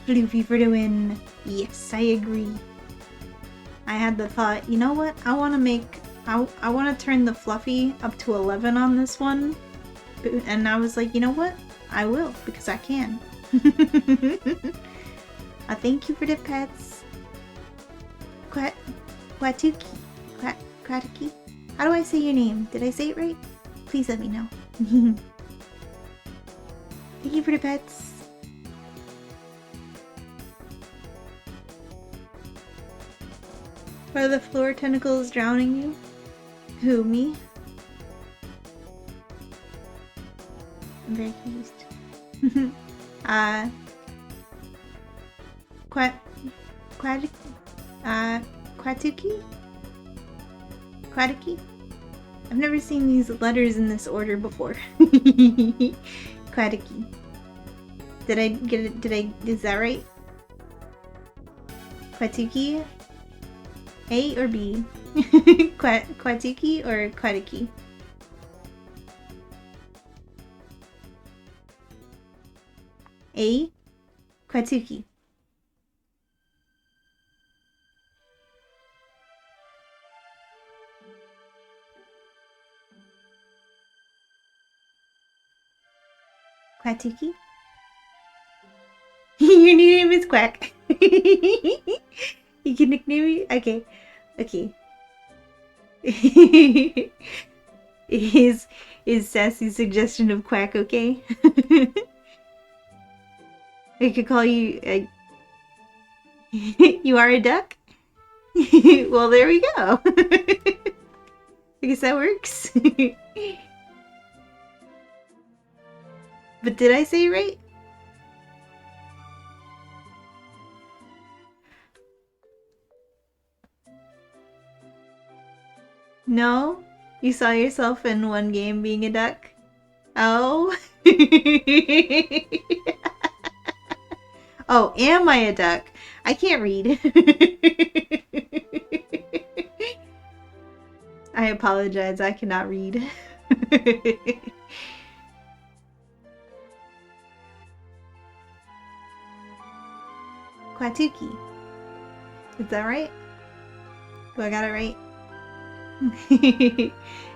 Floofy for the win. Yes, I agree. I had the thought, you know what? I want to turn the Fluffy up to 11 on this one. And I was like, you know what? I will, because I can. Thank you for the pets. Quatuki. Quatuki? How do I say your name? Did I say it right? Please let me know. Thank you for the pets. Are the floor tentacles drowning you? Who, me? I'm very confused. Quatuki? Quatuki? I've never seen these letters in this order before. Quatuki. Did I get it? Is that right? Quatuki? A or B? Quatuki or Quatuki? A? Quatuki. Quatuki? Your new name is Quack. You can nickname me? Okay. Okay. Is Sassy's suggestion of Quack okay? I could call you... you are a duck? Well, there we go. I guess that works. But did I say it right? No? You saw yourself in one game being a duck? Oh? Oh, am I a duck? I can't read. I apologize, I cannot read. Quatuki. Is that right? Do I got it right?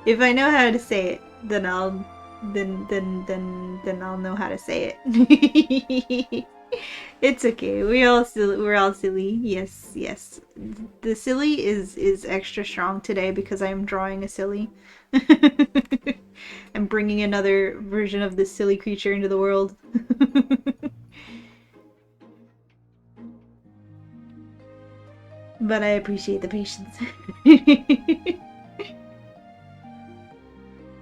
If I know how to say it, then I'll know how to say it. It's okay. We're all silly. Yes. The silly is extra strong today because I'm drawing a silly. I'm bringing another version of this silly creature into the world. But I appreciate the patience.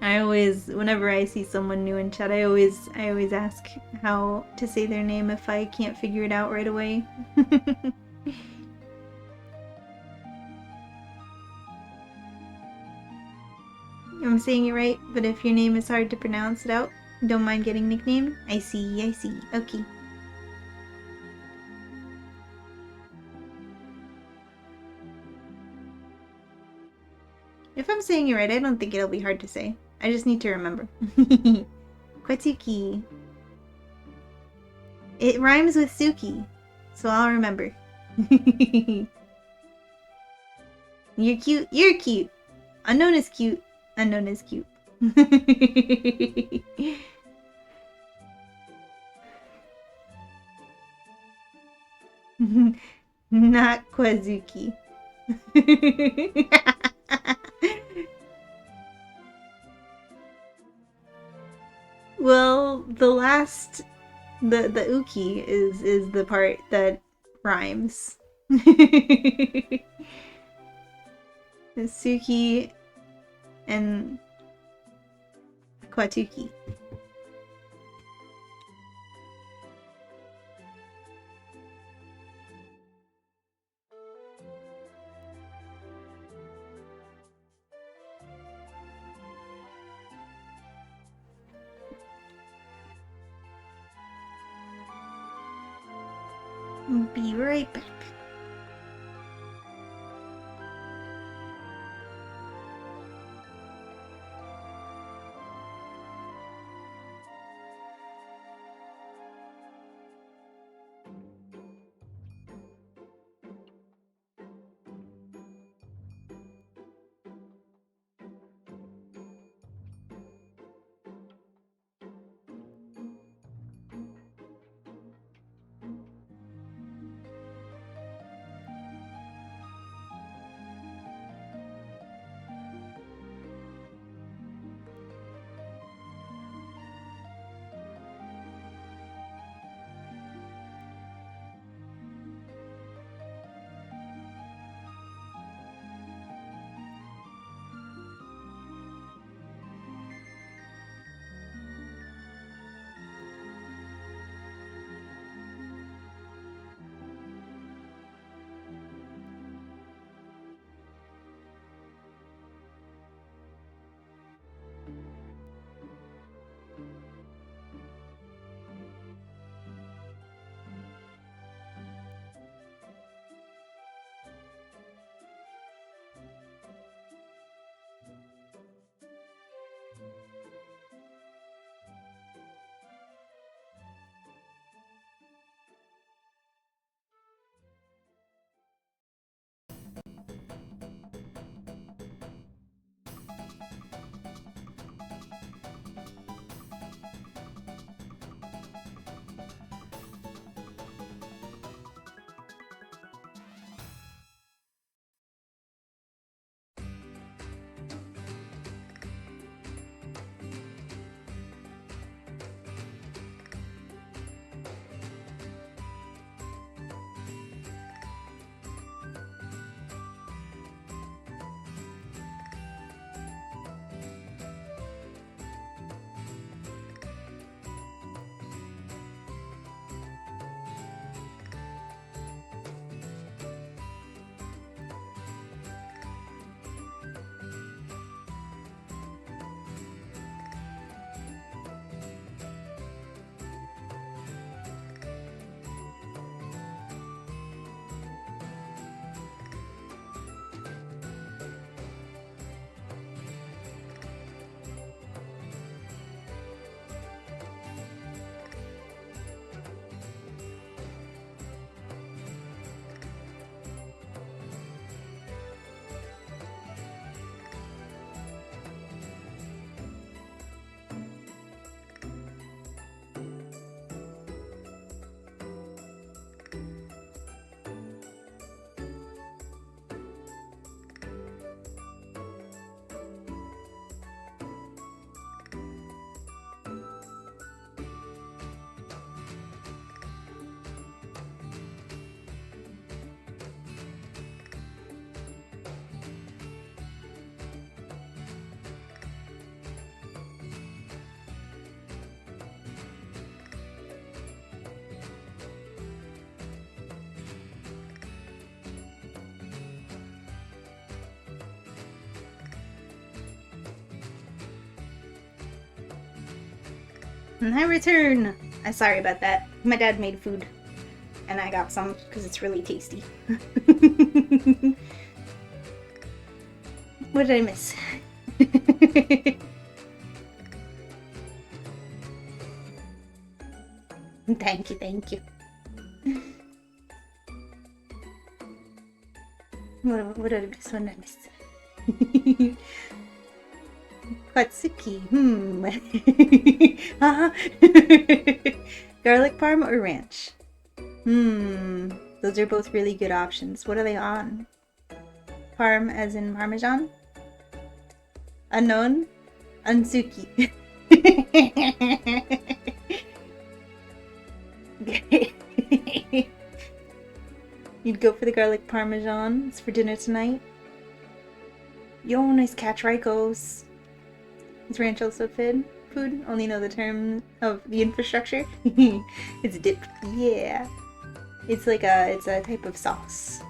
I always, whenever I see someone new in chat, I always ask how to say their name if I can't figure it out right away. I'm saying it right, but if your name is hard to pronounce it out, don't mind getting nicknamed? I see. Okay. If I'm saying it right, I don't think it'll be hard to say. I just need to remember. Quatuki. It rhymes with Suki, so I'll remember. You're cute. You're cute. Unknown is cute. Unknown is cute. Not Kwazuki. Well, the last, the uki is the part that rhymes. Suki and Kwatuki. Be right back. And I return. I'm sorry about that. My dad made food. And I got some because it's really tasty. What did I miss? Thank you, thank you. What did I miss? What did I miss? Katsuki. Garlic parm or ranch? Those are both really good options. What are they on? Parm as in Parmesan? Unknown? Unsuki. You'd go for the garlic parmesan. It's for dinner tonight. Yo, nice catch, Rikos. Is ranch also food? Only know the term of the infrastructure. It's dip. Yeah. It's like it's a type of sauce.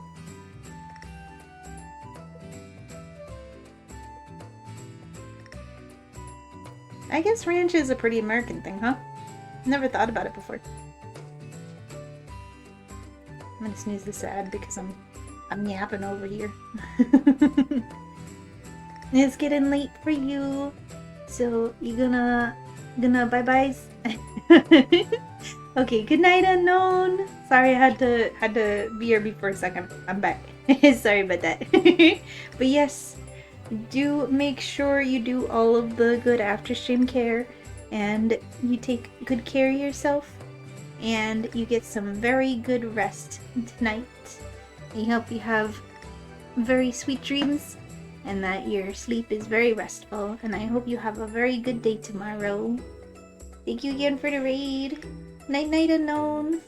I guess ranch is a pretty American thing, huh? Never thought about it before. I'm gonna snooze this ad because I'm yapping over here. It's getting late for you, so you gonna bye-byes? Okay, good night, unknown. Sorry I had to be here before a second. I'm back. Sorry about that. But yes, do make sure you do all of the good after stream care and you take good care of yourself and you get some very good rest tonight. I hope you have very sweet dreams and that your sleep is very restful, and I hope you have a very good day tomorrow. Thank you again for the raid. Night night, unknown.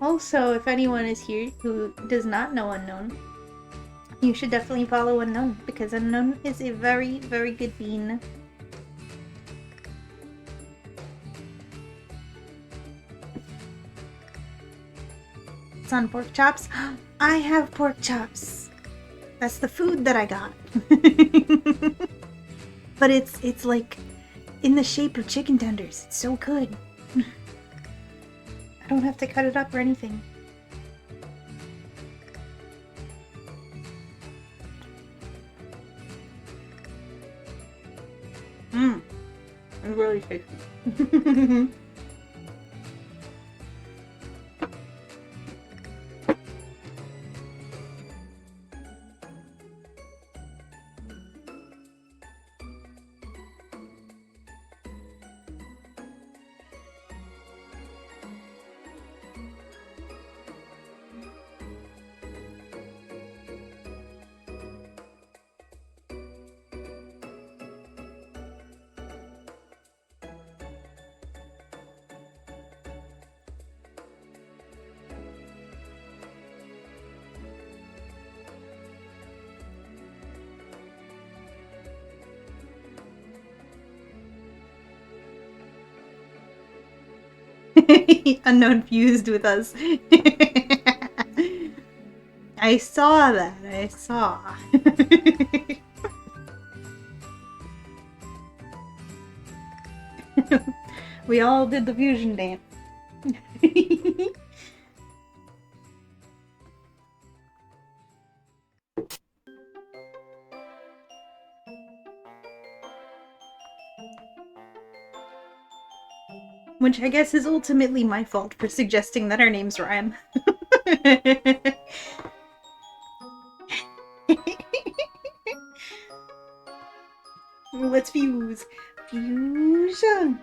Also, if anyone is here who does not know Unknown, you should definitely follow Unknown because Unknown is a very, very good bean. It's on pork chops. I have pork chops. That's the food that I got. But it's like in the shape of chicken tenders. It's so good. I don't have to cut it up or anything. It's really tasty. Unknown fused with us. I saw that. I saw. We all did the fusion dance. Which I guess is ultimately my fault for suggesting that our names rhyme. Let's fuse. Fusion.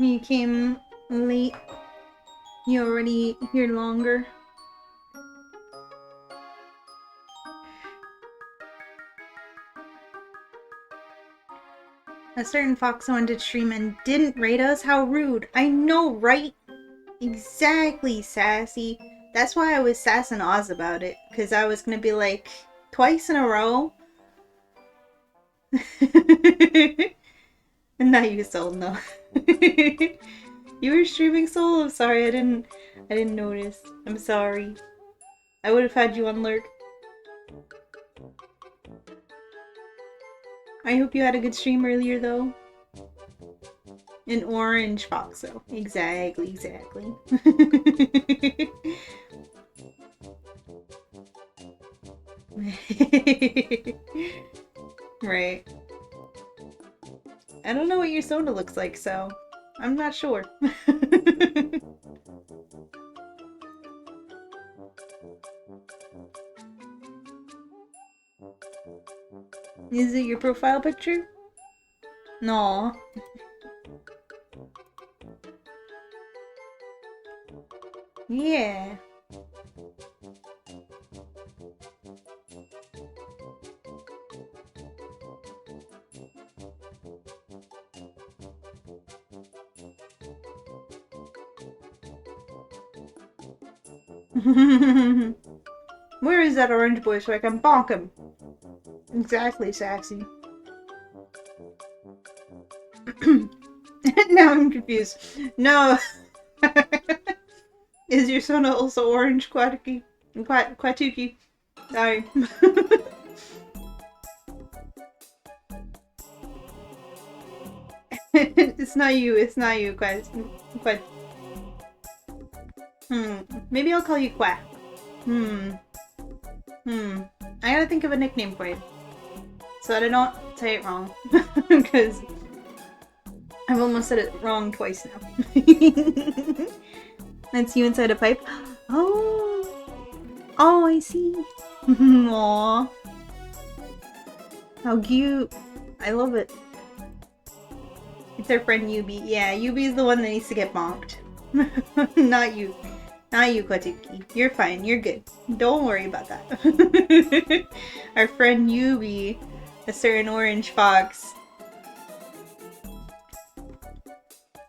You came late. You already here longer. A certain foxo ended stream and didn't rate us? How rude. I know, right? Exactly, Sassy. That's why I was sassing Oz about it. Because I was going to be like, twice in a row? Not you, Soul, no. You were streaming, Soul? I'm sorry, I didn't notice. I'm sorry. I would have had you on lurk. I hope you had a good stream earlier, though. An orange foxo. Exactly, exactly. Right. I don't know what your soda looks like, so I'm not sure. Is it your profile picture? No. Yeah. Where is that orange boy so I can bonk him? Exactly, Saxy. Now I'm confused. No. Is your soda also orange, Quatuki? Quatuki? Sorry. It's not you, Quat. Maybe I'll call you Quack. I gotta think of a nickname for you. So that I don't say it wrong. Because I've almost said it wrong twice now. That's you inside a pipe? Oh! Oh, I see. Aww. How cute. I love it. It's our friend Yubi. Yeah, Yubi's the one that needs to get bonked. Not you. Not you, Kotuki. You're fine. You're good. Don't worry about that. Our friend Yubi, a certain orange fox.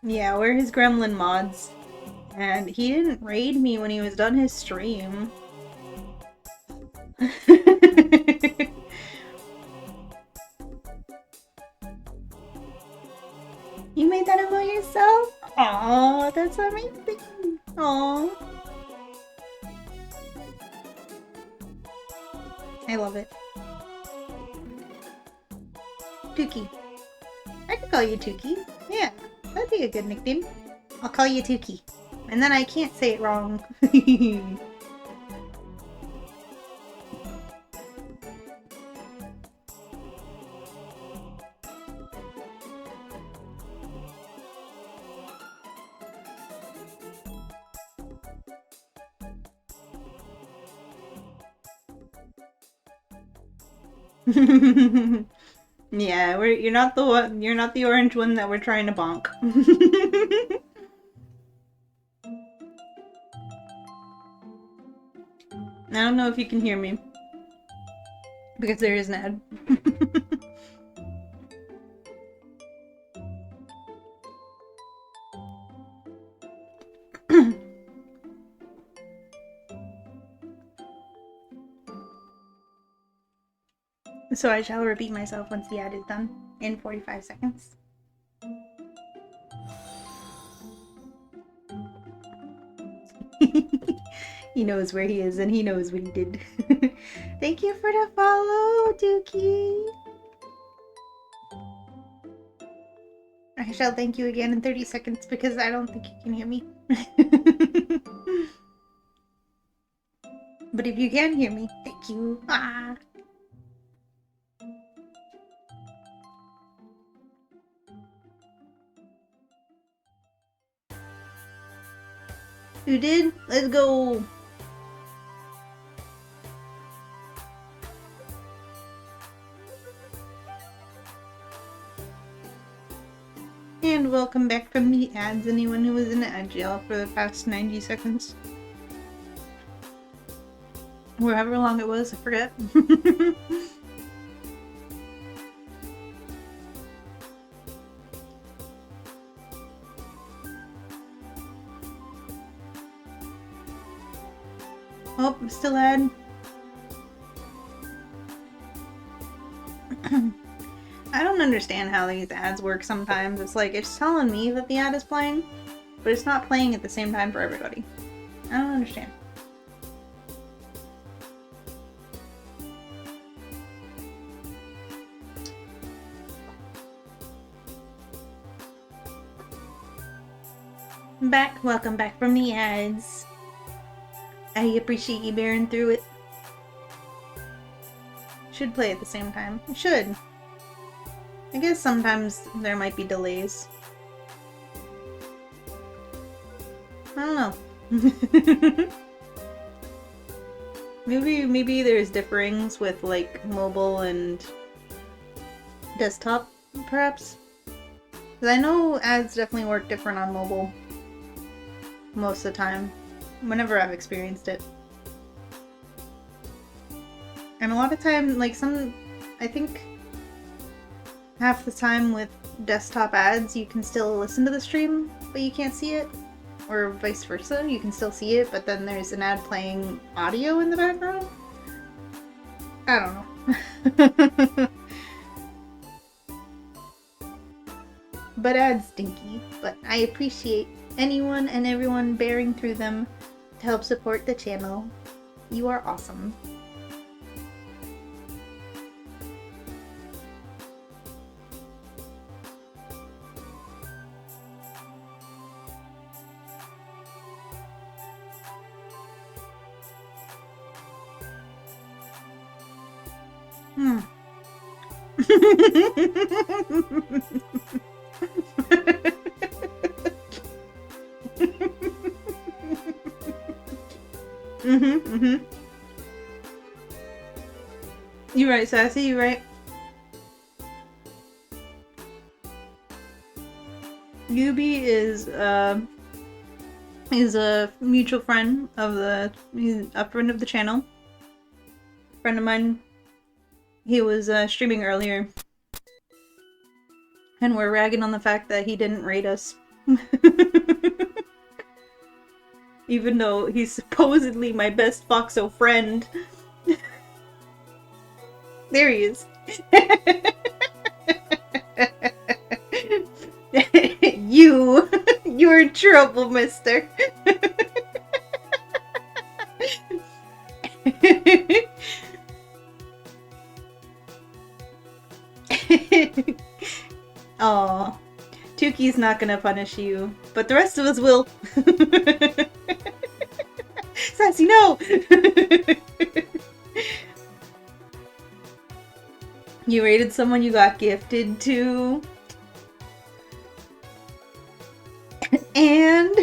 Yeah, we're his gremlin mods. And he didn't raid me when he was done his stream. You made that about yourself? Aww, that's amazing. Aww. I love it. Tuki. I could call you Tuki. Yeah, that'd be a good nickname. I'll call you Tuki. And then I can't say it wrong. Yeah, you're not the one, you're not the orange one that we're trying to bonk. I don't know if you can hear me. Because there is an ad. So I shall repeat myself once the ad is done in 45 seconds. He knows where he is and he knows what he did. Thank you for the follow, Dookie. I shall thank you again in 30 seconds because I don't think you can hear me. But if you can hear me, thank you. Ah. You did? Let's go. And welcome back from the ads, anyone who was in ad jail for the past 90 seconds. Or however long it was, I forget. Oh, still ad. I don't understand how these ads work sometimes. It's like, it's telling me that the ad is playing, but it's not playing at the same time for everybody. I don't understand. Back. Welcome back from the ads. I appreciate you bearing through it. Should play at the same time. Should. I guess sometimes there might be delays. I don't know. maybe there's differings with like mobile and desktop, perhaps. Because I know ads definitely work different on mobile most of the time, whenever I've experienced it. And a lot of time, like I think half the time with desktop ads, you can still listen to the stream, but you can't see it. Or vice versa, you can still see it, but then there's an ad playing audio in the background. I don't know. But ads stinky, but I appreciate anyone and everyone bearing through them to help support the channel. You are awesome. You're right, Sassy, you're right. Yubi is a mutual friend of he's a friend of the channel. Friend of mine. He was streaming earlier. And we're ragging on the fact that he didn't rate us. Even though he's supposedly my best foxo friend. There he is. You're in trouble, mister. Aw. Tuki's not gonna punish you, but the rest of us will. Sassy, no! You rated someone you got gifted to. And...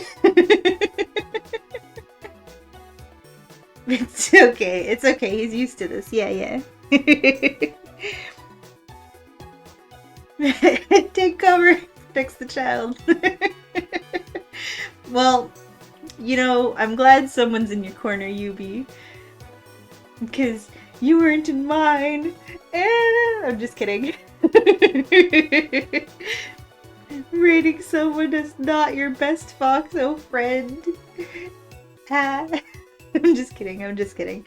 It's okay. It's okay. He's used to this. Yeah. Take cover. Protects the child. Well, you know, I'm glad someone's in your corner, Yubi. Because you weren't in mine. I'm just kidding. Rating someone that's not your best foxo friend. I'm just kidding.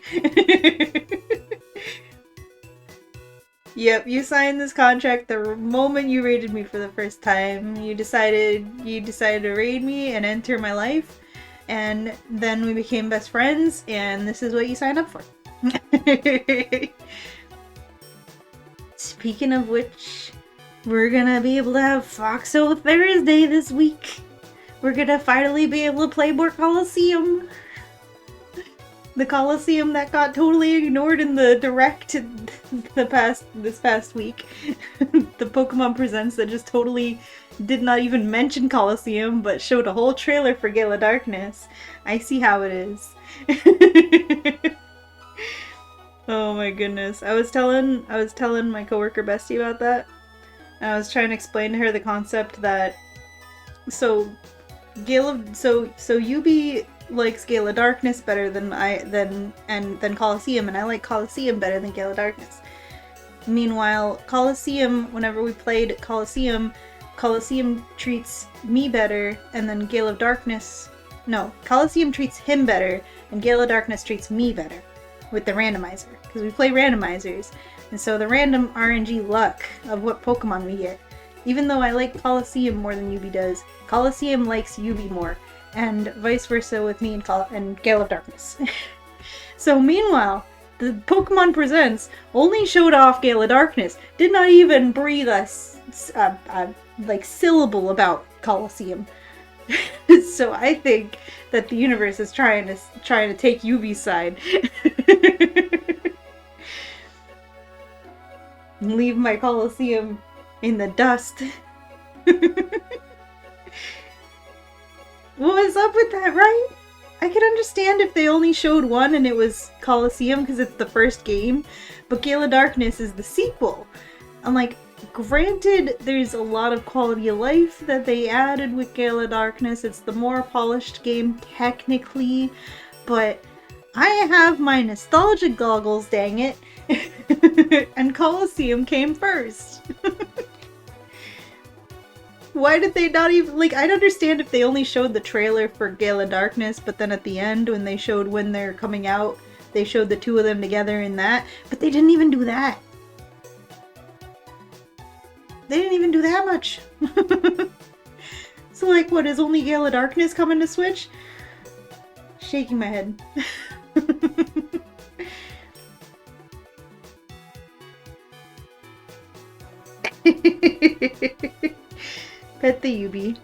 Yep, you signed this contract the moment you raided me for the first time. You decided to raid me and enter my life, and then we became best friends, and this is what you signed up for. Speaking of which, we're gonna be able to have Foxo Thursday this week. We're gonna finally be able to play more Coliseum. The Coliseum that got totally ignored in the direct this past week. The Pokemon Presents that just totally did not even mention Coliseum, but showed a whole trailer for Gale of Darkness. I see how it is. Oh my goodness. I was telling my coworker Bestie about that. And I was trying to explain to her the concept that so Yubi likes Gale of Darkness better than Coliseum, and I like Coliseum better than Gale of Darkness. Meanwhile, Coliseum, whenever we played Coliseum treats me better, and then Gale of Darkness... No, Coliseum treats him better, and Gale of Darkness treats me better with the randomizer, because we play randomizers, and so the random RNG luck of what Pokemon we get. Even though I like Coliseum more than Yubi does, Coliseum likes Yubi more. And vice versa with me and Gale of Darkness. So meanwhile, the Pokemon Presents only showed off Gale of Darkness, did not even breathe a syllable about Coliseum. So I think that the universe is trying to take Yubi's side. Leave my Colosseum in the dust. What was up with that, right? I could understand if they only showed one and it was Colosseum because it's the first game, but Gale of Darkness is the sequel. I'm like, granted, there's a lot of quality of life that they added with Gale of Darkness. It's the more polished game, technically, but I have my nostalgic goggles, dang it. And Colosseum came first. Why did they not even, like, I'd understand if they only showed the trailer for Gale of Darkness, but then at the end, when they showed when they're coming out, they showed the two of them together in that, but they didn't even do that. They didn't even do that much. So, like, what, is only Gale of Darkness coming to Switch? Shaking my head. Pet the Yubi.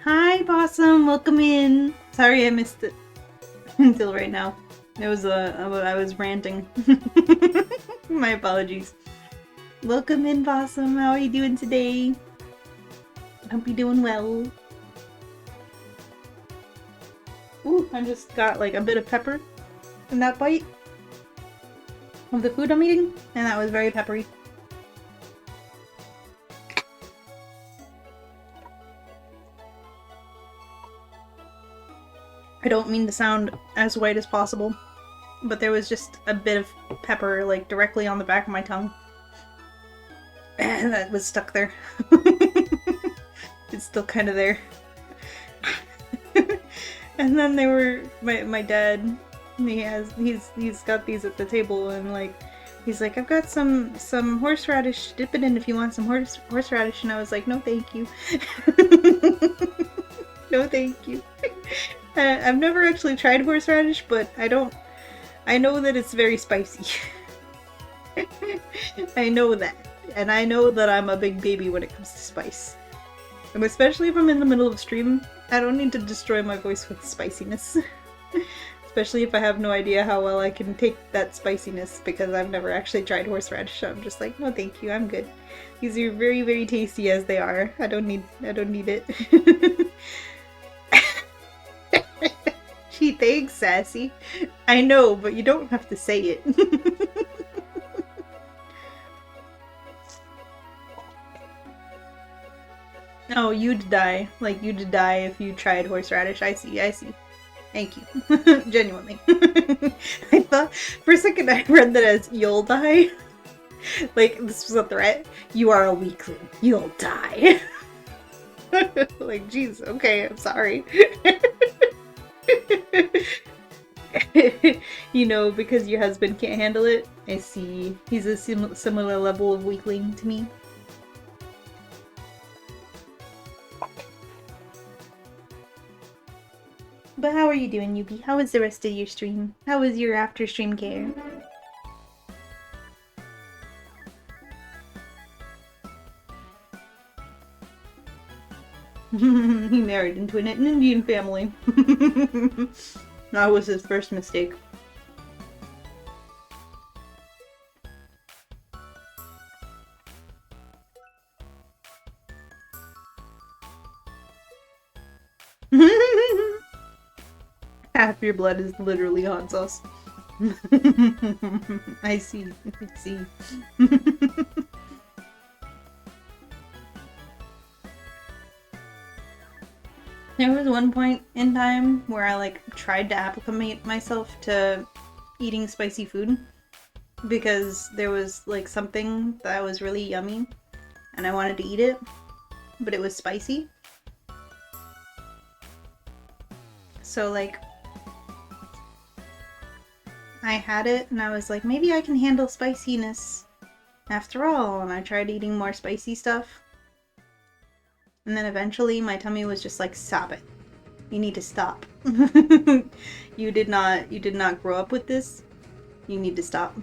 Hi, Possum. Welcome in. Sorry I missed it until right now. It was I was ranting. My apologies. Welcome in, Possum. How are you doing today? Hope you're doing well. Ooh, I just got like a bit of pepper in that bite of the food I'm eating, and that was very peppery. I don't mean to sound as white as possible, but there was just a bit of pepper like directly on the back of my tongue. And that was stuck there. It's still kind of there. And then they were my dad. He's got these at the table, and like he's like, I've got some horseradish. Dip it in if you want some horseradish. And I was like, no, thank you. No, thank you. I've never actually tried horseradish, but I know that it's very spicy. I know that. And I know that I'm a big baby when it comes to spice. And especially if I'm in the middle of a stream, I don't need to destroy my voice with spiciness. Especially if I have no idea how well I can take that spiciness, because I've never actually tried horseradish. So I'm just like, no thank you, I'm good. These are very, very tasty as they are. I don't need it. Gee, thanks, Sassy. I know, but you don't have to say it. Oh, you'd die. Like, you'd die if you tried horseradish. I see. Thank you. Genuinely. I thought, for a second I read that as, you'll die. Like, this was a threat. You are a weakling. You'll die. Like, jeez, okay, I'm sorry. You know, because your husband can't handle it. I see. He's a similar level of weakling to me. But how are you doing, Yubi? How was the rest of your stream? How was your after stream care? He married into an Indian family. That was his first mistake. Half your blood is literally hot sauce. I see. There was one point in time where I like tried to acclimate myself to eating spicy food because there was like something that was really yummy and I wanted to eat it, but it was spicy. So like I had it and I was like, maybe I can handle spiciness after all. And I tried eating more spicy stuff. And then eventually my tummy was just like, stop it. You need to stop. You did not grow up with this. You need to stop.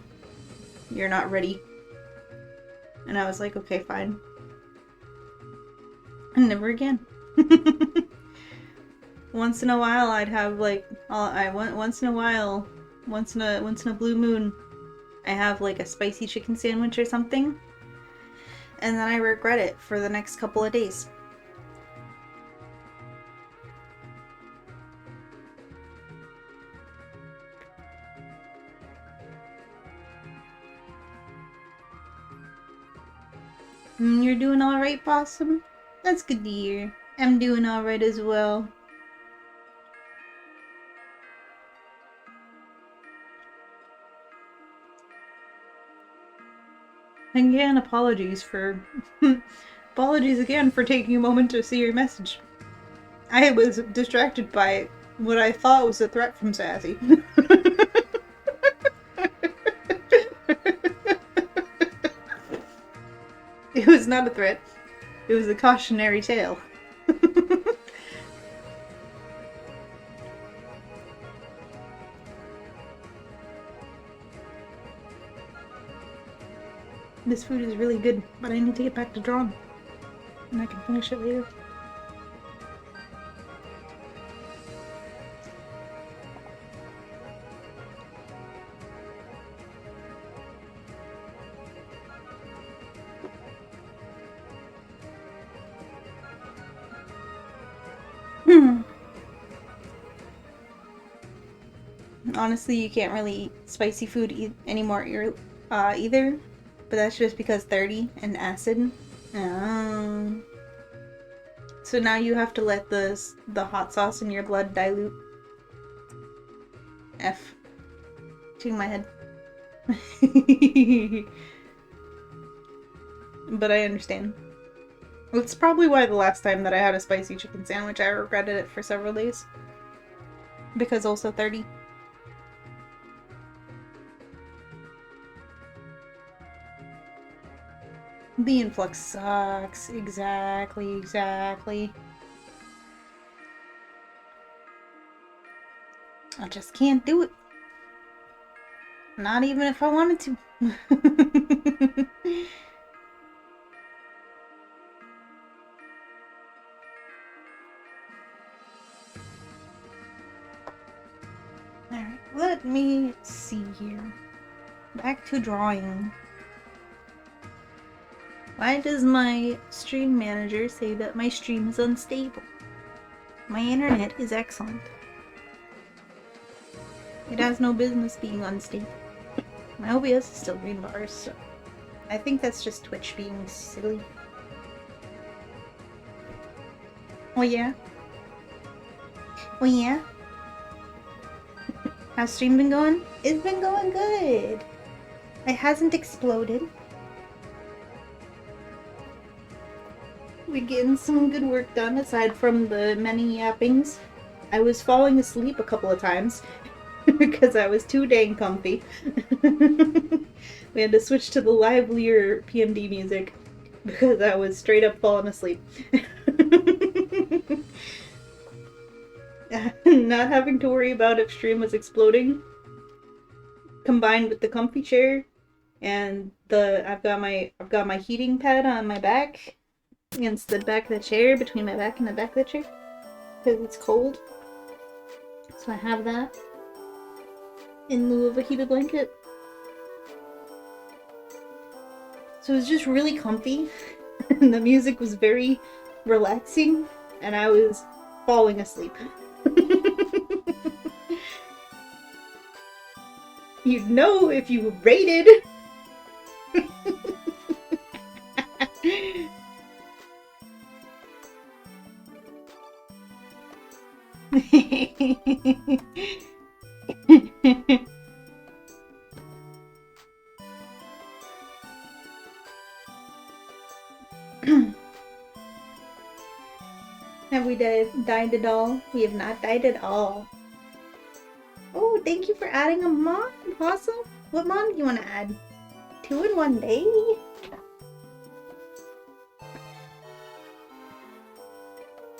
You're not ready. And I was like, okay, fine. And never again. Once in a while I'd have like once in a blue moon I have like a spicy chicken sandwich or something. And then I regret it for the next couple of days. You're doing alright, Possum? That's good to hear. I'm doing alright as well. Again, apologies again for taking a moment to see your message. I was distracted by what I thought was a threat from Sassy. It was not a threat. It was a cautionary tale. This food is really good, but I need to get back to drawing. And I can finish it later. Honestly, you can't really eat spicy food anymore either. But that's just because 30 and acid. So now you have to let the hot sauce in your blood dilute. F. Shaking my head. But I understand. That's probably why the last time that I had a spicy chicken sandwich, I regretted it for several days. Because also 30. The influx sucks. Exactly. I just can't do it. Not even if I wanted to. Alright, let me see here. Back to drawing. Why does my stream manager say that my stream is unstable? My internet is excellent. It has no business being unstable. My OBS is still green bars, so I think that's just Twitch being silly. Oh yeah? Oh yeah? How's stream been going? It's been going good. It hasn't exploded. We're getting some good work done aside from the many yappings. I was falling asleep a couple of times because I was too dang comfy. We had to switch to the livelier PMD music because I was straight up falling asleep. Not having to worry about if stream was exploding, combined with the comfy chair and I've got my heating pad on my back against the back of the chair, between my back and the back of the chair, because it's cold. So I have that in lieu of a heated blanket. So it was just really comfy, and the music was very relaxing, and I was falling asleep. You'd know if you rated. Have we died at all? We have not died at all. Oh, thank you for adding a mon, Possum. What mon do you want to add? 2 in 1 day?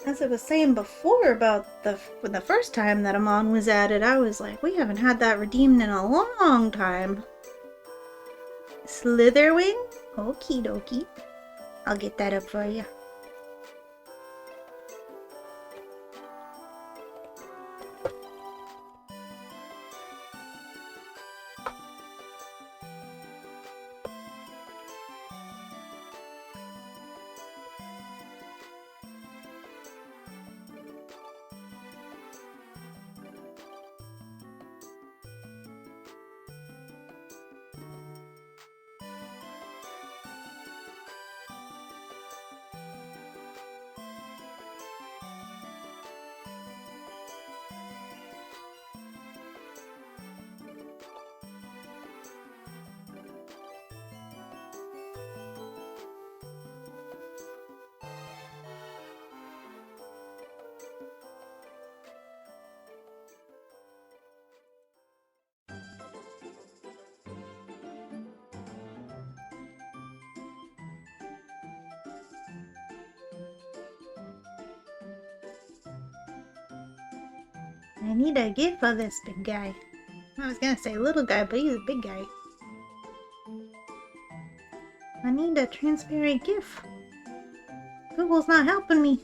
As I was saying before about the first time that a mon was added, I was like, we haven't had that redeemed in a long time. Slitherwing? Okie dokie. I'll get that up for you. I need a gift for this big guy. I was gonna say little guy, but he's a big guy. I need a transparent gift. Google's not helping me.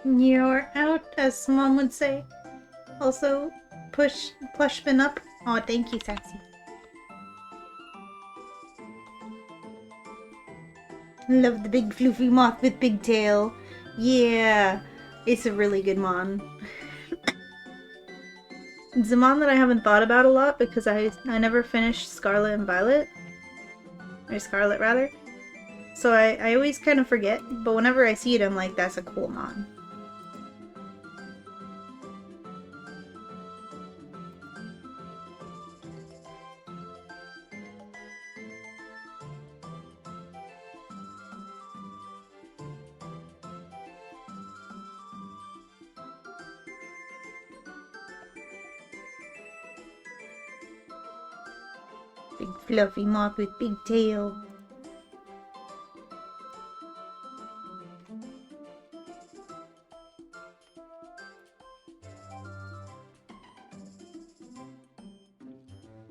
You're out, as mom would say. Also, push plush spin up. Oh, thank you, Sassy. Love the big floofy moth with big tail. Yeah, it's a really good mon. It's a mon that I haven't thought about a lot because I never finished Scarlet and Violet. Or Scarlet, rather. So I always kind of forget, but whenever I see it, I'm like, that's a cool mon. Big fluffy moth with big tail.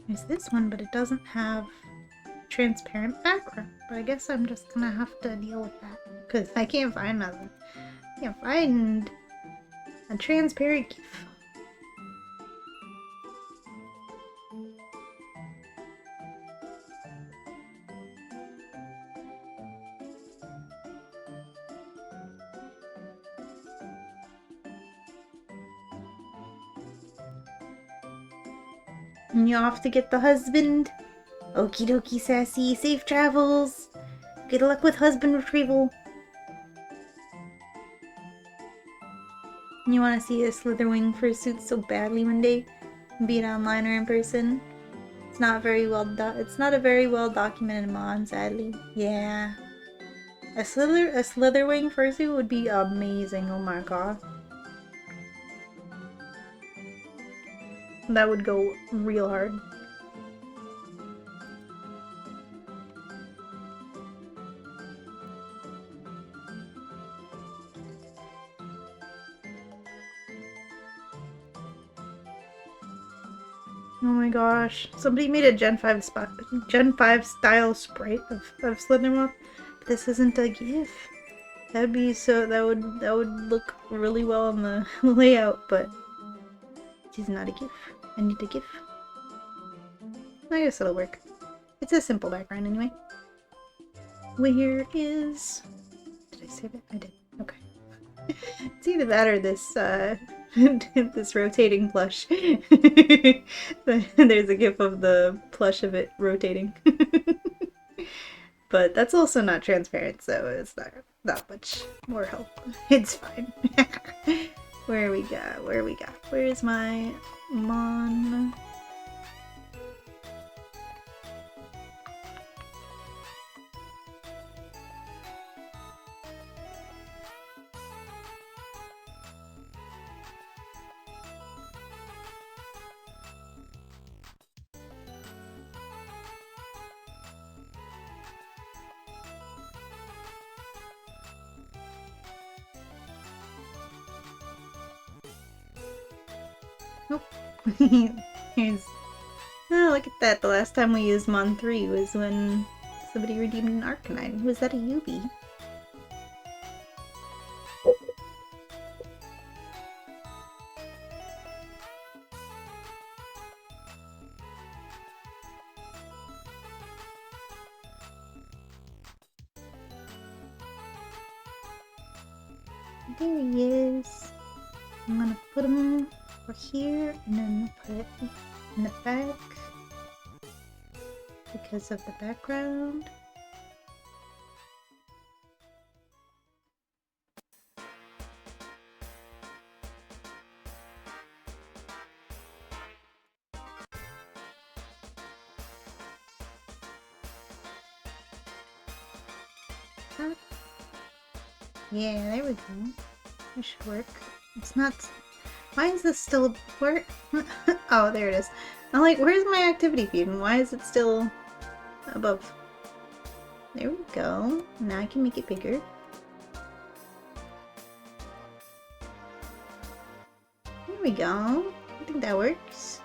There's this one, but it doesn't have transparent background. But I guess I'm just gonna have to deal with that. Because I can't find nothing. I can't find a transparent gift. And you off to get the husband? Okie dokie, Sassy. Safe travels. Good luck with husband retrieval. You want to see a Slitherwing fursuit so badly one day, be it online or in person? It's not very well it's not a very well documented mon, sadly. Yeah. A Slitherwing fursuit would be amazing. Oh my god. That would go real hard. Oh my gosh. Somebody made a Gen 5 style sprite of Slithermoth. But this isn't a GIF. That'd be so that would look really well on the layout, but it is not a GIF. I need a GIF. I guess it'll work. It's a simple background anyway. Where is... Did I save it? I did. Okay. It's either that or this this rotating plush. There's a gif of the plush of it rotating. But that's also not transparent, so it's not that much more help. It's fine. Where we got? Where's my mon? Oh. Here's... Oh, look at that. The last time we used Mon 3 was when somebody redeemed an Arcanine. Was that a Yubi? There he is. I'm gonna put him over here and then put it in the back because of the background. Yeah, there we go. That should work. It's not... Why is this still... Where... Oh, there it is. I'm like, where's my activity feed and why is it still above? There we go. Now I can make it bigger. There we go. I think that works.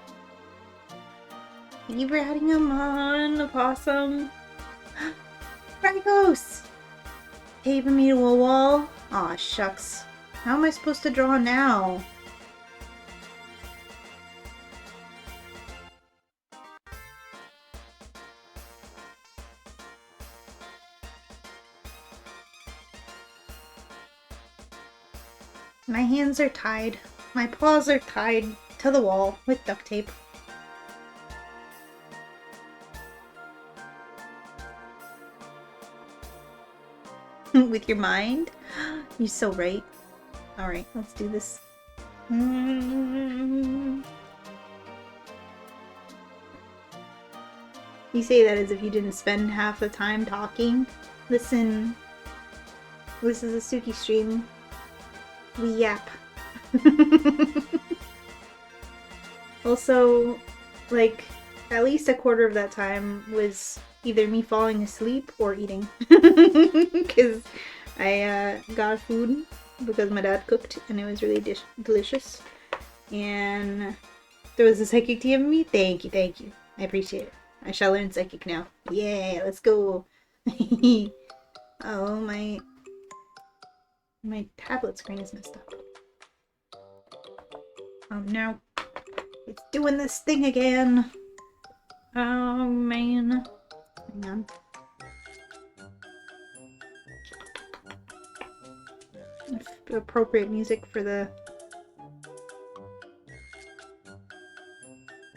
Thank you for adding him on, Opossum. Fragos! Taping me to a wall? Aw, shucks. How am I supposed to draw now? My hands are tied. My paws are tied to the wall with duct tape. With your mind? You're so right. Alright, let's do this. You say that as if you didn't spend half the time talking. Listen. This is a Suki stream. We yap. Also, like, at least a quarter of that time was either me falling asleep or eating. Because I got food because my dad cooked and it was really delicious. And there was a psychic tea of me. Thank you, thank you. I appreciate it. I shall learn psychic now. Yeah, let's go. Oh, my tablet screen is messed up. Oh no. It's doing this thing again. Oh man. Hang on. Appropriate music for the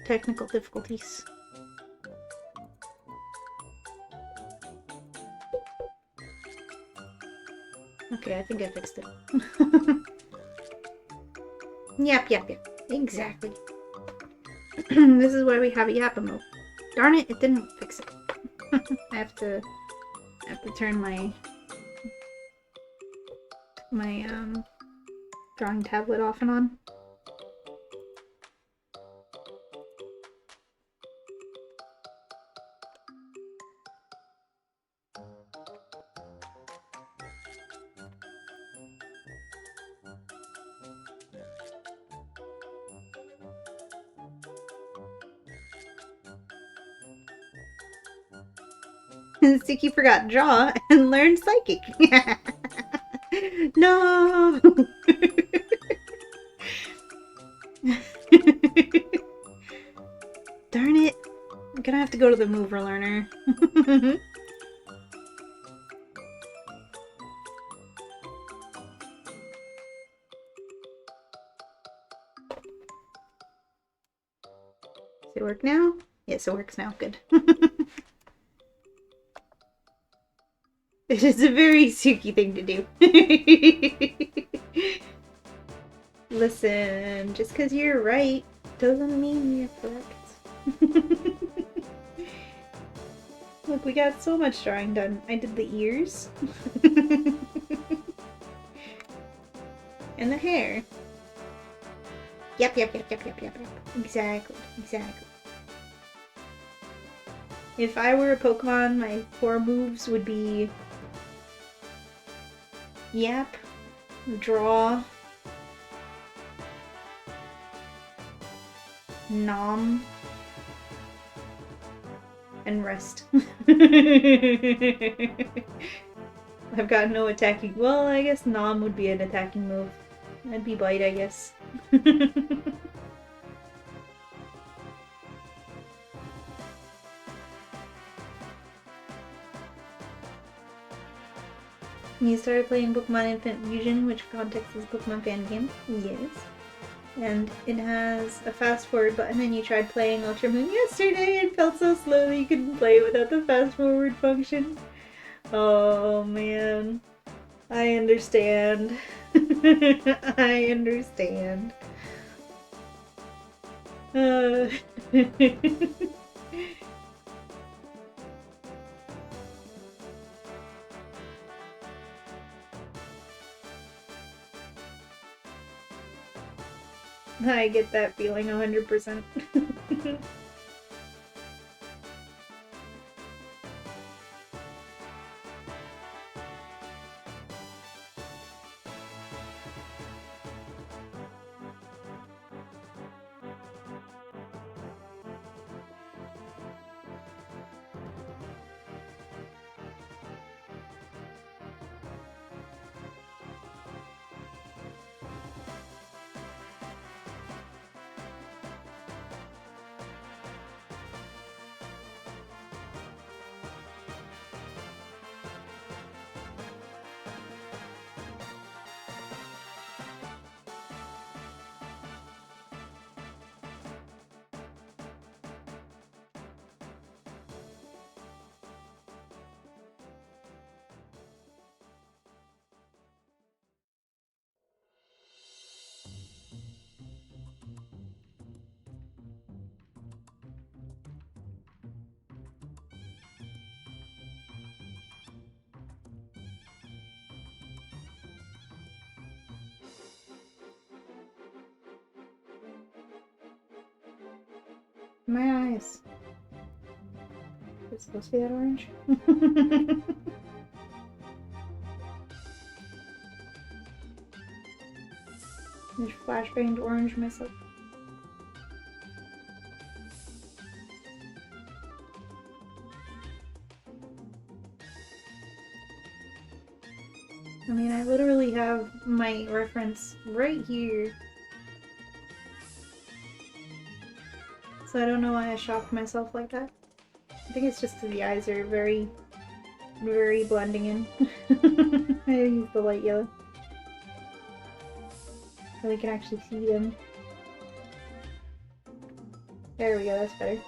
technical difficulties. Okay, I think I fixed it. Yep. Exactly. This is why we have a yap emote. Darn it, it didn't fix it. I have to turn my drawing tablet off and on. Suki forgot draw and learned psychic. No. Darn it. I'm gonna have to go to the mover learner. Does it work now? Yes, it works now. Good. It is a very Suki thing to do. Listen, just because you're right doesn't mean you're correct. Look, we got so much drawing done. I did the ears. And the hair. Yep. Exactly. If I were a Pokemon, my 4 moves would be yap, draw, Nom. And rest. I've got no attacking. Well, I guess Nom would be an attacking move. That'd be Bite, I guess. You started playing Pokemon Infinite Fusion, which context is Pokemon fan game? Yes. And it has a fast forward button, and you tried playing Ultra Moon yesterday and felt so slow that you couldn't play it without the fast forward function. Oh man. I understand. I understand. I get that feeling 100%. My eyes. Is it supposed to be that orange? There's flashbanged orange myself. I mean, I literally have my reference right here. So I don't know why I shocked myself like that. I think it's just because the eyes are very, very blending in. I use the light yellow. So we can actually see them. There we go, that's better.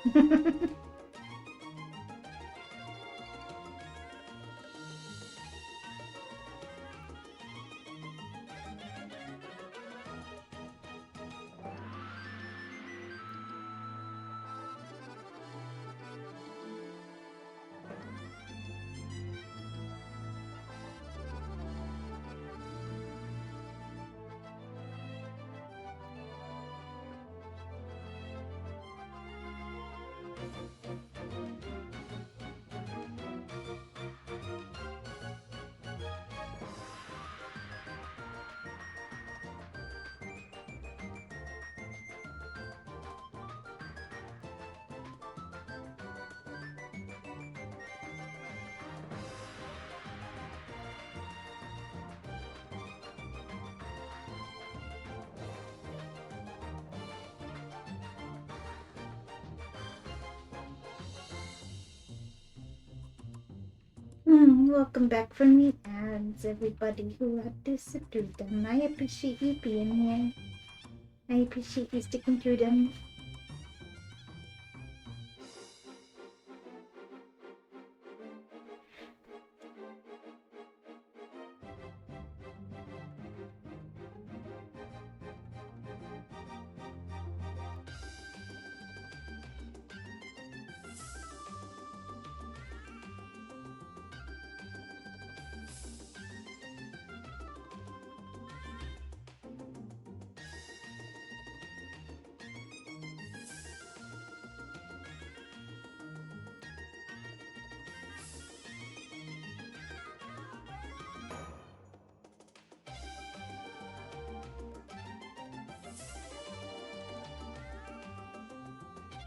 Welcome back from the ads, everybody who had to sit through them. I appreciate you being here. I appreciate you sticking through them.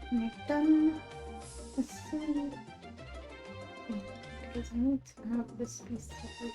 connect them. Let's see. Because I need to have this be separate.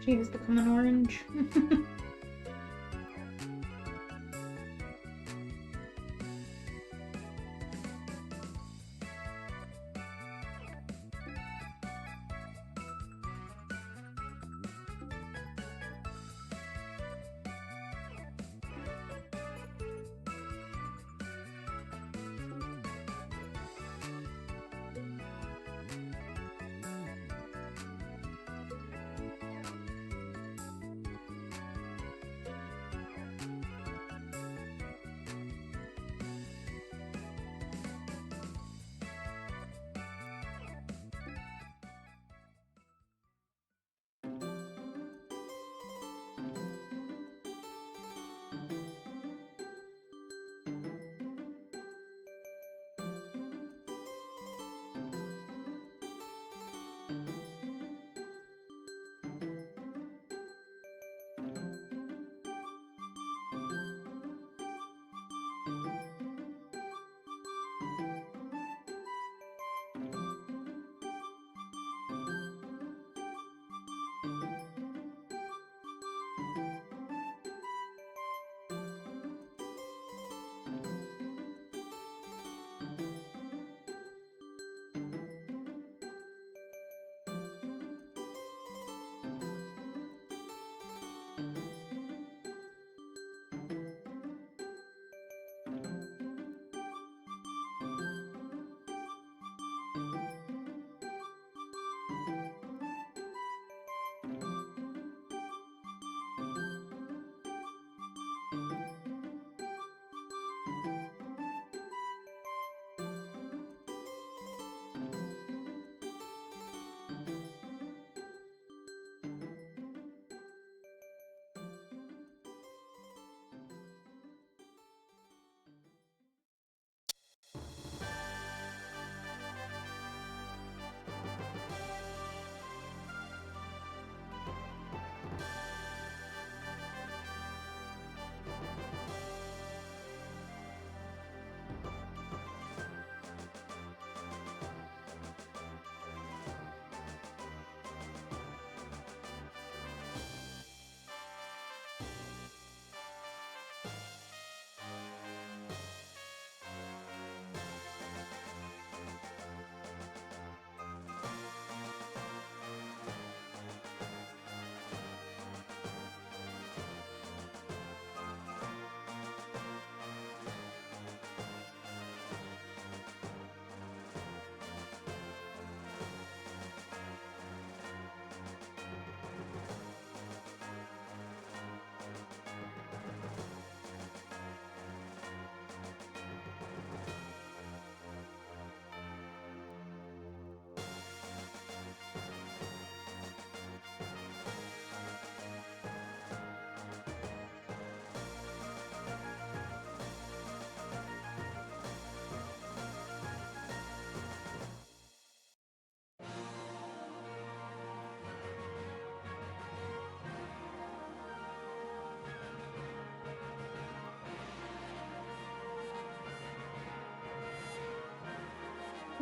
She has become an orange.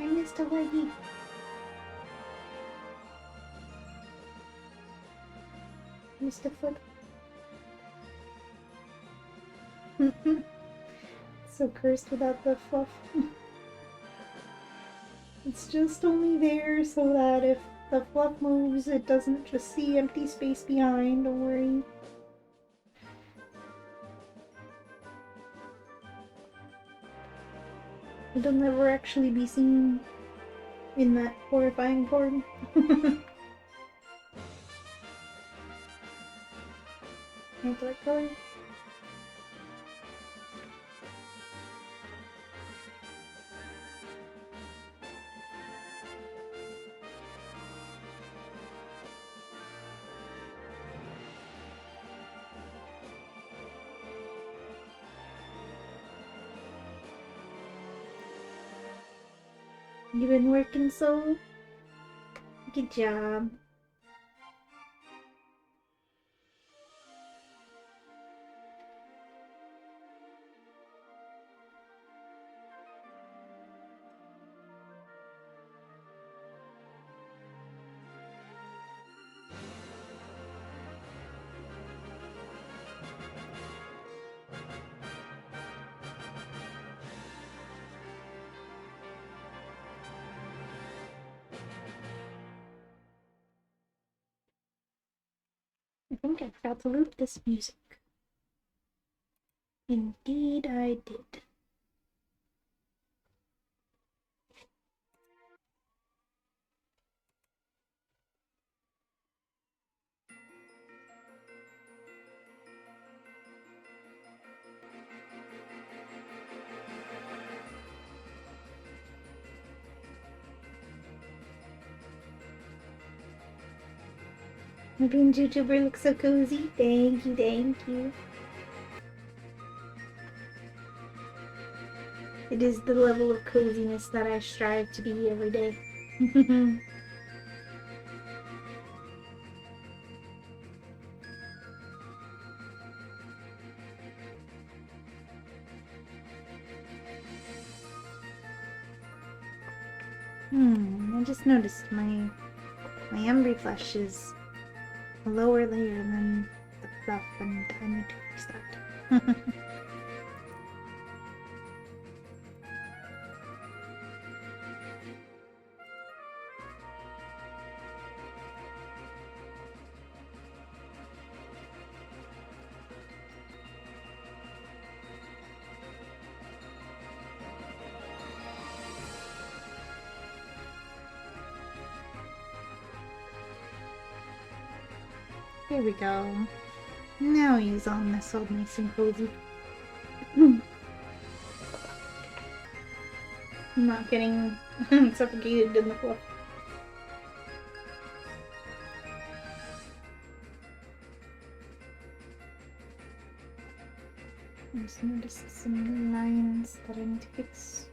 I missed a leggy. Missed a foot. So cursed without the fluff. It's just only there so that if the fluff moves, it doesn't just see empty space behind. Don't worry. It'll never actually be seen in that horrifying form. Like color. You've been working so good job. I think I forgot to loop this music. Indeed I did. My being YouTuber looks so cozy. Thank you, thank you. It is the level of coziness that I strive to be every day. I just noticed my Embry flesh is a lower layer than the fluff, and I need to fix that. Here we go. Now he's all nestled nice and cozy. I'm not getting suffocated in the fluff. I just noticed some lines that I need to fix.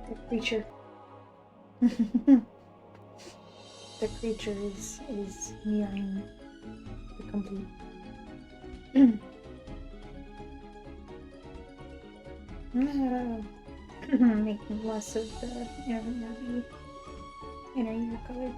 The creature. The creature is nearing the complete. Making less of the inner ear color.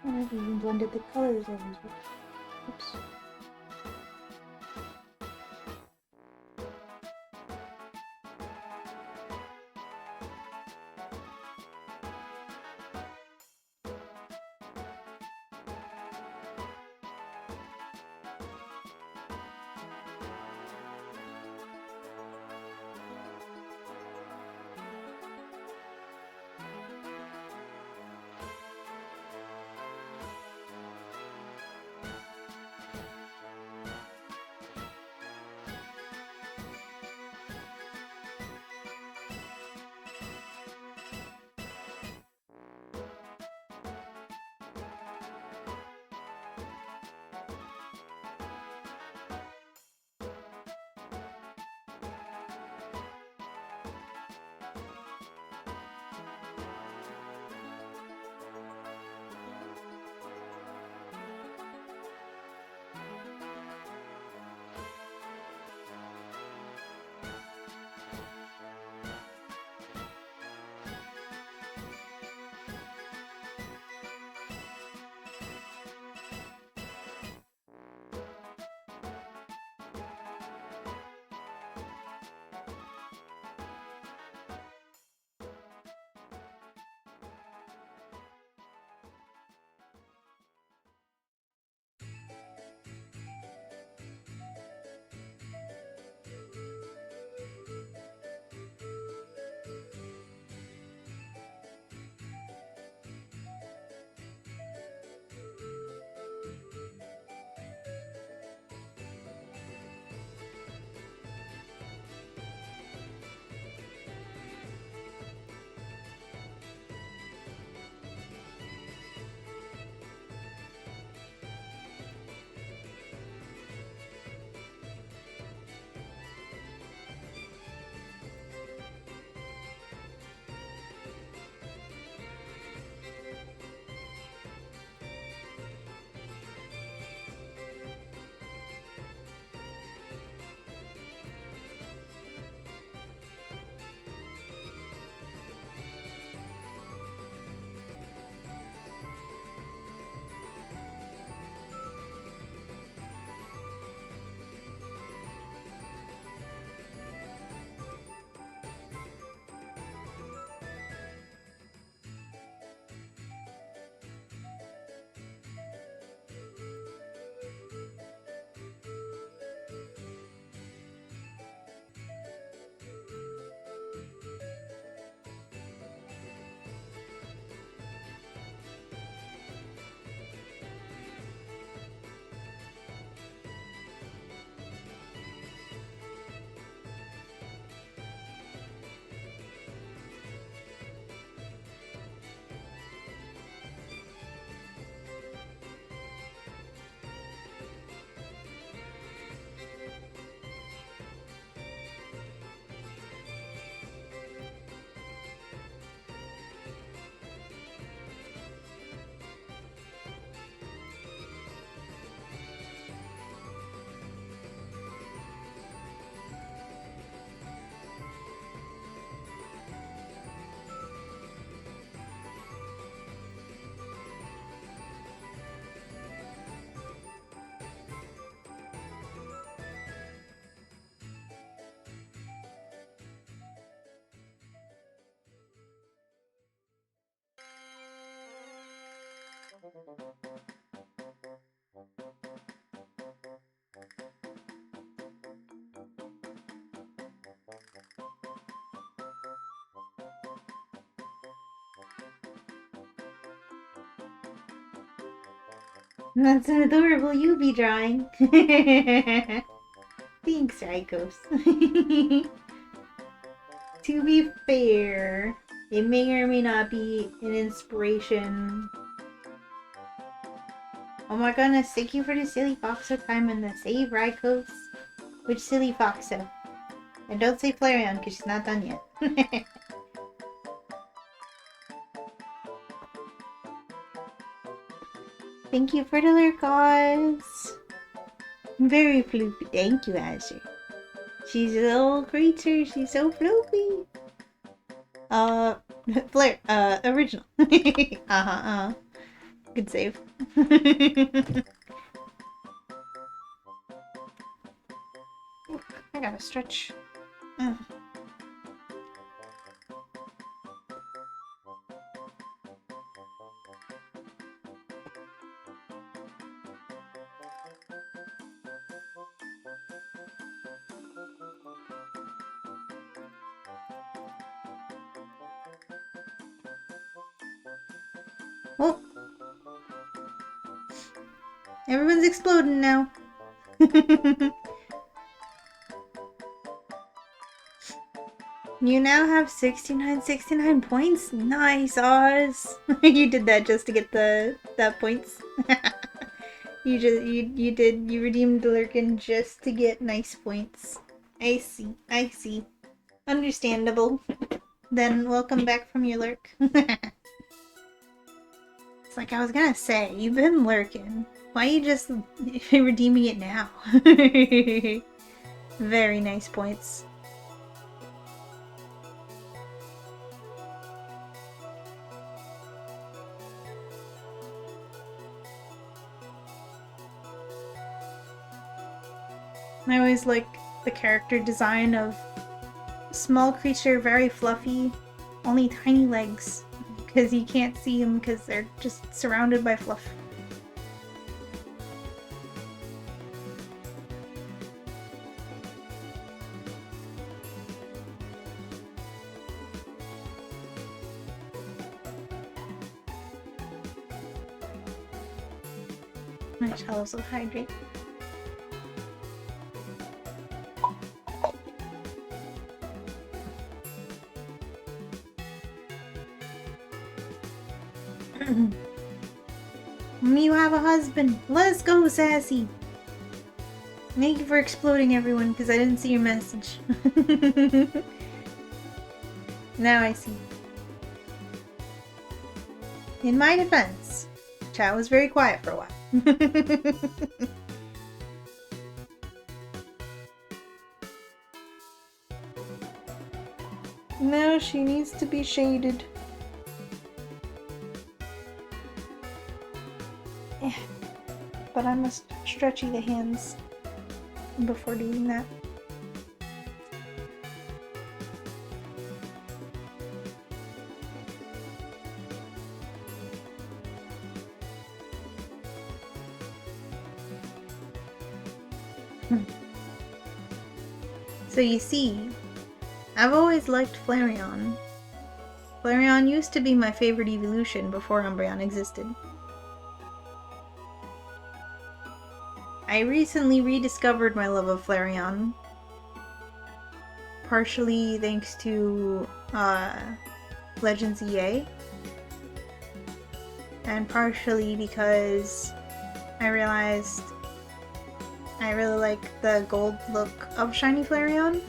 I've even blended the colors over here. Oops. That's an adorable Yubi drawing. Thanks, Rikos. To be fair, it may or may not be an inspiration. Oh my goodness, thank you for the silly foxo time and the save, Rikos. Which silly foxo? And don't say Flareon because she's not done yet. Thank you for the lurkos. Very floopy. Thank you, Azure. She's a little creature. She's so floopy. Flare. Original. Good save. I gotta stretch. Oh! Everyone's exploding now. You now have 69 points? Nice, Oz! You did that just to get that points. You redeemed the Lurkin just to get nice points. I see. Understandable. Then welcome back from your lurk. It's like I was gonna say, you've been lurking. Why are you just redeeming it now? Very nice points. I always like the character design of small creature, very fluffy, only tiny legs, because you can't see them because they're just surrounded by fluff. I shall also hydrate. You have a husband. Let's go, Sassy. Thank you for exploding, everyone, because I didn't see your message. Now I see. In my defense, chat was very quiet for a while. No, she needs to be shaded. But I must stretchy the hands before doing that. So you see, I've always liked Flareon. Flareon used to be my favorite evolution before Umbreon existed. I recently rediscovered my love of Flareon, partially thanks to Legends EA, and partially because I realized I really like the gold look of Shiny Flareon.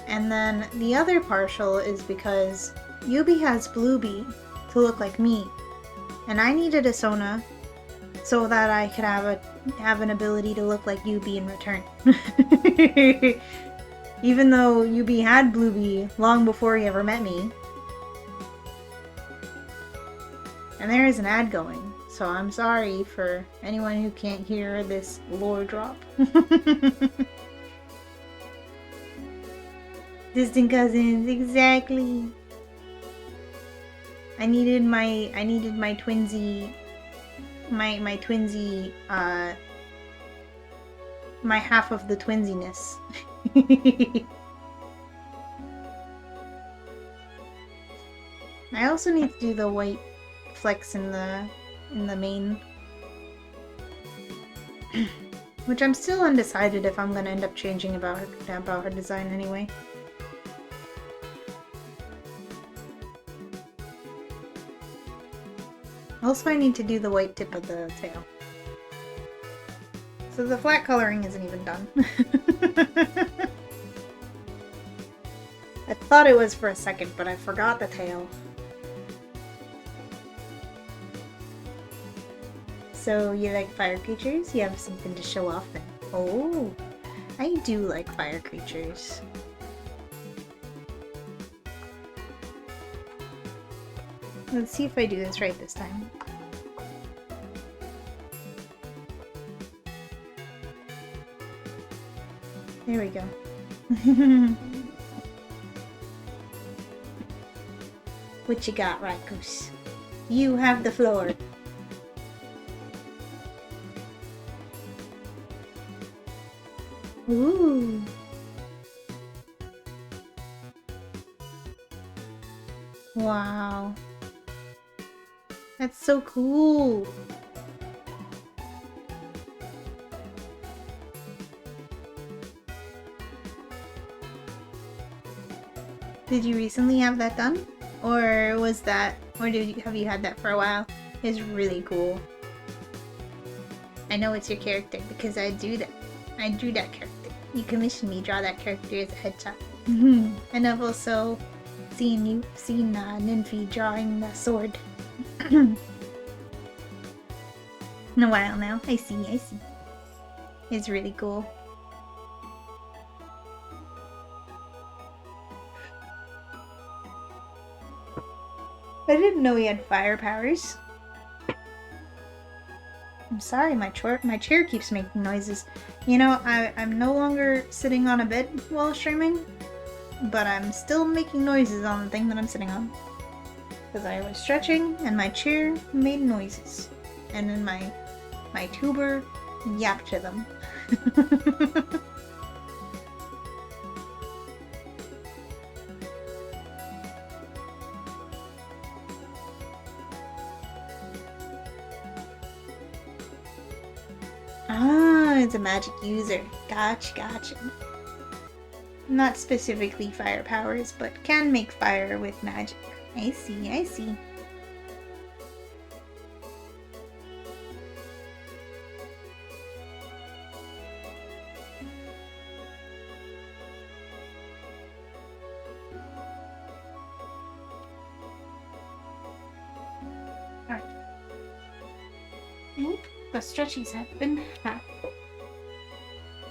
And then the other partial is because Yubi has Bluebi to look like me, and I needed a Sona so that I could have an ability to look like Yubi in return. Even though Yubi had Bluebi long before he ever met me. And there is an ad going, so I'm sorry for anyone who can't hear this lore drop. Distant cousins, exactly. I needed my twinsy, my twinsy, my half of the twinsiness. I also need to do the white flecks in the mane. Which I'm still undecided if I'm gonna end up changing about her design anyway. Also, I need to do the white tip of the tail. So the flat coloring isn't even done. I thought it was for a second, but I forgot the tail. So you like fire creatures? You have something to show off then. Oh, I do like fire creatures. Let's see if I do this right this time. There we go. What you got, Raikus? You have the floor. Ooh. Wow. That's so cool. Did you recently have that done? Or was that, or have you had that for a while? It's really cool. I know it's your character because I drew that character. You commissioned me draw that character as a headshot. And I've also seen Nymphy drawing the sword. In a while now. I see. It's really cool. I didn't know he had fire powers. I'm sorry, my chair keeps making noises. You know, I'm no longer sitting on a bed while streaming, but I'm still making noises on the thing that I'm sitting on. Because I was stretching and my chair made noises. And then my tuber yapped to them. Ah, it's a magic user. Gotcha. Not specifically fire powers, but can make fire with magic. I see. Alright. Nope, the stretchies have been had.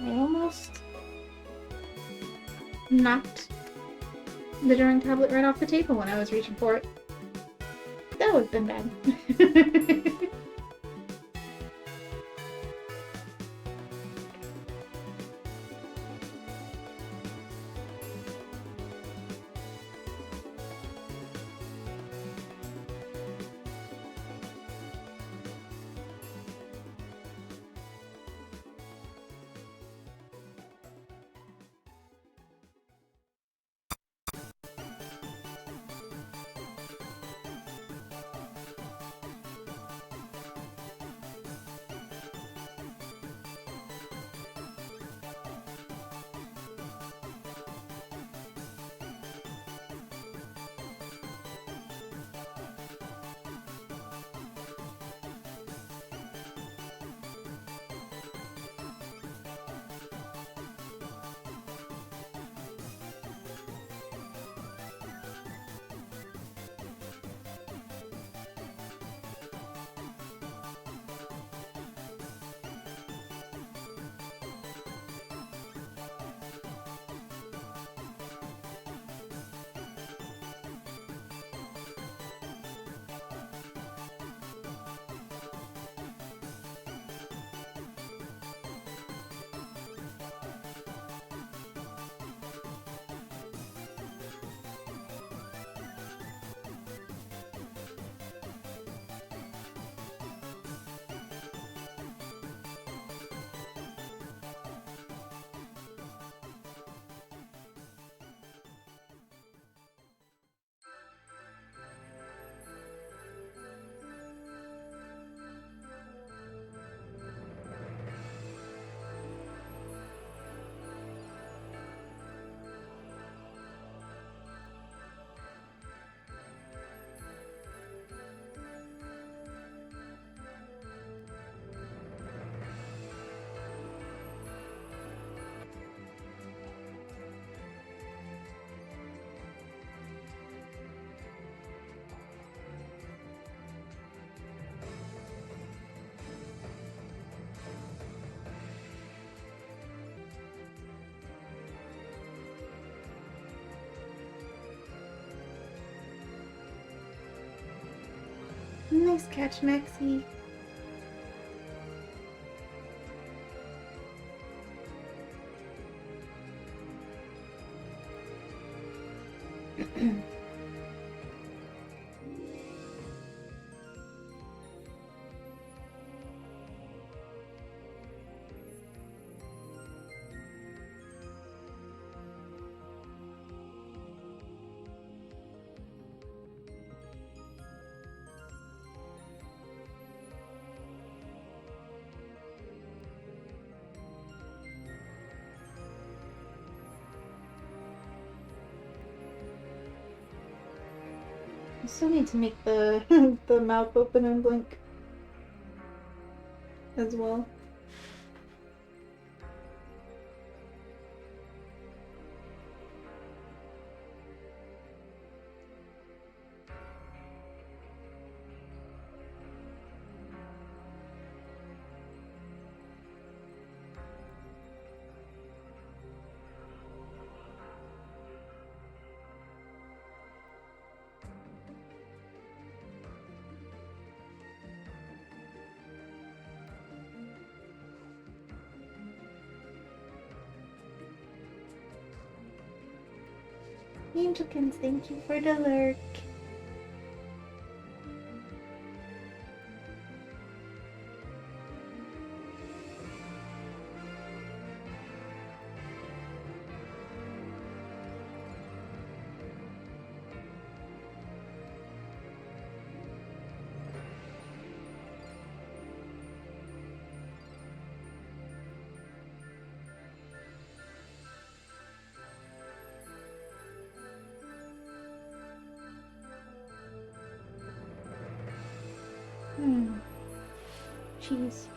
I almost knocked the drawing tablet right off the table when I was reaching for it. That would have been bad. Nice catch, Maxie. I still need to make the the mouth open and blink as well. Angelkins, thank you for the lurk. Cheese.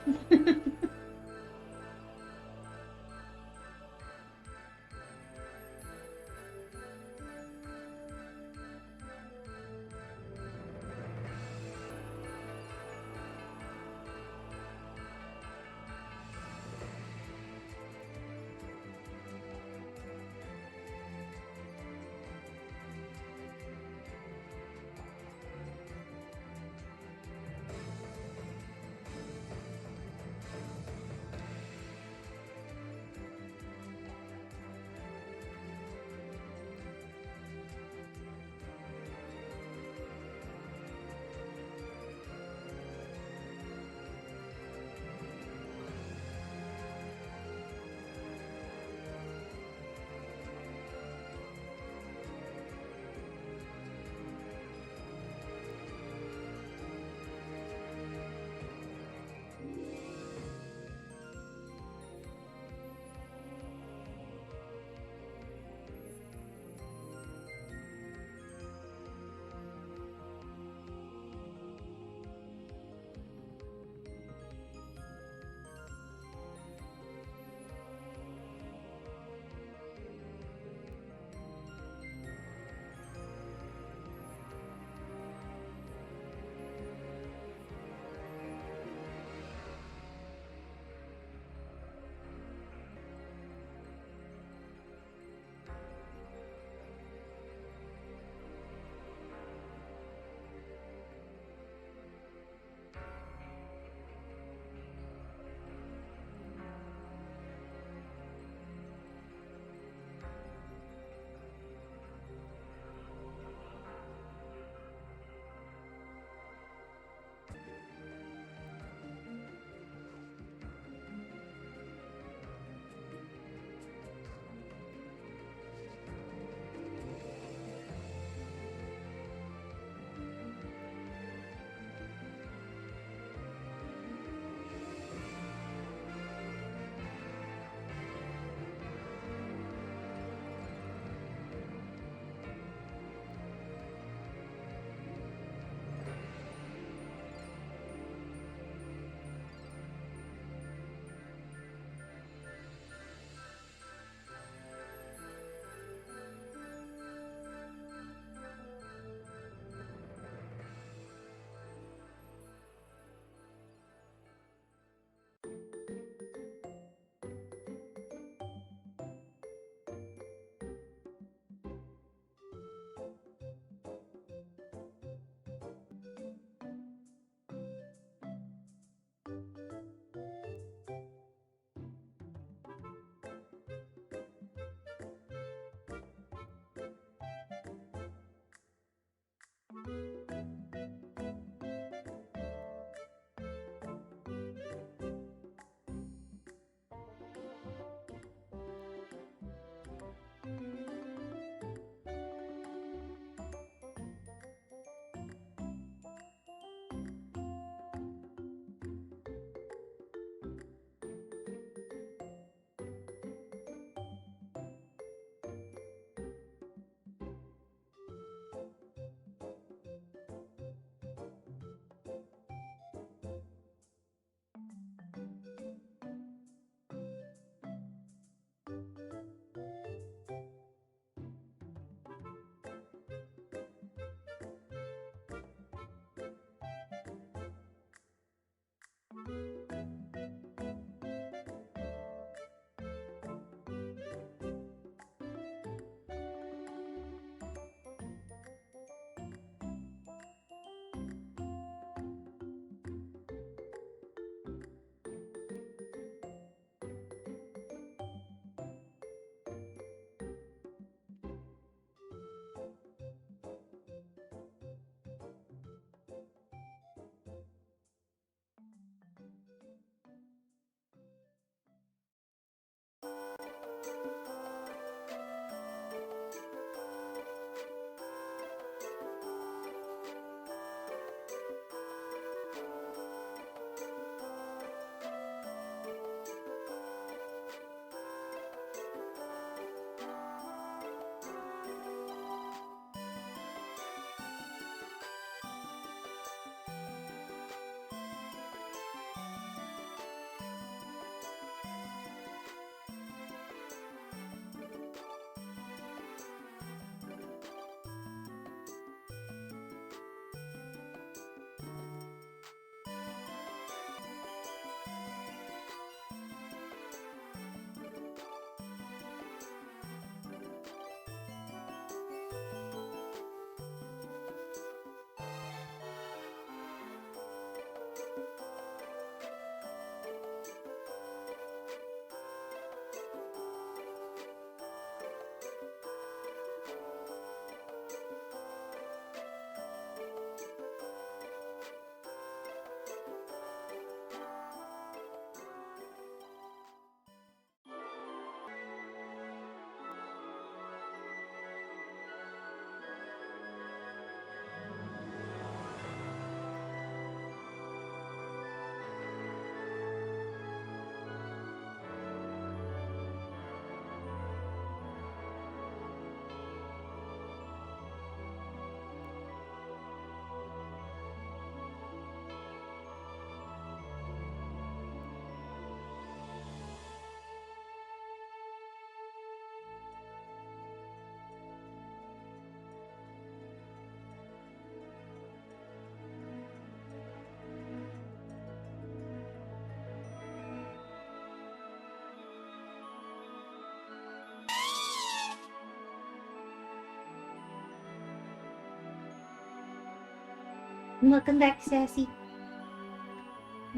Welcome back, Sassy.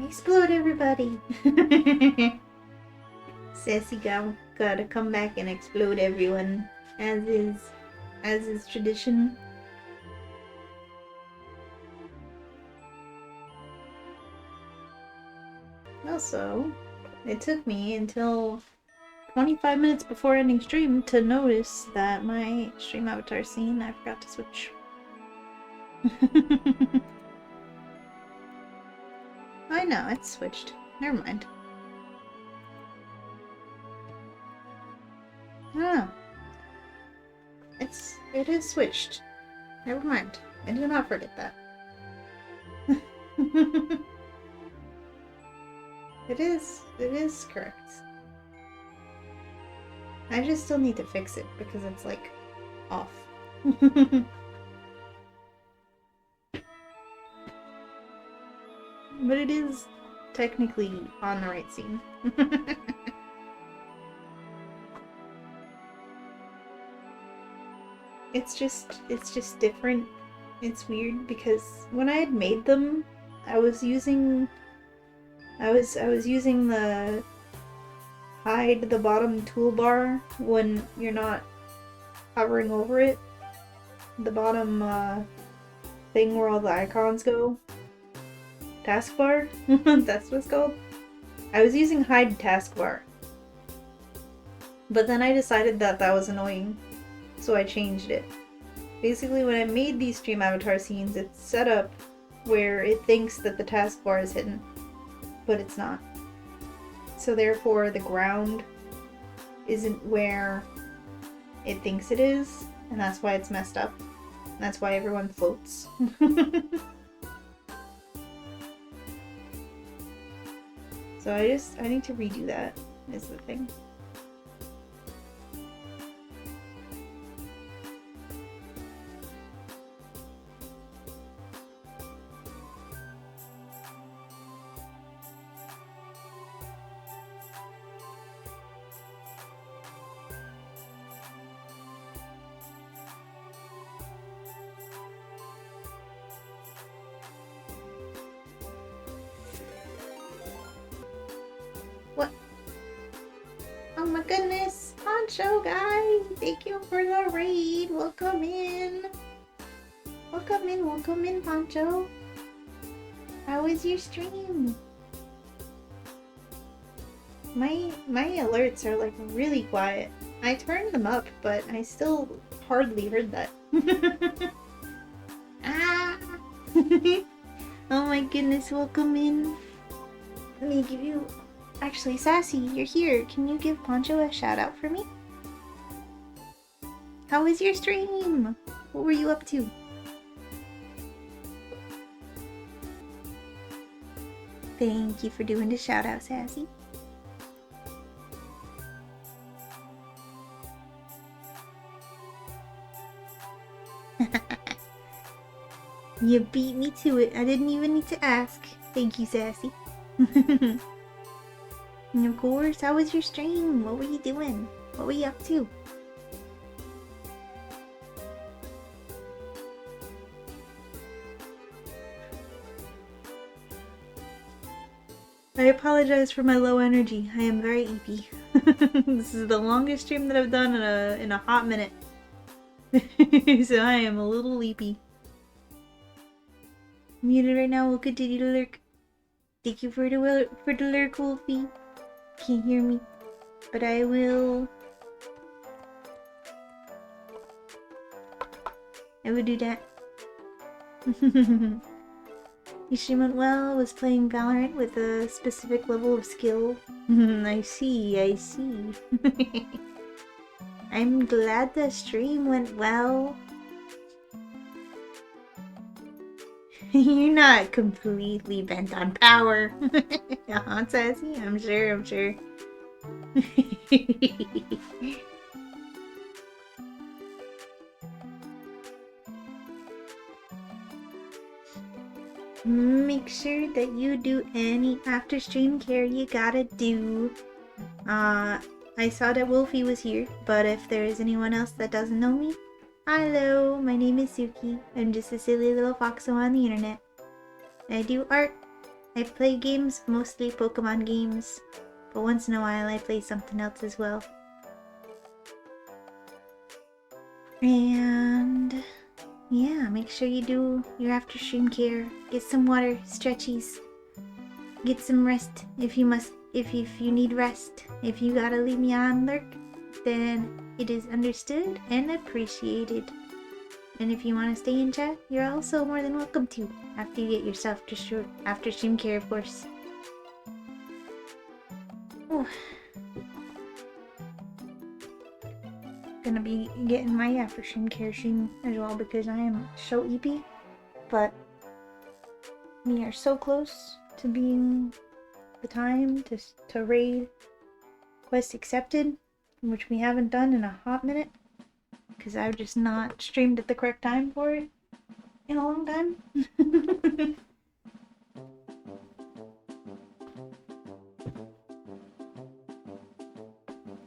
Explode everybody. Sassy gotta come back and explode everyone, as is tradition. Also, it took me until 25 minutes before ending stream to notice that my stream avatar scene I forgot to switch. I know, it's switched. Never mind. Ah. It is switched. Never mind. I do not forget that. It is correct. I just still need to fix it because it's like off. But it is technically on the right scene. It's just different. It's weird because when I had made them, I was using the hide the bottom toolbar when you're not hovering over it. The bottom thing where all the icons go. Taskbar? That's what it's called. I was using hide taskbar. But then I decided that was annoying, so I changed it. Basically, when I made these stream avatar scenes, it's set up where it thinks that the taskbar is hidden, but it's not. So therefore, the ground isn't where it thinks it is, and that's why it's messed up. And that's why everyone floats. So I need to redo that, is the thing. What? Oh my goodness! Poncho guy! Thank you for the raid! Welcome in! Welcome in, Poncho! How was your stream? My alerts are like really quiet. I turned them up, but I still hardly heard that. Ah! Oh my goodness, welcome in. Let me give you... Actually, Sassy, you're here. Can you give Poncho a shout out for me? How was your stream? What were you up to? Thank you for doing the shout out, Sassy. You beat me to it. I didn't even need to ask. Thank you, Sassy. And of course, how was your stream? What were you doing? What were you up to? I apologize for my low energy. I am very eepy. This is the longest stream that I've done in a hot minute. So I am a little leapy. Muted right now. We'll continue to lurk. Thank you for the lurk, Wolfie. Can't hear me, but I will. I will do that. Your stream went well. Was playing Valorant with a specific level of skill. I see. I'm glad the stream went well. You're not completely bent on power. Sassy? I'm sure. Make sure that you do any after stream care you gotta do. I saw that Wolfie was here, but if there is anyone else that doesn't know me, hello, my name is Suki. I'm just a silly little foxo on the internet. I do art. I play games, mostly Pokemon games. But once in a while I play something else as well. And yeah, make sure you do your after stream care. Get some water, stretchies. Get some rest if you must, if you need rest. If you gotta leave me on lurk, then it is understood and appreciated. And if you want to stay in chat, you're also more than welcome to, after you get yourself to after stream care, of course. Ooh. Gonna be getting my after stream care soon as well because I am so EP, but we are so close to being the time to raid quest accepted, which we haven't done in a hot minute because I've just not streamed at the correct time for it in a long time.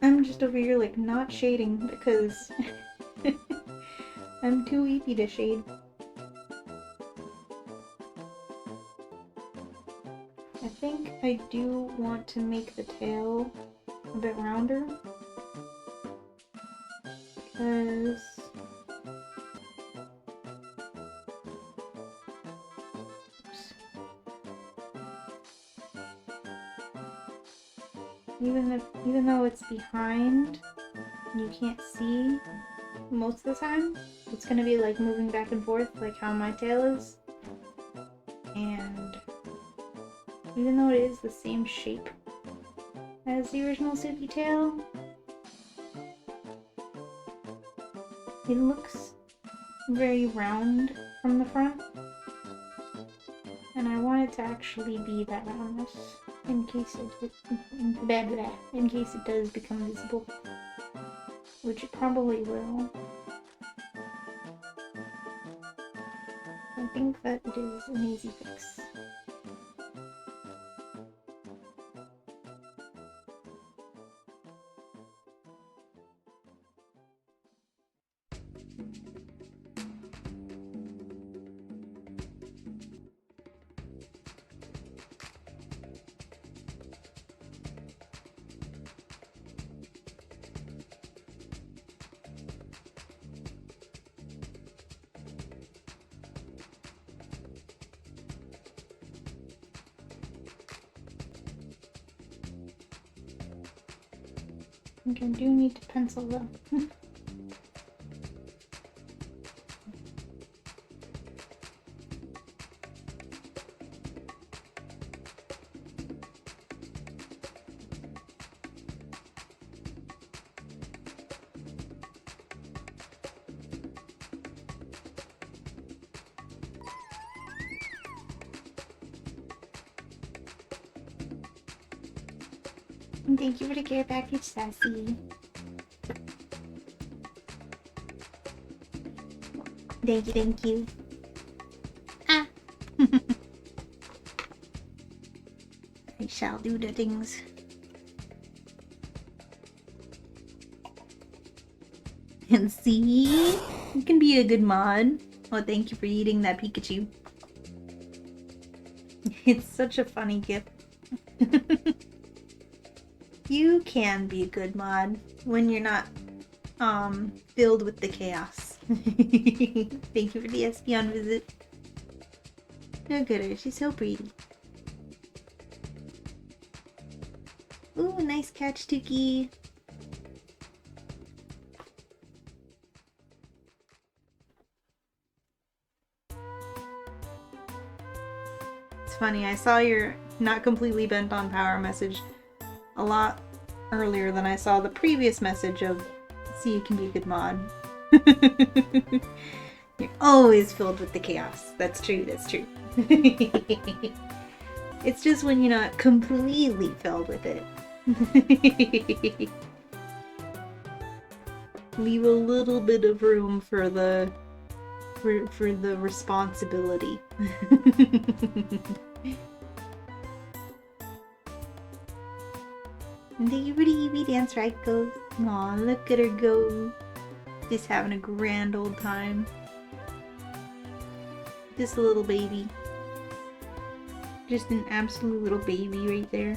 I'm just over here like not shading because I'm too EP to shade. I think I do want to make the tail a bit rounder because even though it's behind, you can't see most of the time. It's gonna be like moving back and forth like how my tail is. And even though it is the same shape as the original Suki tail, it looks very round from the front. And I want it to actually be that roundness in case it does become visible, which it probably will. I think that it is an easy fix. I think I do need to pencil though. Thank you for the care package, Sassy. Thank you. Ah! I shall do the things. And see? You can be a good mod. Oh, thank you for eating that Pikachu. It's such a funny gift. You can be a good mod when you're not filled with the chaos. Thank you for the Espeon visit. Look at her, she's so pretty. Ooh, nice catch, Tuki. It's funny, I saw your not completely bent on power message a lot earlier than I saw the previous message of see you can be a good mod. You're always filled with the chaos. That's true, that's true. It's just when you're not completely filled with it. Leave a little bit of room for the responsibility. And thank you for the EV dance, right, Ghost? Aw, look at her go. Just having a grand old time. This little baby. Just an absolute little baby right there.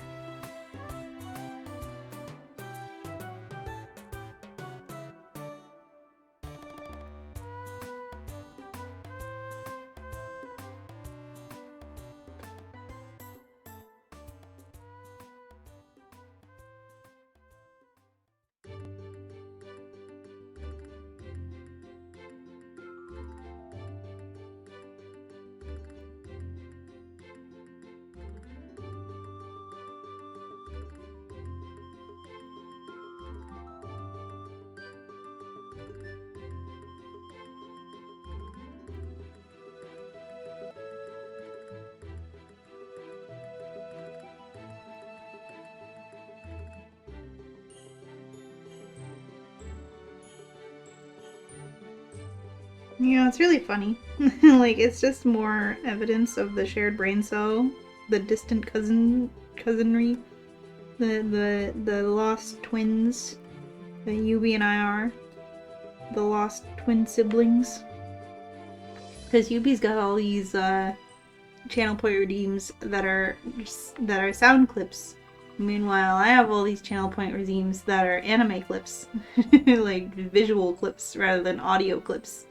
Yeah, it's really funny. Like, it's just more evidence of the shared brain cell, the distant cousinry, the lost twins that Yubi and I are, the lost twin siblings. Because Yubi's got all these channel point redeems that are sound clips. Meanwhile, I have all these channel point redeems that are anime clips, like visual clips rather than audio clips.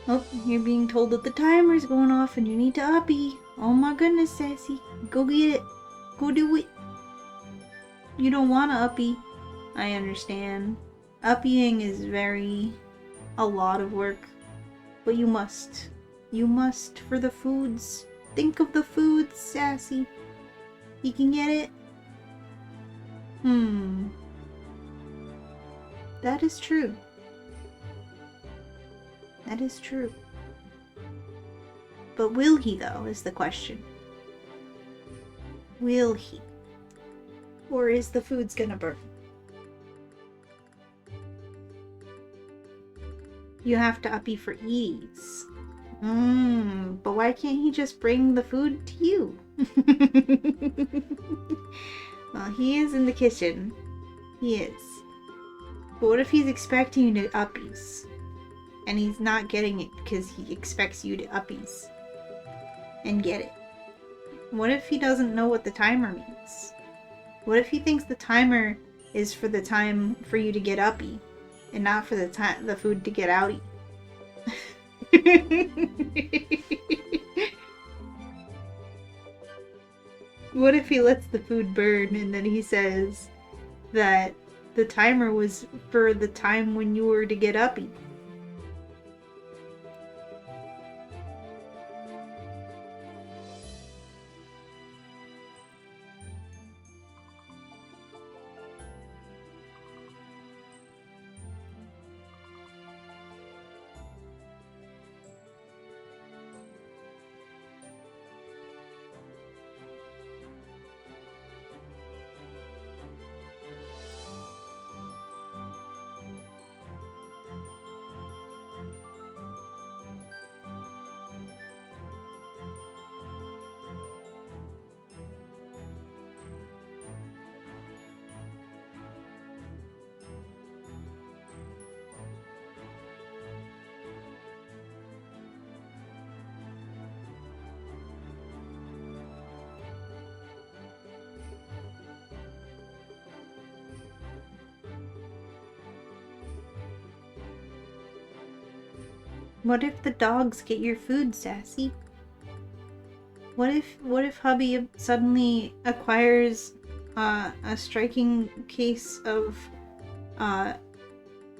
Oh, you're being told that the timer's going off and you need to uppy. Oh my goodness, Sassy. Go get it. Go do it. You don't want to uppy. I understand. Uppying is a lot of work. But you must. You must for the foods. Think of the foods, Sassy. You can get it? That is true. That is true. But will he, though, is the question. Will he? Or is the food's gonna burn? You have to uppy for ease. But why can't he just bring the food to you? Well, he is in the kitchen. He is. But what if he's expecting you to uppies? And he's not getting it because he expects you to uppies. And get it. What if he doesn't know what the timer means? What if he thinks the timer is for the time for you to get uppy and not for the food to get outy? What if he lets the food burn and then he says that the timer was for the time when you were to get uppy? What if the dogs get your food, Sassy? What if hubby suddenly acquires a striking case of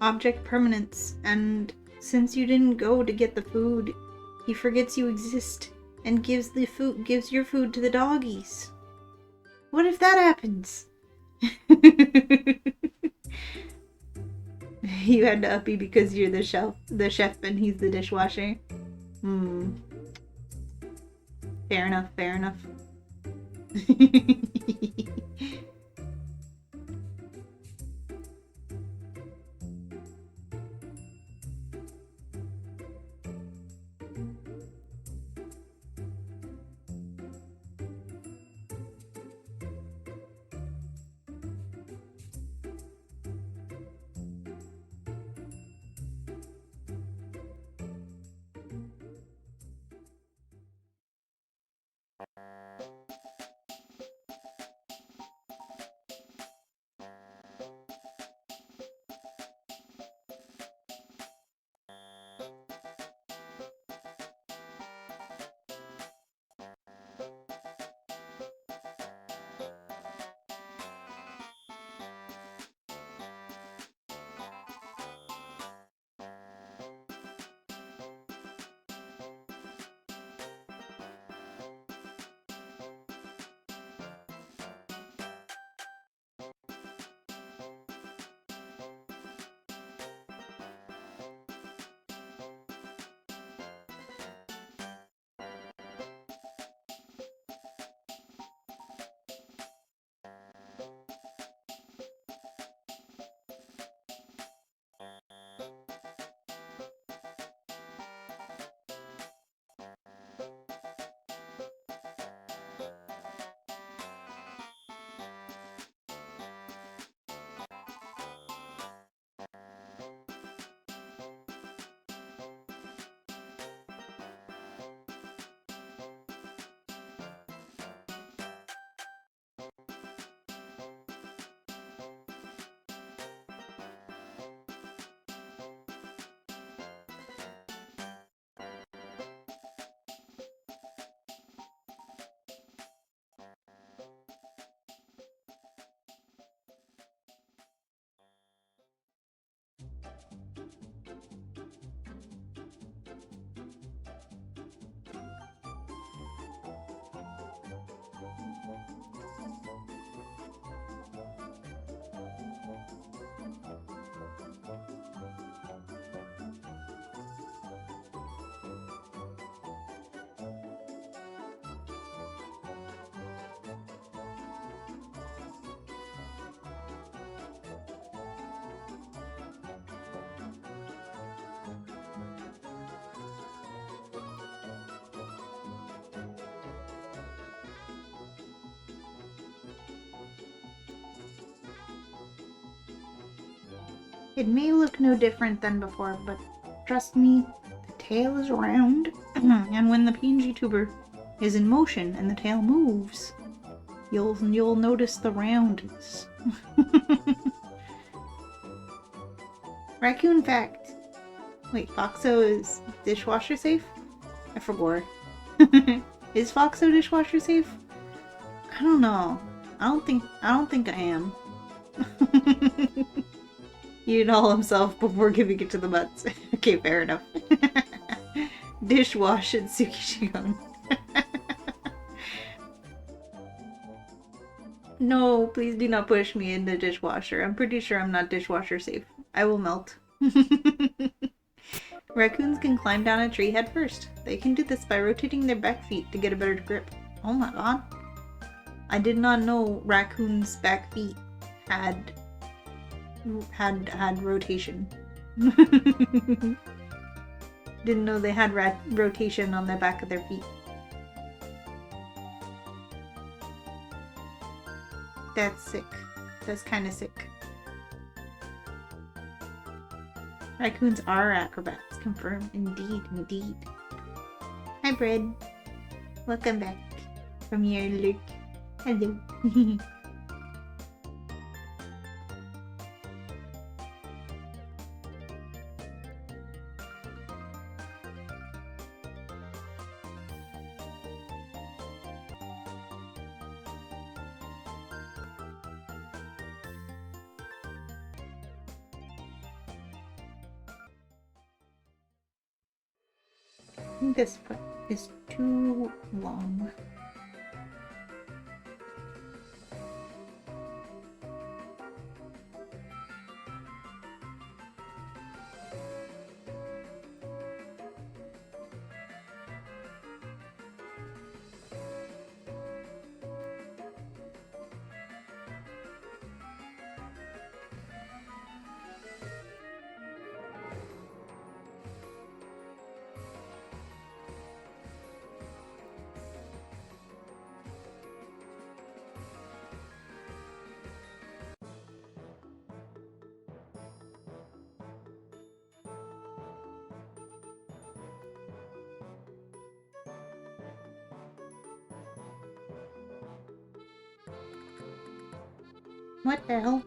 object permanence, and since you didn't go to get the food, he forgets you exist and gives your food to the doggies? What if that happens? You had to uppy because you're the chef and he's the dishwasher. Fair enough, fair enough. It may look no different than before, but trust me, the tail is round, and when the PNG tuber is in motion and the tail moves, you'll notice the roundness. Raccoon fact. Wait, Foxo is dishwasher safe? I forgot. Is Foxo dishwasher safe? I don't know. I don't think I am. He ate all himself before giving it to the butts. Okay, fair enough. Dishwash and Tsukishigon. No, please do not push me in the dishwasher. I'm pretty sure I'm not dishwasher safe. I will melt. Raccoons can climb down a tree head first. They can do this by rotating their back feet to get a better grip. Oh my god. I did not know raccoons' back feet had rotation. Didn't know they had rotation on the back of their feet. That's sick. That's kind of sick. Raccoons are acrobats. Confirmed. Indeed, indeed. Hi, Bread. Welcome back from your lurk. Hello. I think this foot is too long. What the hell?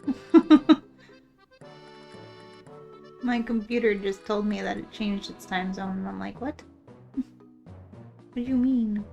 My computer just told me that it changed its time zone, and I'm like, what? What do you mean?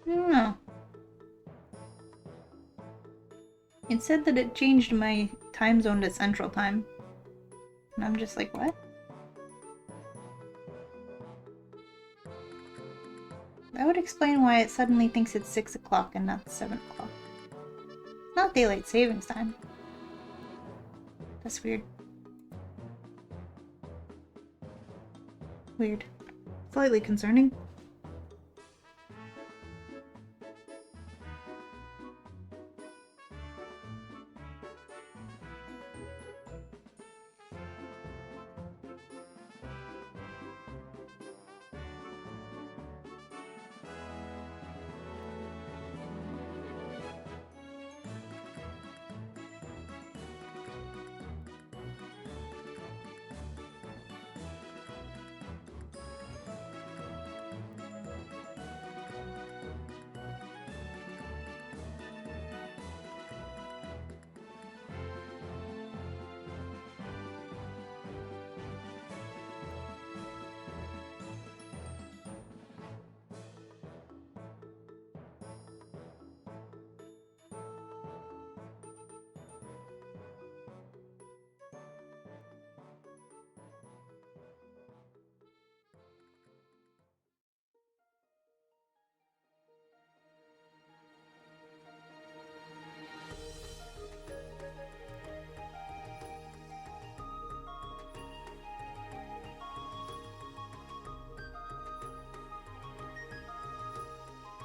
I don't know. It said that it changed my time zone to Central Time. And I'm just like, what? That would explain why it suddenly thinks it's 6 o'clock and not 7 o'clock. Not daylight savings time. That's weird. Weird. Slightly concerning.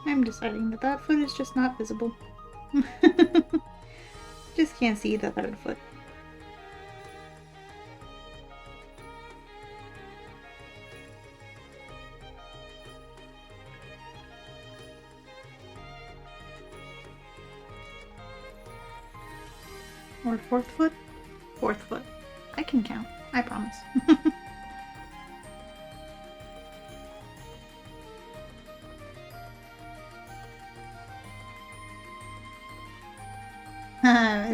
I'm deciding that that foot is just not visible. Just can't see the third foot. Or fourth foot? Fourth foot. I can count. I promise.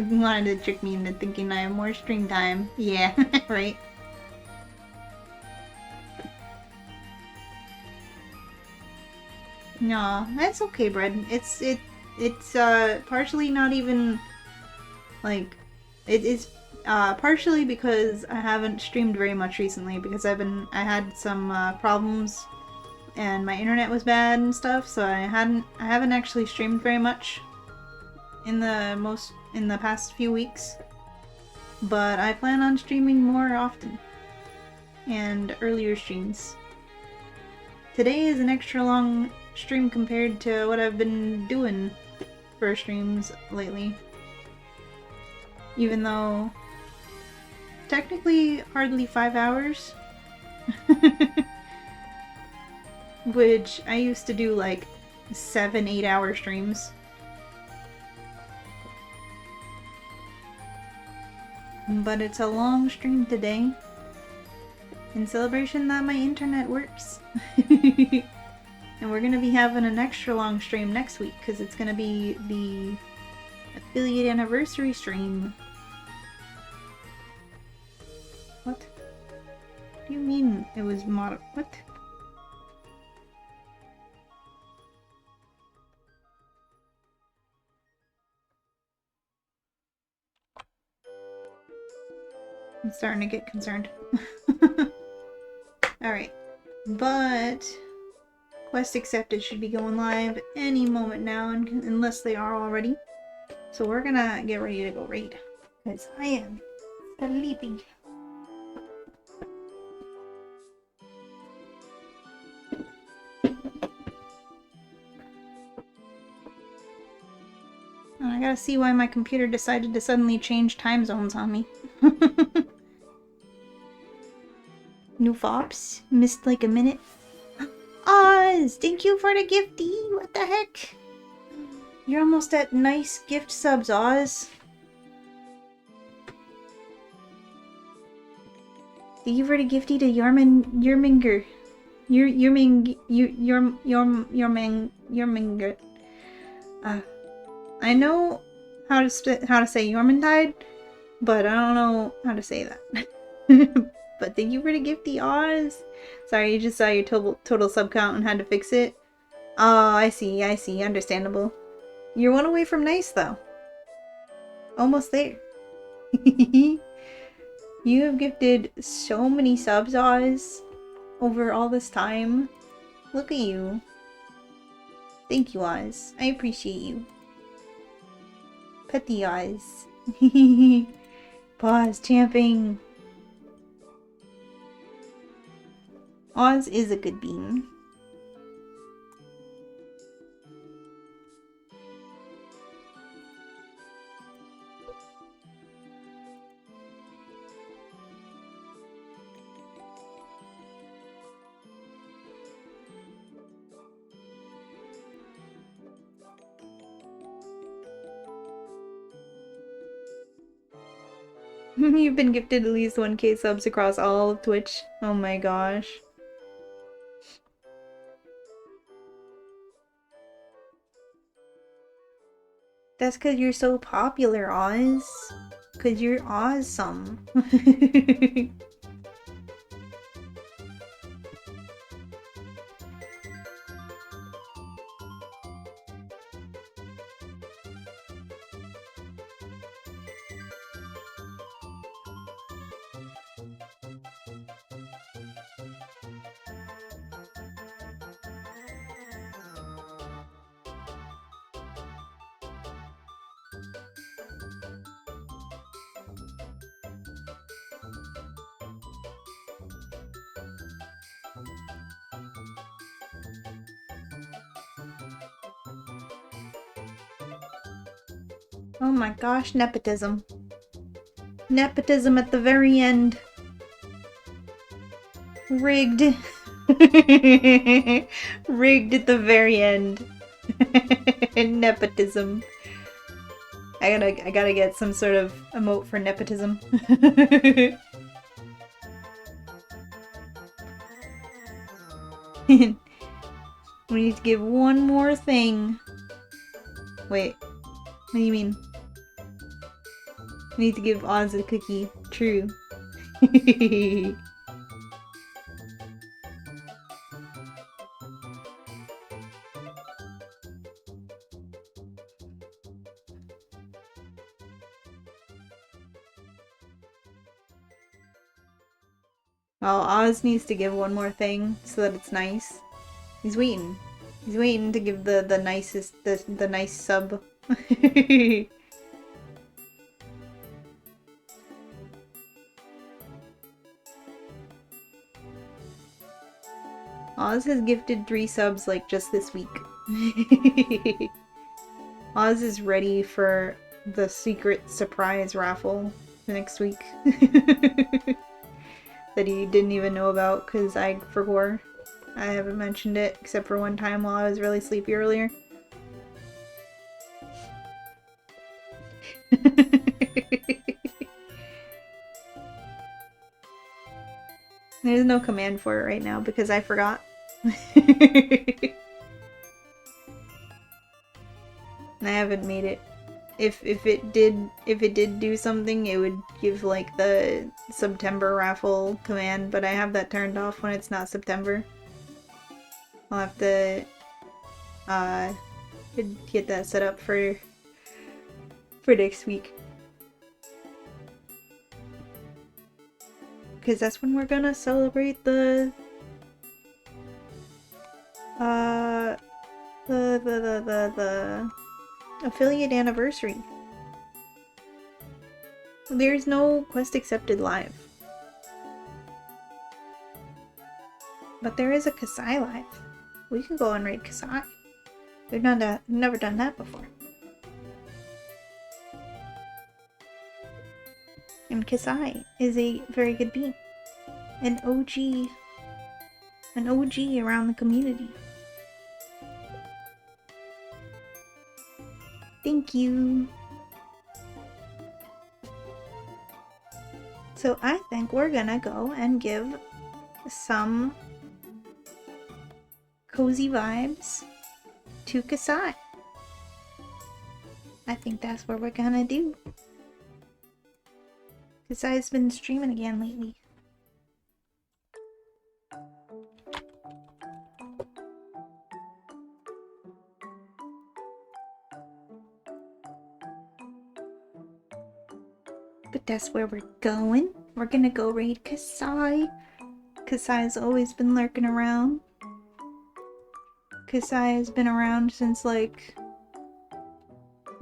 You wanted to trick me into thinking I have more stream time. Yeah, right? No, that's okay, Brad. It's partially not even like it is partially because I haven't streamed very much recently because I had some problems and my internet was bad and stuff, so I haven't actually streamed very much in the past few weeks. But I plan on streaming more often and earlier streams. Today is an extra long stream compared to what I've been doing for streams lately. Even though technically hardly 5 hours. Which I used to do like 7-8 hour streams. But it's a long stream today. In celebration that my internet works. And we're gonna be having an extra long stream next week because it's gonna be the affiliate anniversary stream. What? What do you mean it was what? I'm starting to get concerned. Alright. But quest accepted should be going live any moment now, unless they are already. So we're gonna get ready to go raid. Because I am sleepy. I gotta see why my computer decided to suddenly change time zones on me. New fops? Missed like a minute. Oz! Thank you for the gifty! What the heck? You're almost at nice gift subs, Oz. Thank you for the gifty to Yorminger. Yorminger. I know how to say Yormintide, but I don't know how to say that. But thank you for the gifty, Oz. Sorry, you just saw your total sub count and had to fix it. Oh, I see. Understandable. You're one away from nice, though. Almost there. You have gifted so many subs, Oz, over all this time. Look at you. Thank you, Oz. I appreciate you. Pet the Oz. Pause, champing. Oz is a good bean. You've been gifted at least 1K subs across all of Twitch. Oh my gosh. That's because you're so popular, Oz. Because you're awesome. Oh my gosh, nepotism. Nepotism at the very end. Rigged. Rigged at the very end. Nepotism. I gotta get some sort of emote for nepotism. We need to give one more thing. Wait, what do you mean? We need to give Oz a cookie. True. Well, Oz needs to give one more thing so that it's nice. He's waiting. He's waiting to give the nicest, the nice sub. Oz has gifted 3 subs like just this week. Oz is ready for the secret surprise raffle next week. That he didn't even know about because I forgot. I haven't mentioned it except for one time while I was really sleepy earlier. There's no command for it right now because I forgot. I haven't made it. If it did do something, it would give like the September raffle command, but I have that turned off when it's not September. I'll have to get that set up for next week. Because that's when we're gonna celebrate the affiliate anniversary. There's no quest accepted live. But there is a Kasai live. We can go and raid Kasai. We've never done that before. And Kasai is a very good beat. An OG around the community. Thank you. So I think we're gonna go and give some cozy vibes to Kasai. I think that's what we're gonna do. Kasai's been streaming again lately. But that's where we're going. We're gonna go raid Kasai. Kasai's always been lurking around. Kasai has been around since like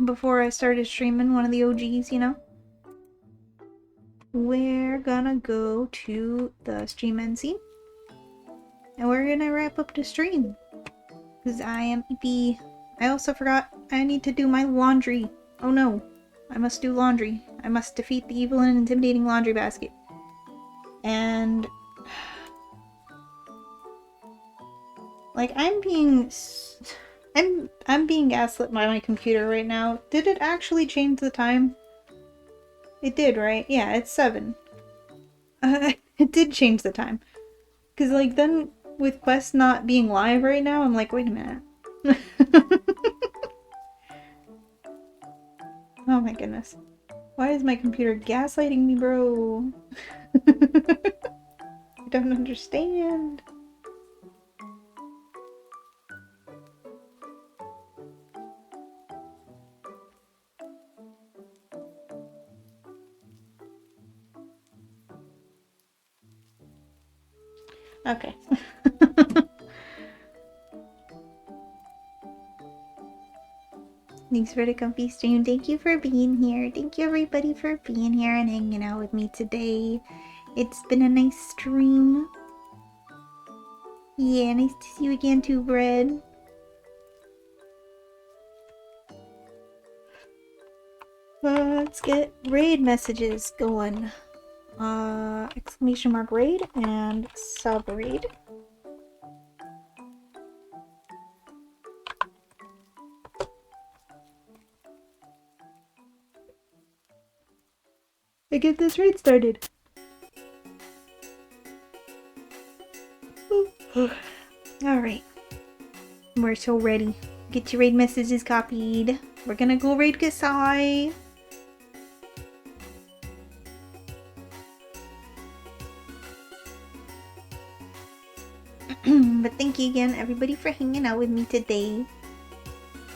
before I started streaming, one of the OGs, you know? We're gonna go to the stream end scene. And we're gonna wrap up the stream. Because I am EP. I also forgot I need to do my laundry. Oh no. I must do laundry. I must defeat the evil and intimidating laundry basket. And like I'm being gaslit by my computer right now. Did it actually change the time? It did, right? Yeah, it's 7. It did change the time. Cause like then with Quest not being live right now, I'm like, wait a minute. Oh my goodness. Why is my computer gaslighting me, bro? I don't understand. Okay. Thanks for the comfy stream. Thank you for being here. Thank you everybody for being here and hanging out with me today. It's been a nice stream. Yeah, nice to see you again too, Bread. Let's get raid messages going. Exclamation mark raid and sub raid. To get this raid started. Alright. We're so ready. Get your raid messages copied. We're gonna go raid Kasai. But thank you again, everybody, for hanging out with me today.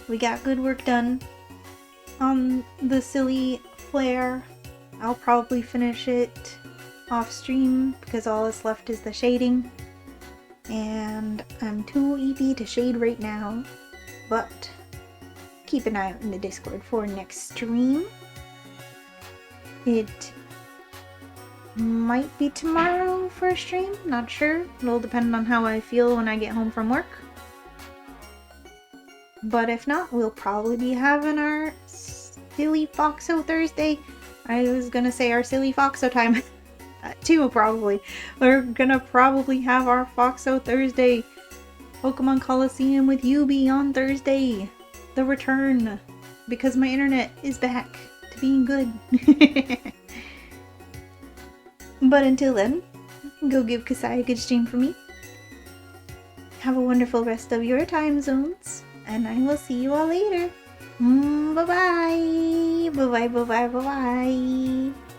We got good work done on the silly flare. I'll probably finish it off stream because all that's left is the shading. And I'm too EP to shade right now. But keep an eye out in the Discord for next stream. It might be tomorrow for a stream, not sure. It'll depend on how I feel when I get home from work. But if not, we'll probably be having our silly foxo Thursday. I was gonna say our silly foxo time. Too, probably. We're gonna probably have our foxo Thursday Pokemon Coliseum with Yubi on Thursday. The return. Because my internet is back to being good. But until then, go give Kasai a good stream for me. Have a wonderful rest of your time zones. And I will see you all later. Bye-bye. Bye-bye, bye-bye, bye-bye.